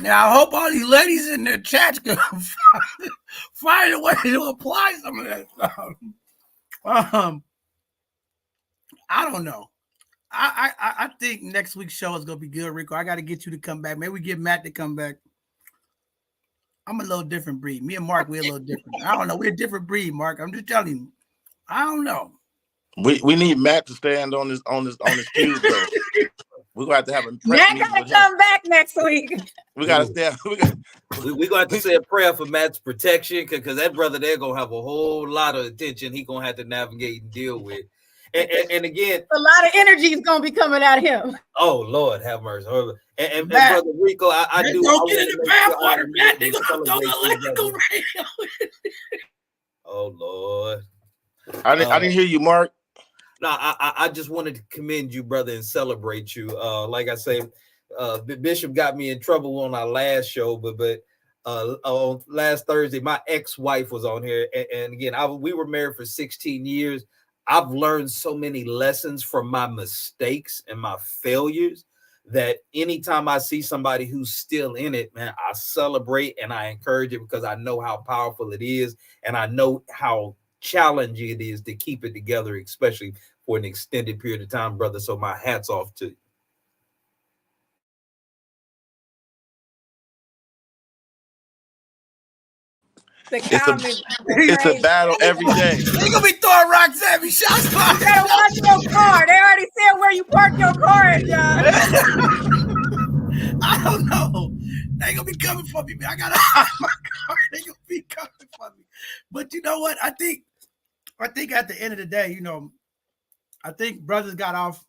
Now I hope all these ladies in their chats can find a way to apply some of that stuff. I don't know. I think next week's show is gonna be good, Rico. I got to get you to come back. Maybe we get Matt to come back. I'm a little different breed. Me and Mark, we're a little different. I don't know. We're a different breed, Mark. I'm just telling you. I don't know. We need Matt to stand on his cube though. We're gonna have to have a press Matt meeting gotta with come him. back next week. We gotta stand. We're gonna have to say a prayer for Matt's protection because that brother there gonna have a whole lot of attention he gonna have to navigate and deal with. And again, A lot of energy is gonna be coming out of him. oh Lord, have mercy. And brother Rico, I do. Don't get in the bathwater, Matt. They're gonna throw the electrical radio. Oh Lord. I didn't hear you, Mark. No, I just wanted to commend you, brother, and celebrate you. Like I say, Bishop got me in trouble on our last show, but on last Thursday, my ex-wife was on here, and again, we were married for 16 years. I've learned so many lessons from my mistakes and my failures that anytime I see somebody who's still in it, man, I celebrate and I encourage it because I know how powerful it is, and I know how challenging it is to keep it together, especially for an extended period of time, brother. So my hat's off to you. It's a battle every day. They're gonna be throwing rocks at me. Shots fired. You better watch your car. They already said where you park your car at, John. I don't know. They gonna be coming for me, man. I gotta hide my car. They gonna be coming for me. But you know what? I think at the end of the day, I think brothers got off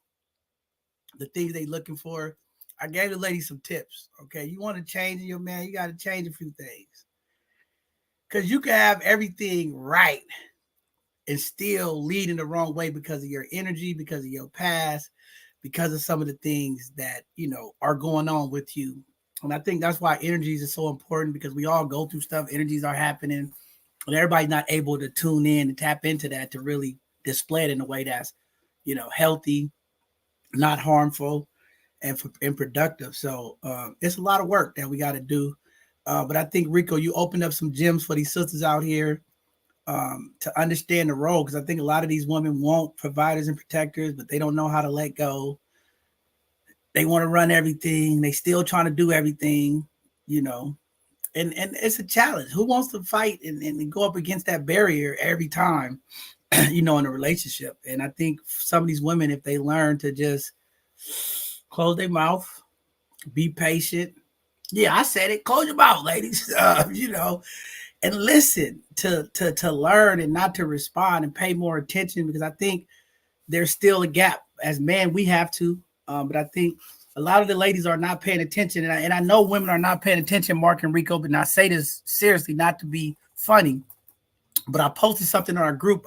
the things they looking for. I gave the lady some tips. Okay, you want to change your man, you got to change a few things. Because you can have everything right and still lead in the wrong way because of your energy, because of your past, because of some of the things that, are going on with you. And I think that's why energies are so important, because we all go through stuff. Energies are happening, and everybody's not able to tune in and tap into that to really display it in a way that's, healthy, not harmful, and productive. So it's a lot of work that we got to do. But I think, Rico, you opened up some gems for these sisters out here to understand the role, because I think a lot of these women want providers and protectors, but they don't know how to let go. They want to run everything. They still trying to do everything, and it's a challenge. Who wants to fight and go up against that barrier every time, in a relationship? And I think some of these women, if they learn to just close their mouth, be patient, Yeah, I said it. Close your mouth, ladies. And listen to learn and not to respond and pay more attention, because I think there's still a gap. As men, we have to, but I think a lot of the ladies are not paying attention, and I know women are not paying attention, Mark and Rico. But I say this seriously, not to be funny, but I posted something in our group.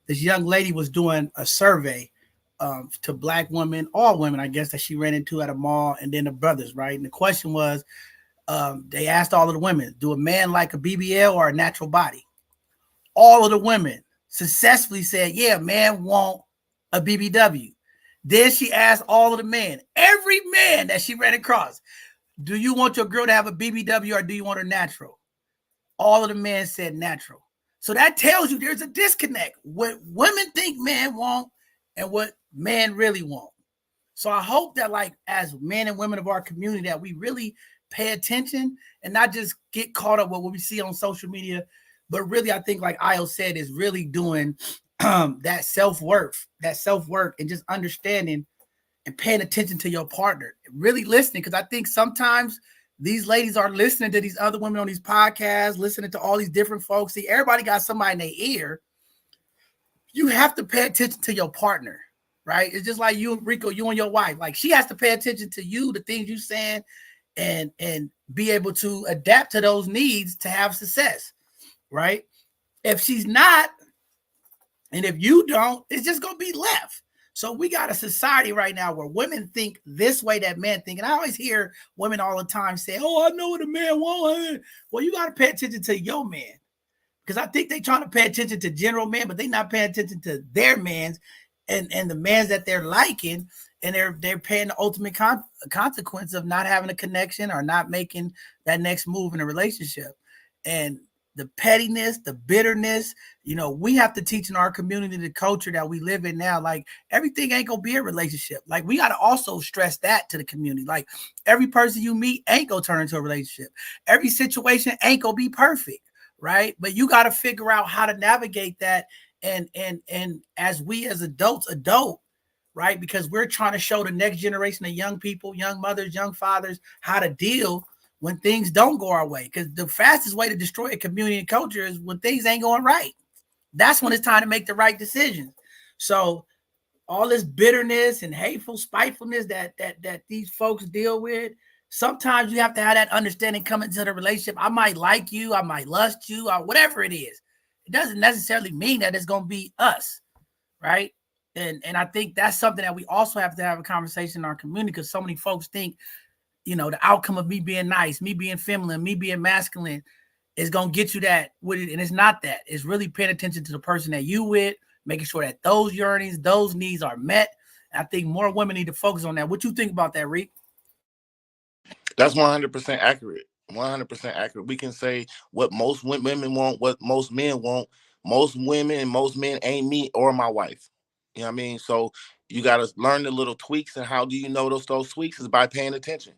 This young lady was doing a survey to black women, all women, I guess, that she ran into at a mall, and then the brothers, right? And the question was, they asked all of the women, do a man like a BBL or a natural body? All of the women successfully said, yeah, man want a BBW. Then she asked all of the men, every man that she ran across, do you want your girl to have a BBW or do you want her natural? All of the men said natural. So that tells you there's a disconnect. What women think men want and what men really want. So I hope that, like, as men and women of our community, that we really pay attention and not just get caught up with what we see on social media, but really, I think, like Io said, is really doing that self-worth, and just understanding and paying attention to your partner, really listening. Because I think sometimes these ladies are listening to these other women on these podcasts, listening to all these different folks. See, everybody got somebody in their ear. You have to pay attention to your partner, right? It's just like you and Rico, you and your wife. Like, she has to pay attention to you, the things you saying, and be able to adapt to those needs to have success, right? If she's not, and if you don't, it's just gonna be left. So we got a society right now where women think this way that men think. And I always hear women all the time say, oh, I know what a man wants. Well, you got to pay attention to your man. Because I think they trying to pay attention to general men, but they not paying attention to their mans and the mans that they're liking, and they're paying the ultimate consequence of not having a connection or not making that next move in a relationship. And the pettiness, the bitterness, we have to teach in our community the culture that we live in now. Like, everything ain't gonna be a relationship. Like, we got to also stress that to the community. Like, every person you meet ain't gonna turn into a relationship. Every situation ain't gonna be perfect, right? But you got to figure out how to navigate that, and as we as adults right? Because we're trying to show the next generation of young people, young mothers, young fathers, how to deal when things don't go our way. Because the fastest way to destroy a community and culture is when things ain't going right. That's when it's time to make the right decisions. So all this bitterness and hateful spitefulness that these folks deal with, sometimes you have to have that understanding come into the relationship. I might like you, I might lust you, or whatever it is. It doesn't necessarily mean that it's going to be us, right? And I think that's something that we also have to have a conversation in our community, because so many folks think, the outcome of me being nice, me being feminine, me being masculine is going to get you that with it. And it's not that. It's really paying attention to the person that you with, making sure that those yearnings, those needs are met. And I think more women need to focus on that. What you think about that, Reek? That's 100% accurate. 100% accurate. We can say what most women want, what most men want. Most women and most men ain't me or my wife. You know what I mean? So you got to learn the little tweaks. And how do you know those tweaks? Is by paying attention.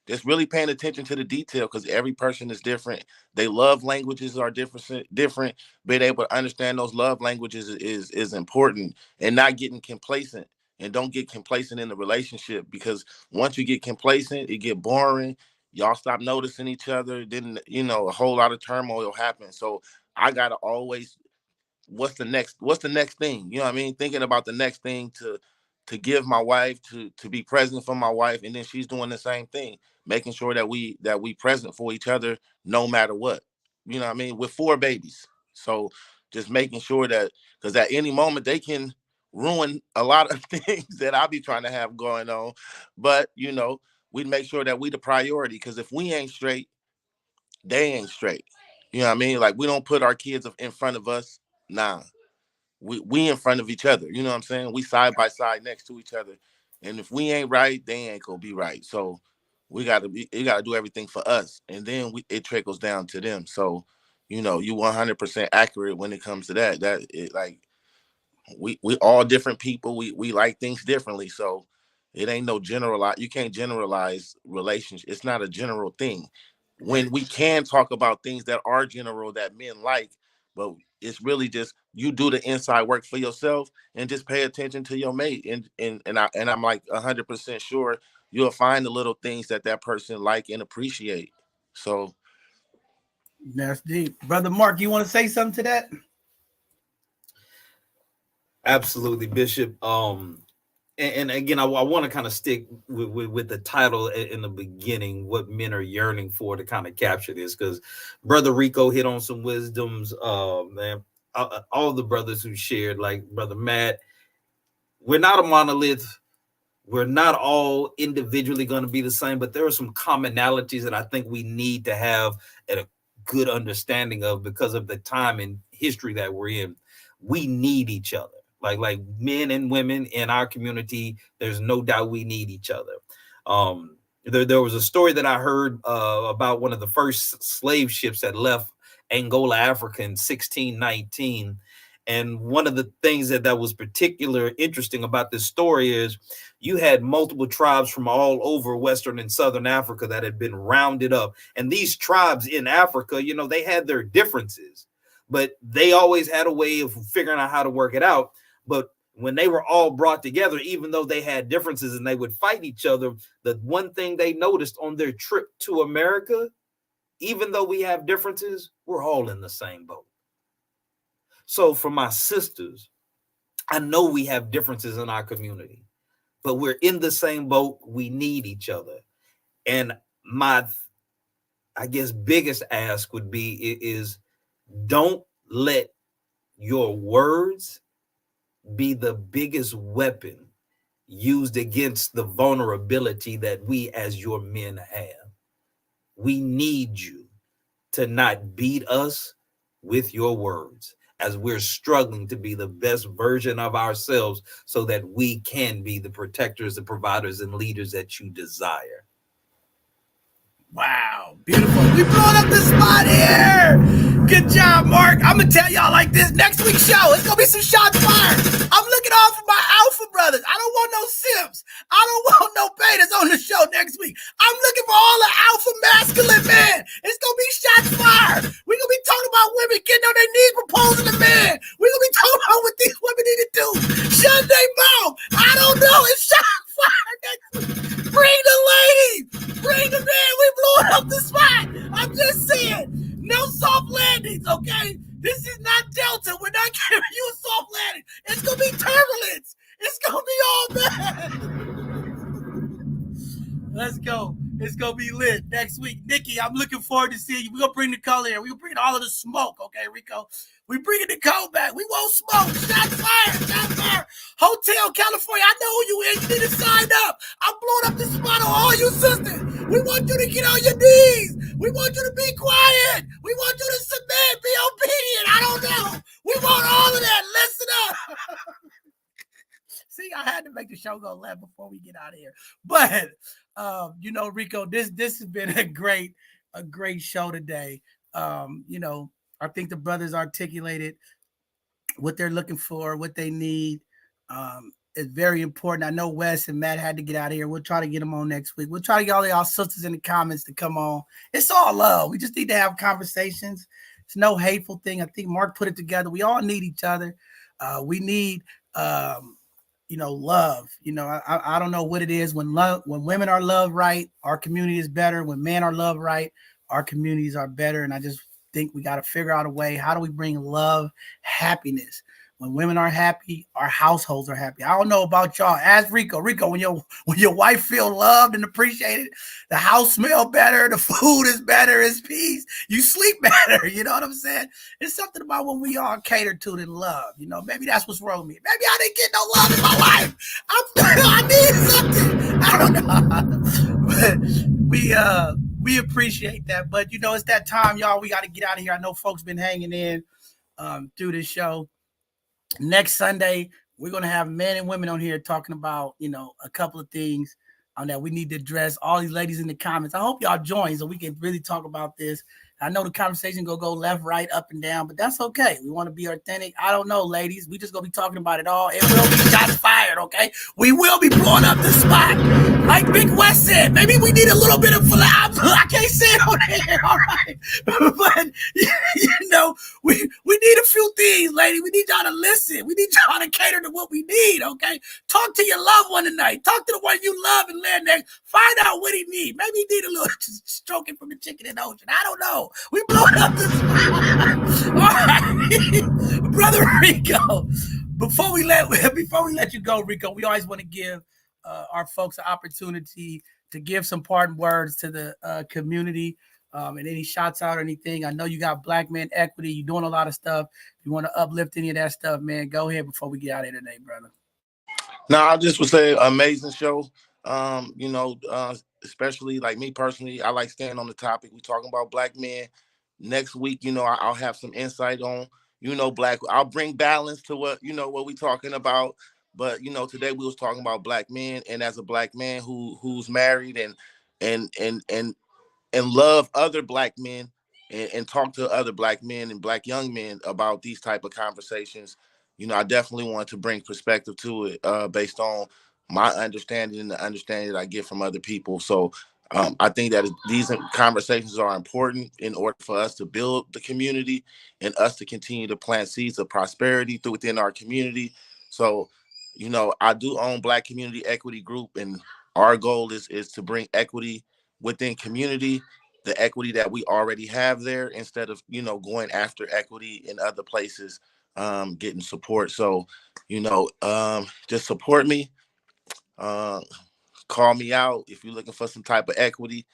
Just really paying attention to the detail, because every person is different. They love languages are different. Being able to understand those love languages is important, and not getting complacent. And don't get complacent in the relationship, because once you get complacent, it get boring. Y'all stop noticing each other. Then a whole lot of turmoil happens. So I gotta always, what's the next thing, you know what I mean, thinking about the next thing to give my wife, to be present for my wife, and then she's doing the same thing, making sure that we present for each other no matter what, you know what I mean, with 4 babies. So just making sure that, because at any moment they can ruin a lot of things that I'll be trying to have going on. But we make sure that we the priority, because if we ain't straight, they ain't straight. You know what I mean? Like, we don't put our kids in front of us. Nah, we in front of each other. You know what I'm saying? We side by side next to each other. And if we ain't right, they ain't gonna be right. So you gotta do everything for us, and then it trickles down to them. So, you 100% accurate when it comes to that. That it, like, we all different people. We like things differently. So it ain't no generalize. You can't generalize relationship. It's not a general thing. When we can talk about things that are general that men like, but it's really just you do the inside work for yourself and just pay attention to your mate. And I'm like 100% sure you'll find the little things that person like and appreciate. So That's deep. Brother Mark, you want to say something to that? Absolutely, Bishop. And again, I want to kind of stick with the title in the beginning, what men are yearning for, to kind of capture this, because Brother Rico hit on some wisdoms. Man, all the brothers who shared, like Brother Matt, we're not a monolith. We're not all individually going to be the same, but there are some commonalities that I think we need to have a good understanding of because of the time and history that we're in. We need each other. Like men and women in our community, there's no doubt we need each other. There was a story that I heard about one of the first slave ships that left Angola, Africa in 1619. And one of the things that was particularly interesting about this story is you had multiple tribes from all over Western and Southern Africa that had been rounded up. And these tribes in Africa, you know, they had their differences, but they always had a way of figuring out how to work it out. But when they were all brought together, even though they had differences and they would fight each other, the one thing they noticed on their trip to America, even though we have differences, we're all in the same boat. So for my sisters, I know we have differences in our community, but we're in the same boat. We need each other. And my, I guess, biggest ask would be is don't let your words be the biggest weapon used against the vulnerability that we as your men have. We need you to not beat us with your words as we're struggling to be the best version of ourselves so that we can be the protectors, the providers, and leaders that you desire. Wow, beautiful. We blowing up the spot here. Good job, Mark. I'm going to tell y'all like this. Next week's show, it's going to be some shots fired. I'm looking off for my alpha brothers. I don't want no simps. I don't want no betas on the show next week. I'm looking for all the alpha masculine men. It's going to be shots fired. We're going to be talking about women getting on their knees proposing to men. We're going to be talking about what these women need to do. Shut their mouth. I don't know. It's shots fired next week. Bring the ladies. Bring them in. We blowing up the spot. I'm just saying, no soft landings, okay? This is not Delta. We're not giving you a soft landing. It's going to be turbulence. It's going to be all bad. Let's go. It's going to be lit next week. Nikki, I'm looking forward to seeing you. We're going to bring the color here. We're going to bring all of the smoke, okay, Rico? We bringing the cold back. We won't smoke. Shots fired. Shots fired. Hotel California, I know who you is. You need to sign up. I'm blowing up the spot on all you sisters. We want you to get on your knees. We want you to be quiet. We want you to submit, be obedient. I don't know. We want all of that. Listen up. See, I had to make the show go left before we get out of here. But you know, Rico, this has been a great show today. You know, I think the brothers articulated what they're looking for, what they need. It's very important. I know Wes and Matt had to get out of here. We'll try to get them on next week. We'll try to get all y'all sisters in the comments to come on. It's all love. We just need to have conversations. It's no hateful thing. I think Mark put it together. We all need each other. We need you know, love. You know, I don't know what it is when women are loved right, our community is better. When men are loved right, our communities are better. And I just think we got to figure out a way. How do we bring love, happiness? When women are happy, our households are happy. I don't know about y'all. Ask Rico. Rico, when your wife feel loved and appreciated, the house smell better, the food is better, it's peace. You sleep better. You know what I'm saying? It's something about when we are catered to and love. You know, maybe that's what's wrong with me. Maybe I didn't get no love in my life. I need something. I don't know. But we appreciate that. But you know, it's that time, y'all. We got to get out of here. I know folks been hanging in through this show. Next Sunday, we're going to have men and women on here talking about, you know, a couple of things that we need to address. All these ladies in the comments. I hope y'all join so we can really talk about this. I know the conversation going to go left, right, up, and down, but that's okay. We want to be authentic. I don't know, ladies. We just going to be talking about it all. It will be shots fired, okay? We will be blowing up the spot. Like Big West said, maybe we need a little bit of I can't say it on air, all right. But you know, we need a few things, lady. We need y'all to listen. We need y'all to cater to what we need, okay? Talk to your loved one tonight. Talk to the one you love and land next. Find out what he need. Maybe he need a little stroking from the chicken in the ocean. I don't know. We blowing up this. All right. Brother Rico. Before we let you go, Rico, we always want to give our folks an opportunity to give some parting words to the community, and any shots out or anything. I know you got Black Men Equity. You're doing a lot of stuff. If you want to uplift any of that stuff, man, go ahead before we get out of here today, brother. No, I just would say amazing show. Especially like me personally, I like staying on the topic. We talking about Black men. Next week, I'll have some insight on, Black. I'll bring balance to what we talking about. But today we was talking about Black men, and as a Black man who's married and love other Black men and talk to other Black men and Black young men about these type of conversations. I definitely want to bring perspective to it based on my understanding and the understanding that I get from other people. So I think that these conversations are important in order for us to build the community and us to continue to plant seeds of prosperity within our community. So, I do own Black Community Equity Group, and our goal is to bring equity within community, the equity that we already have there, instead of going after equity in other places, getting support. So just support me, call me out if you're looking for some type of equity,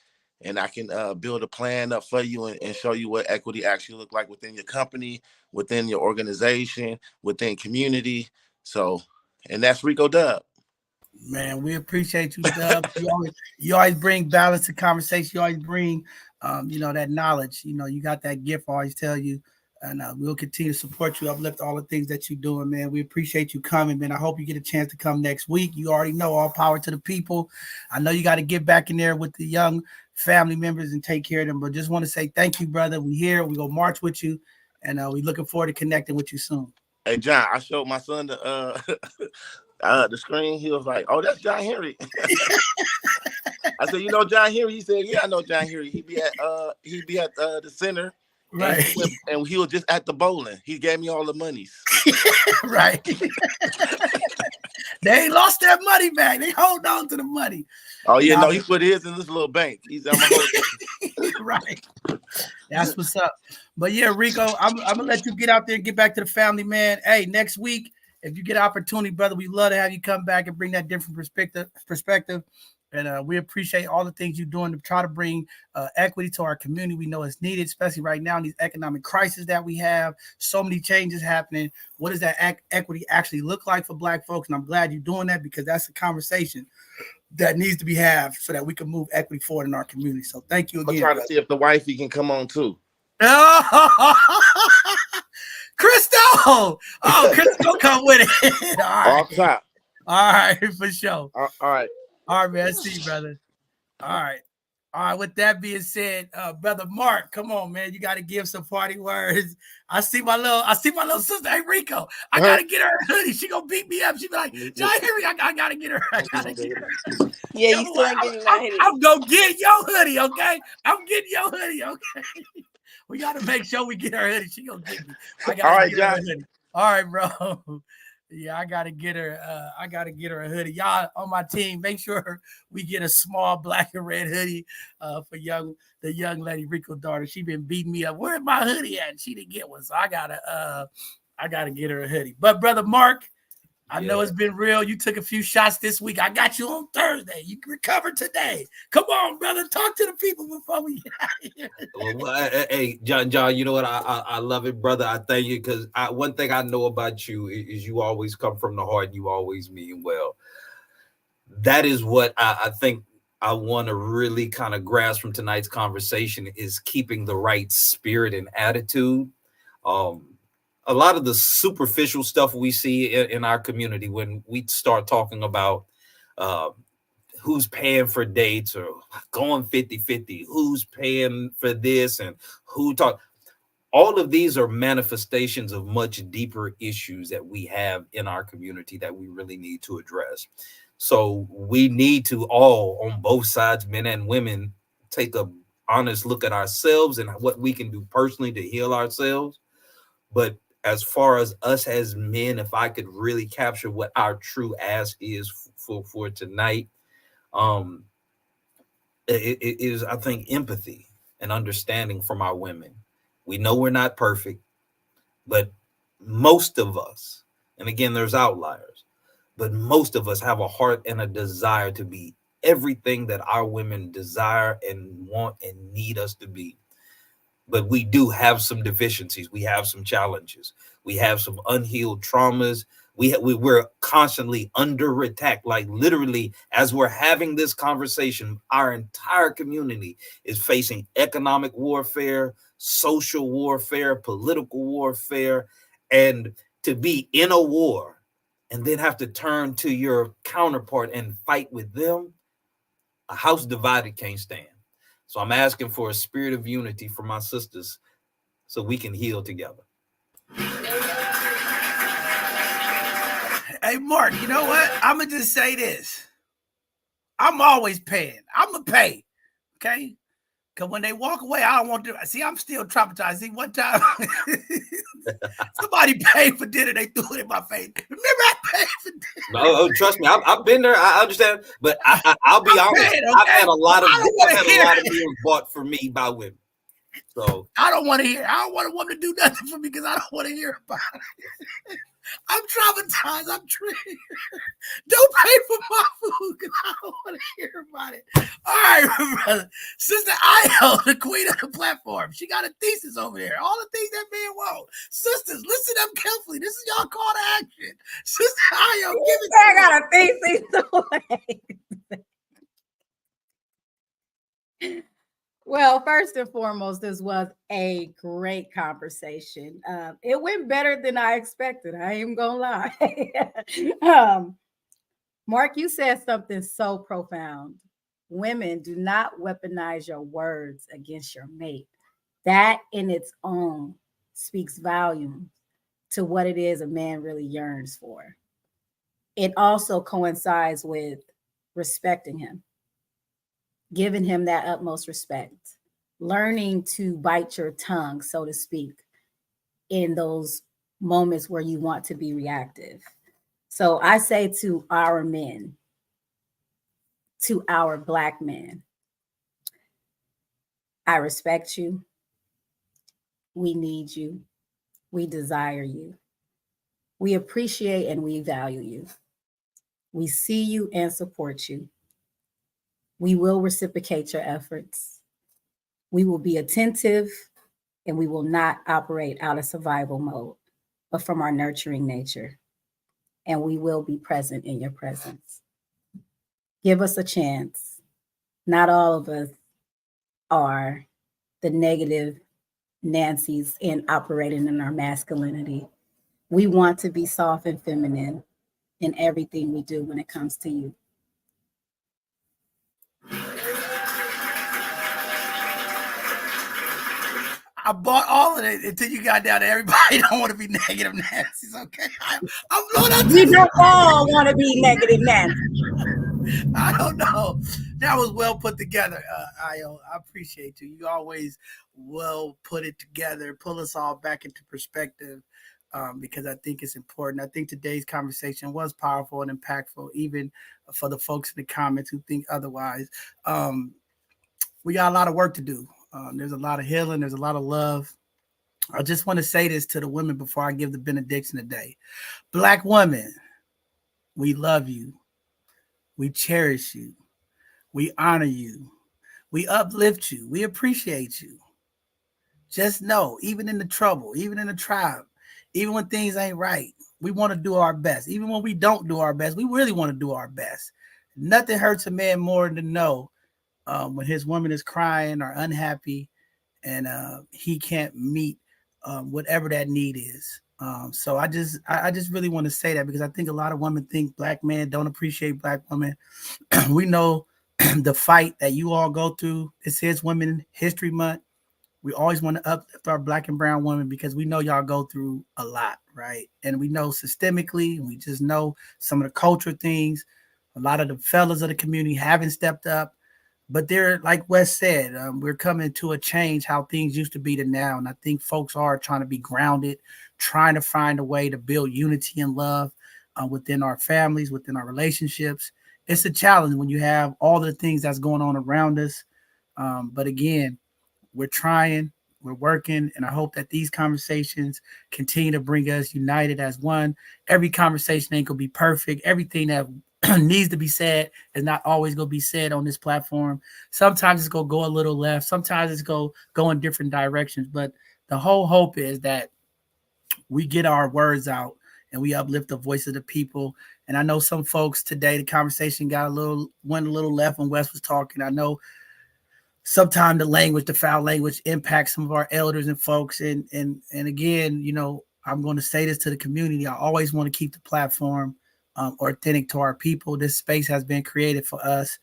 and I can build a plan up for you and show you what equity actually look like within your company, within your organization, within community. So, and that's Rico Dub. Man, we appreciate you, Dub. You always bring balance to conversation. You always bring, that knowledge. You got that gift. I always tell you, and we'll continue to support you, uplift all the things that you're doing, man. We appreciate you coming, man. I hope you get a chance to come next week. You already know, all power to the people. I know you got to get back in there with the young family members and take care of them, but just want to say thank you, brother. We here. We go march with you, and we looking forward to connecting with you soon. Hey, John, I showed my son the the screen. He was like, "Oh, that's John Henry." I said, John Henry? He said, "Yeah, I know John Henry. He be at the center, right?" And he was just at the bowling. He gave me all the monies. Right. They ain't lost that money back. They hold on to the money. Oh yeah, no, he put his in this little bank. He's on my right. That's what's up. But yeah, Rico, I'm gonna let you get out there and get back to the family, man. Hey, next week, if you get an opportunity, brother, we'd love to have you come back and bring that different perspective. And we appreciate all the things you're doing to try to bring equity to our community. We know it's needed, especially right now in these economic crises that we have. So many changes happening. What does that equity actually look like for Black folks? And I'm glad you're doing that, because that's a conversation that needs to be had so that we can move equity forward in our community. So thank you again. I'm trying to see if the wifey can come on too. Crystal! Oh, Crystal, come with it. All right. Off top. All right, for sure. All right. All right, man. See you, brother. All right. All right. With that being said, brother Mark, come on, man. You got to give some party words. I see my little sister. Hey, Rico, I gotta get her a hoodie. She gonna beat me up. She be like, John Henry, I gotta get her. I gotta get her. Yeah, you still ain't getting my hoodie. I'm gonna get your hoodie, okay? I'm getting your hoodie, okay? We gotta make sure we get her hoodie. She gonna get me. I gotta get her a hoodie. All right, bro. Yeah, I gotta get her. I gotta get her a hoodie. Y'all on my team, make sure we get a small black and red hoodie for the young lady Rico daughter. She been beating me up. Where's my hoodie at? And she didn't get one, so I gotta get her a hoodie. But brother Mark, I know it's been real. You took a few shots this week. I got you on Thursday. You recovered today. Come on, brother. Talk to the people before we get out of here. Well, hey, John, you know what? I love it, brother. I thank you, because one thing I know about you is you always come from the heart. And you always mean well. That is what I think I want to really kind of grasp from tonight's conversation, is keeping the right spirit and attitude. A lot of the superficial stuff we see in our community, when we start talking about who's paying for dates or going 50-50, who's paying for this and all of these are manifestations of much deeper issues that we have in our community that we really need to address. So we need to all, on both sides, men and women, take a honest look at ourselves and what we can do personally to heal ourselves. But as far as us as men, if I could really capture what our true ask is for tonight, um, it is, I think, empathy and understanding from our women. We know we're not perfect, but most of us, and again, there's outliers, but most of us have a heart and a desire to be everything that our women desire and want and need us to be. But we do have some deficiencies. We have some challenges. We have some unhealed traumas. We're constantly under attack. Like literally, as we're having this conversation, our entire community is facing economic warfare, social warfare, political warfare, and to be in a war and then have to turn to your counterpart and fight with them, a house divided can't stand. So I'm asking for a spirit of unity for my sisters so we can heal together. Hey, Mark, you know what? I'm going to just say this. I'm always paying. I'm going to pay. Okay? Because when they walk away, I don't want to. See, I'm still traumatized. See, one time somebody paid for dinner. They threw it in my face. Remember, I paid for dinner. No, trust me, I've been there. I understand, but I'll be honest. Paying, okay? I've had a lot of it. meals bought for me by women. So I don't want to hear. I don't want a woman to do nothing for me because I don't want to hear about it. I'm traumatized. I'm triggered. Don't pay for my food because I don't want to hear about it. All right, brother. Sister Io, the queen of the platform. She got a thesis over there. All the things that man wants. Sisters, listen up carefully. This is y'all call to action. Sister Io, give it to I got a thesis. Well, first and foremost, this was a great conversation. It went better than I expected. I ain't gonna lie. Mark, you said something so profound. Women, do not weaponize your words against your mate. That in its own speaks volumes to what it is a man really yearns for. It also coincides with respecting him, giving him that utmost respect, learning to bite your tongue, so to speak, in those moments where you want to be reactive. So I say to our men, to our Black men, I respect you. We need you. We desire you. We appreciate and we value you. We see you and support you. We will reciprocate your efforts. We will be attentive and we will not operate out of survival mode, but from our nurturing nature. And we will be present in your presence. Give us a chance. Not all of us are the negative Nancy's in operating in our masculinity. We want to be soft and feminine in everything we do when it comes to you. I bought all of it until you got down to everybody don't want to be negative Nancy's. Okay, I'm blowing out. We don't all want to be negative Nancy. I don't know. That was well put together, Io. I appreciate you. You always well put it together, pull us all back into perspective, because I think it's important. I think today's conversation was powerful and impactful, even for the folks in the comments who think otherwise. We got a lot of work to do. There's a lot of healing. There's a lot of love. I just want to say this to the women before I give the benediction today. Black women, we love you. We cherish you. We honor you. We uplift you. We appreciate you. Just know, even in the trouble, even in the tribe, even when things ain't right, we want to do our best. Even when we don't do our best, we really want to do our best. Nothing hurts a man more than to know when his woman is crying or unhappy and he can't meet whatever that need is. So I just really want to say that because I think a lot of women think Black men don't appreciate Black women. We know the fight that you all go through. This is Women History Month. We always want to uplift our Black and brown women because we know y'all go through a lot, right? And we know systemically, and we just know some of the culture things. A lot of the fellas of the community haven't stepped up. But they're, like Wes said, we're coming to a change how things used to be to now. And I think folks are trying to be grounded, trying to find a way to build unity and love within our families, within our relationships. It's a challenge when you have all the things that's going on around us. But again, we're trying, we're working, and I hope that these conversations continue to bring us united as one. Every conversation ain't gonna be perfect. Everything that needs to be said is not always gonna be said on this platform. Sometimes it's gonna go a little left. Sometimes it's go in different directions. But the whole hope is that we get our words out and we uplift the voice of the people. And I know some folks today, the conversation went a little left when Wes was talking. I know sometimes the foul language impacts some of our elders and folks. And again, I'm going to say this to the community. I always want to keep the platform authentic to our people. This space has been created for us.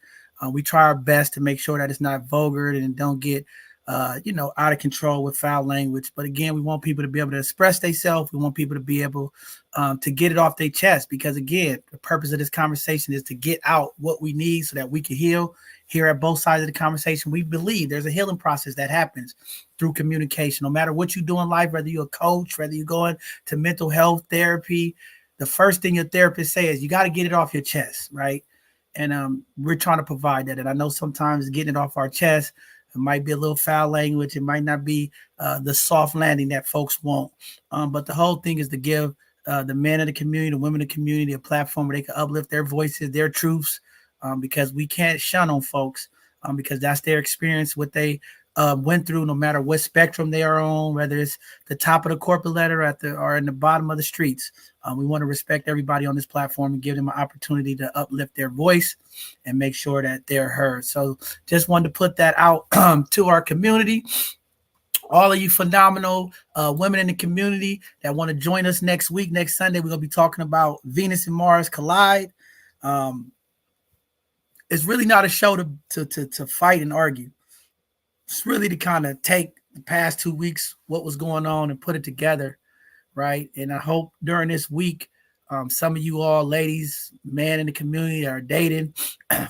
We try our best to make sure that it's not vulgar and don't get, out of control with foul language. But again, we want people to be able to express themselves. We want people to be able to get it off their chest, because again, the purpose of this conversation is to get out what we need so that we can heal. Here at both sides of the conversation, we believe there's a healing process that happens through communication. No matter what you do in life, whether you're a coach, whether you're going to mental health therapy, the first thing your therapist says, you got to get it off your chest, right? And we're trying to provide that. And I know sometimes getting it off our chest, it might be a little foul language. It might not be the soft landing that folks want. But the whole thing is to give the men of the community, the women of the community, a platform where they can uplift their voices, their truths, because we can't shun on folks because that's their experience, what they went through, no matter what spectrum they are on, whether it's the top of the corporate ladder or in the bottom of the streets. We want to respect everybody on this platform and give them an opportunity to uplift their voice and make sure that they're heard. So just wanted to put that out to our community. All of you phenomenal women in the community that want to join us next week, next Sunday, we're going to be talking about Venus and Mars collide. It's really not a show to fight and argue. It's really to kind of take the past 2 weeks, what was going on, and put it together, right? And I hope during this week, some of you all ladies, men in the community that are dating,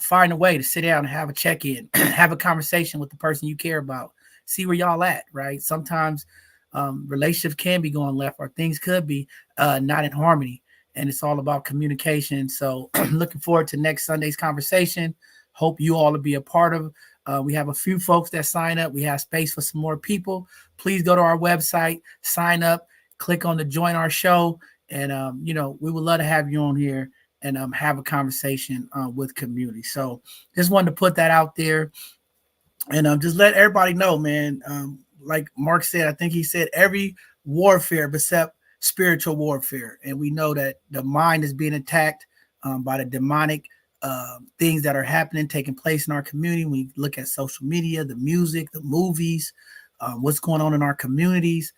find a way to sit down and have a check-in, have a conversation with the person you care about, see where y'all at, right? Sometimes relationships can be going left, or things could be not in harmony, and it's all about communication. So looking forward to next Sunday's conversation. Hope you all will be a part of. We have a few folks that sign up. We have space for some more people. Please go to our website, sign up, click on the join our show. And, we would love to have you on here and have a conversation with community. So just wanted to put that out there and just let everybody know, man. Like Mark said, I think he said every warfare except spiritual warfare. And we know that the mind is being attacked by the demonic things that are happening, taking place in our community. We look at social media, the music, the movies, what's going on in our communities.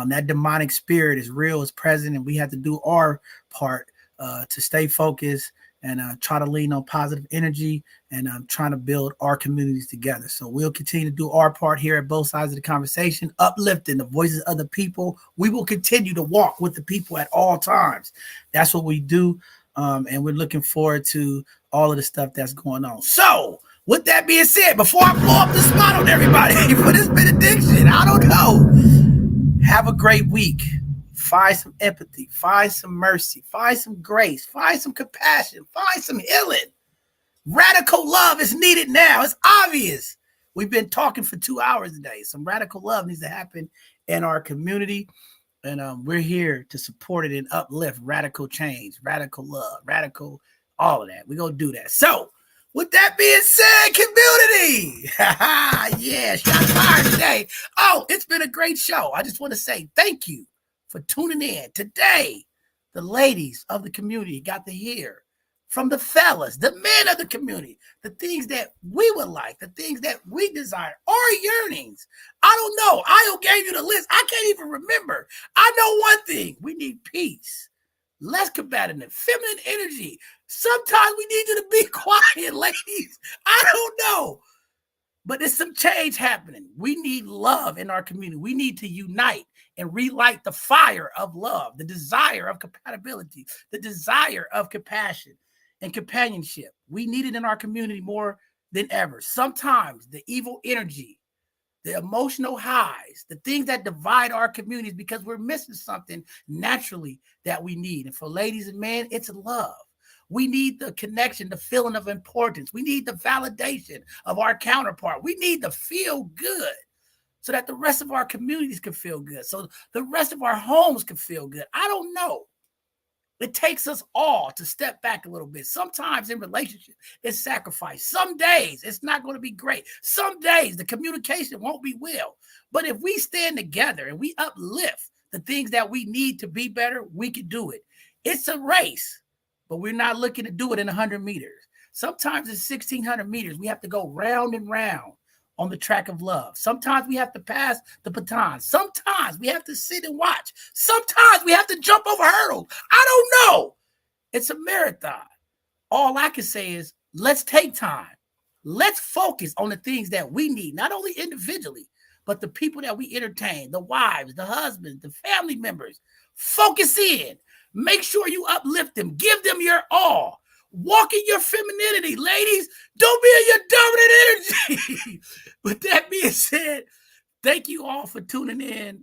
That demonic spirit is real, is present, and we have to do our part to stay focused and try to lean on positive energy and trying to build our communities together. So we'll continue to do our part here at both sides of the conversation, uplifting the voices of the people. We will continue to walk with the people at all times. That's what we do. And we're looking forward to all of the stuff that's going on. So with that being said, before I blow up the spot on everybody for this benediction, I don't know. Have a great week. Find some empathy, find some mercy, find some grace, find some compassion, find some healing. Radical love is needed now. It's obvious. We've been talking for 2 hours today. Some radical love needs to happen in our community. And we're here to support it and uplift radical change, radical love, radical, all of that. We're going to do that. So with that being said, community, yeah, shots fired today. Oh, it's been a great show. I just want to say thank you for tuning in. Today, the ladies of the community got to hear from the fellas, the men of the community, the things that we would like, the things that we desire, our yearnings. I don't know. I gave you the list. I can't even remember. I know one thing. We need peace, less combative, feminine energy. Sometimes we need you to be quiet, ladies. I don't know. But there's some change happening. We need love in our community. We need to unite and relight the fire of love, the desire of compatibility, the desire of compassion. and companionship. We need it in our community more than ever. Sometimes the evil energy, the emotional highs, the things that divide our communities because we're missing something naturally that we need. And for ladies and men, it's love. We need the connection, the feeling of importance. We need the validation of our counterpart. We need to feel good so that the rest of our communities can feel good, so the rest of our homes can feel good. I don't know. It takes us all to step back a little bit. Sometimes in relationships, it's sacrifice. Some days it's not going to be great. Some days the communication won't be well. But if we stand together and we uplift the things that we need to be better, we can do it. It's a race, but we're not looking to do it in 100 meters. Sometimes it's 1,600 meters. We have to go round and round on the track of love. Sometimes we have to pass the baton. Sometimes we have to sit and watch. Sometimes we have to jump over hurdles. I don't know. It's a marathon. All I can say is let's take time. Let's focus on the things that we need, not only individually, but the people that we entertain, the wives, the husbands, the family members. Focus in. Make sure you uplift them. Give them your all. Walk in your femininity, ladies. Don't be in your dominant energy. With that being said, thank you all for tuning in.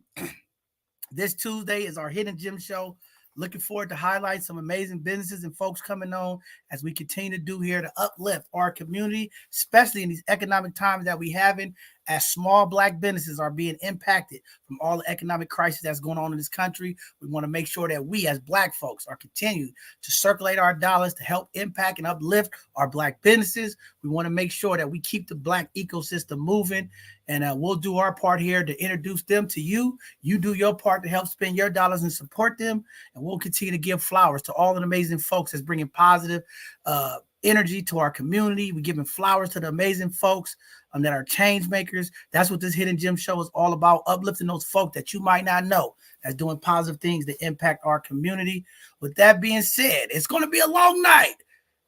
This Tuesday is our Hidden Gem Show. Looking forward to highlight some amazing businesses and folks coming on as we continue to do here to uplift our community, especially in these economic times that we have in, as small Black businesses are being impacted from all the economic crisis that's going on in this country. We want to make sure that we as Black folks are continuing to circulate our dollars to help impact and uplift our Black businesses. We want to make sure that we keep the Black ecosystem moving, and we'll do our part here to introduce them to you. You do your part to help spend your dollars and support them, and we'll continue to give flowers to all the amazing folks that's bringing positive energy to our community. We're giving flowers to the amazing folks that are change makers. That's what this Hidden Gem Show is all about, uplifting those folk that you might not know that's doing positive things that impact our community. With that being said, it's going to be a long night.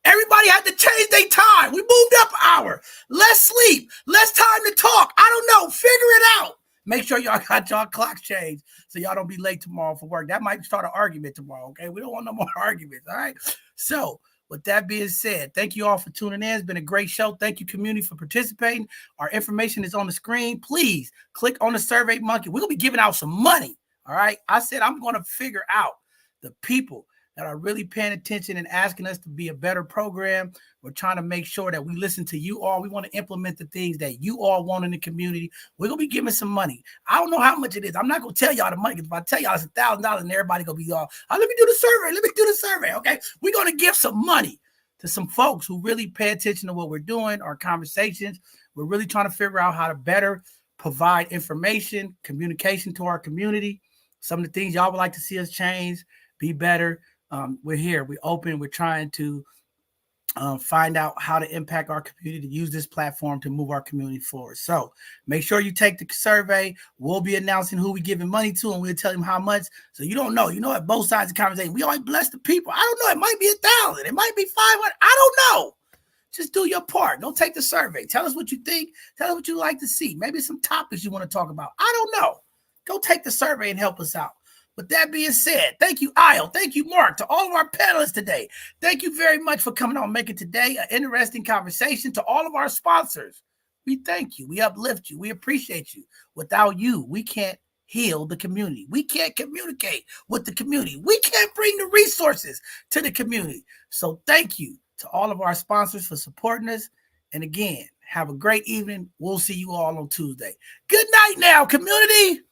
Everybody had to change their time. We moved up an hour. Less sleep, less time to talk. I don't know. Figure it out. Make sure y'all got y'all clocks changed so y'all don't be late tomorrow for work. That might start an argument tomorrow, okay? We don't want no more arguments, all right? So with that being said, thank you all for tuning in. It's been a great show. Thank you, community, for participating. Our information is on the screen. Please click on the Survey Monkey. We're going to be giving out some money, all right? I said I'm going to figure out the people that are really paying attention and asking us to be a better program. We're trying to make sure that we listen to you all. We want to implement the things that you all want in the community. We're going to be giving some money. I don't know how much it is. I'm not going to tell y'all the money, because if I tell y'all it's $1,000 and everybody going to be all, let me do the survey. Let me do the survey, okay? We're going to give some money to some folks who really pay attention to what we're doing, our conversations. We're really trying to figure out how to better provide information, communication to our community. Some of the things y'all would like to see us change, be better. We're here. We're open. We're trying to find out how to impact our community, to use this platform to move our community forward. So make sure you take the survey. We'll be announcing who we're giving money to, and we'll tell them how much. So you don't know. You know, at both sides of the conversation, we always bless the people. I don't know. It might be 1,000. It might be 500. I don't know. Just do your part. Don't take the survey. Tell us what you think. Tell us what you like to see. Maybe some topics you want to talk about. I don't know. Go take the survey and help us out. With that being said, thank you, Isle. Thank you, Mark, to all of our panelists today. Thank you very much for coming on and making today an interesting conversation. To all of our sponsors, we thank you. We uplift you. We appreciate you. Without you, we can't heal the community. We can't communicate with the community. We can't bring the resources to the community. So thank you to all of our sponsors for supporting us. And again, have a great evening. We'll see you all on Tuesday. Good night now, community.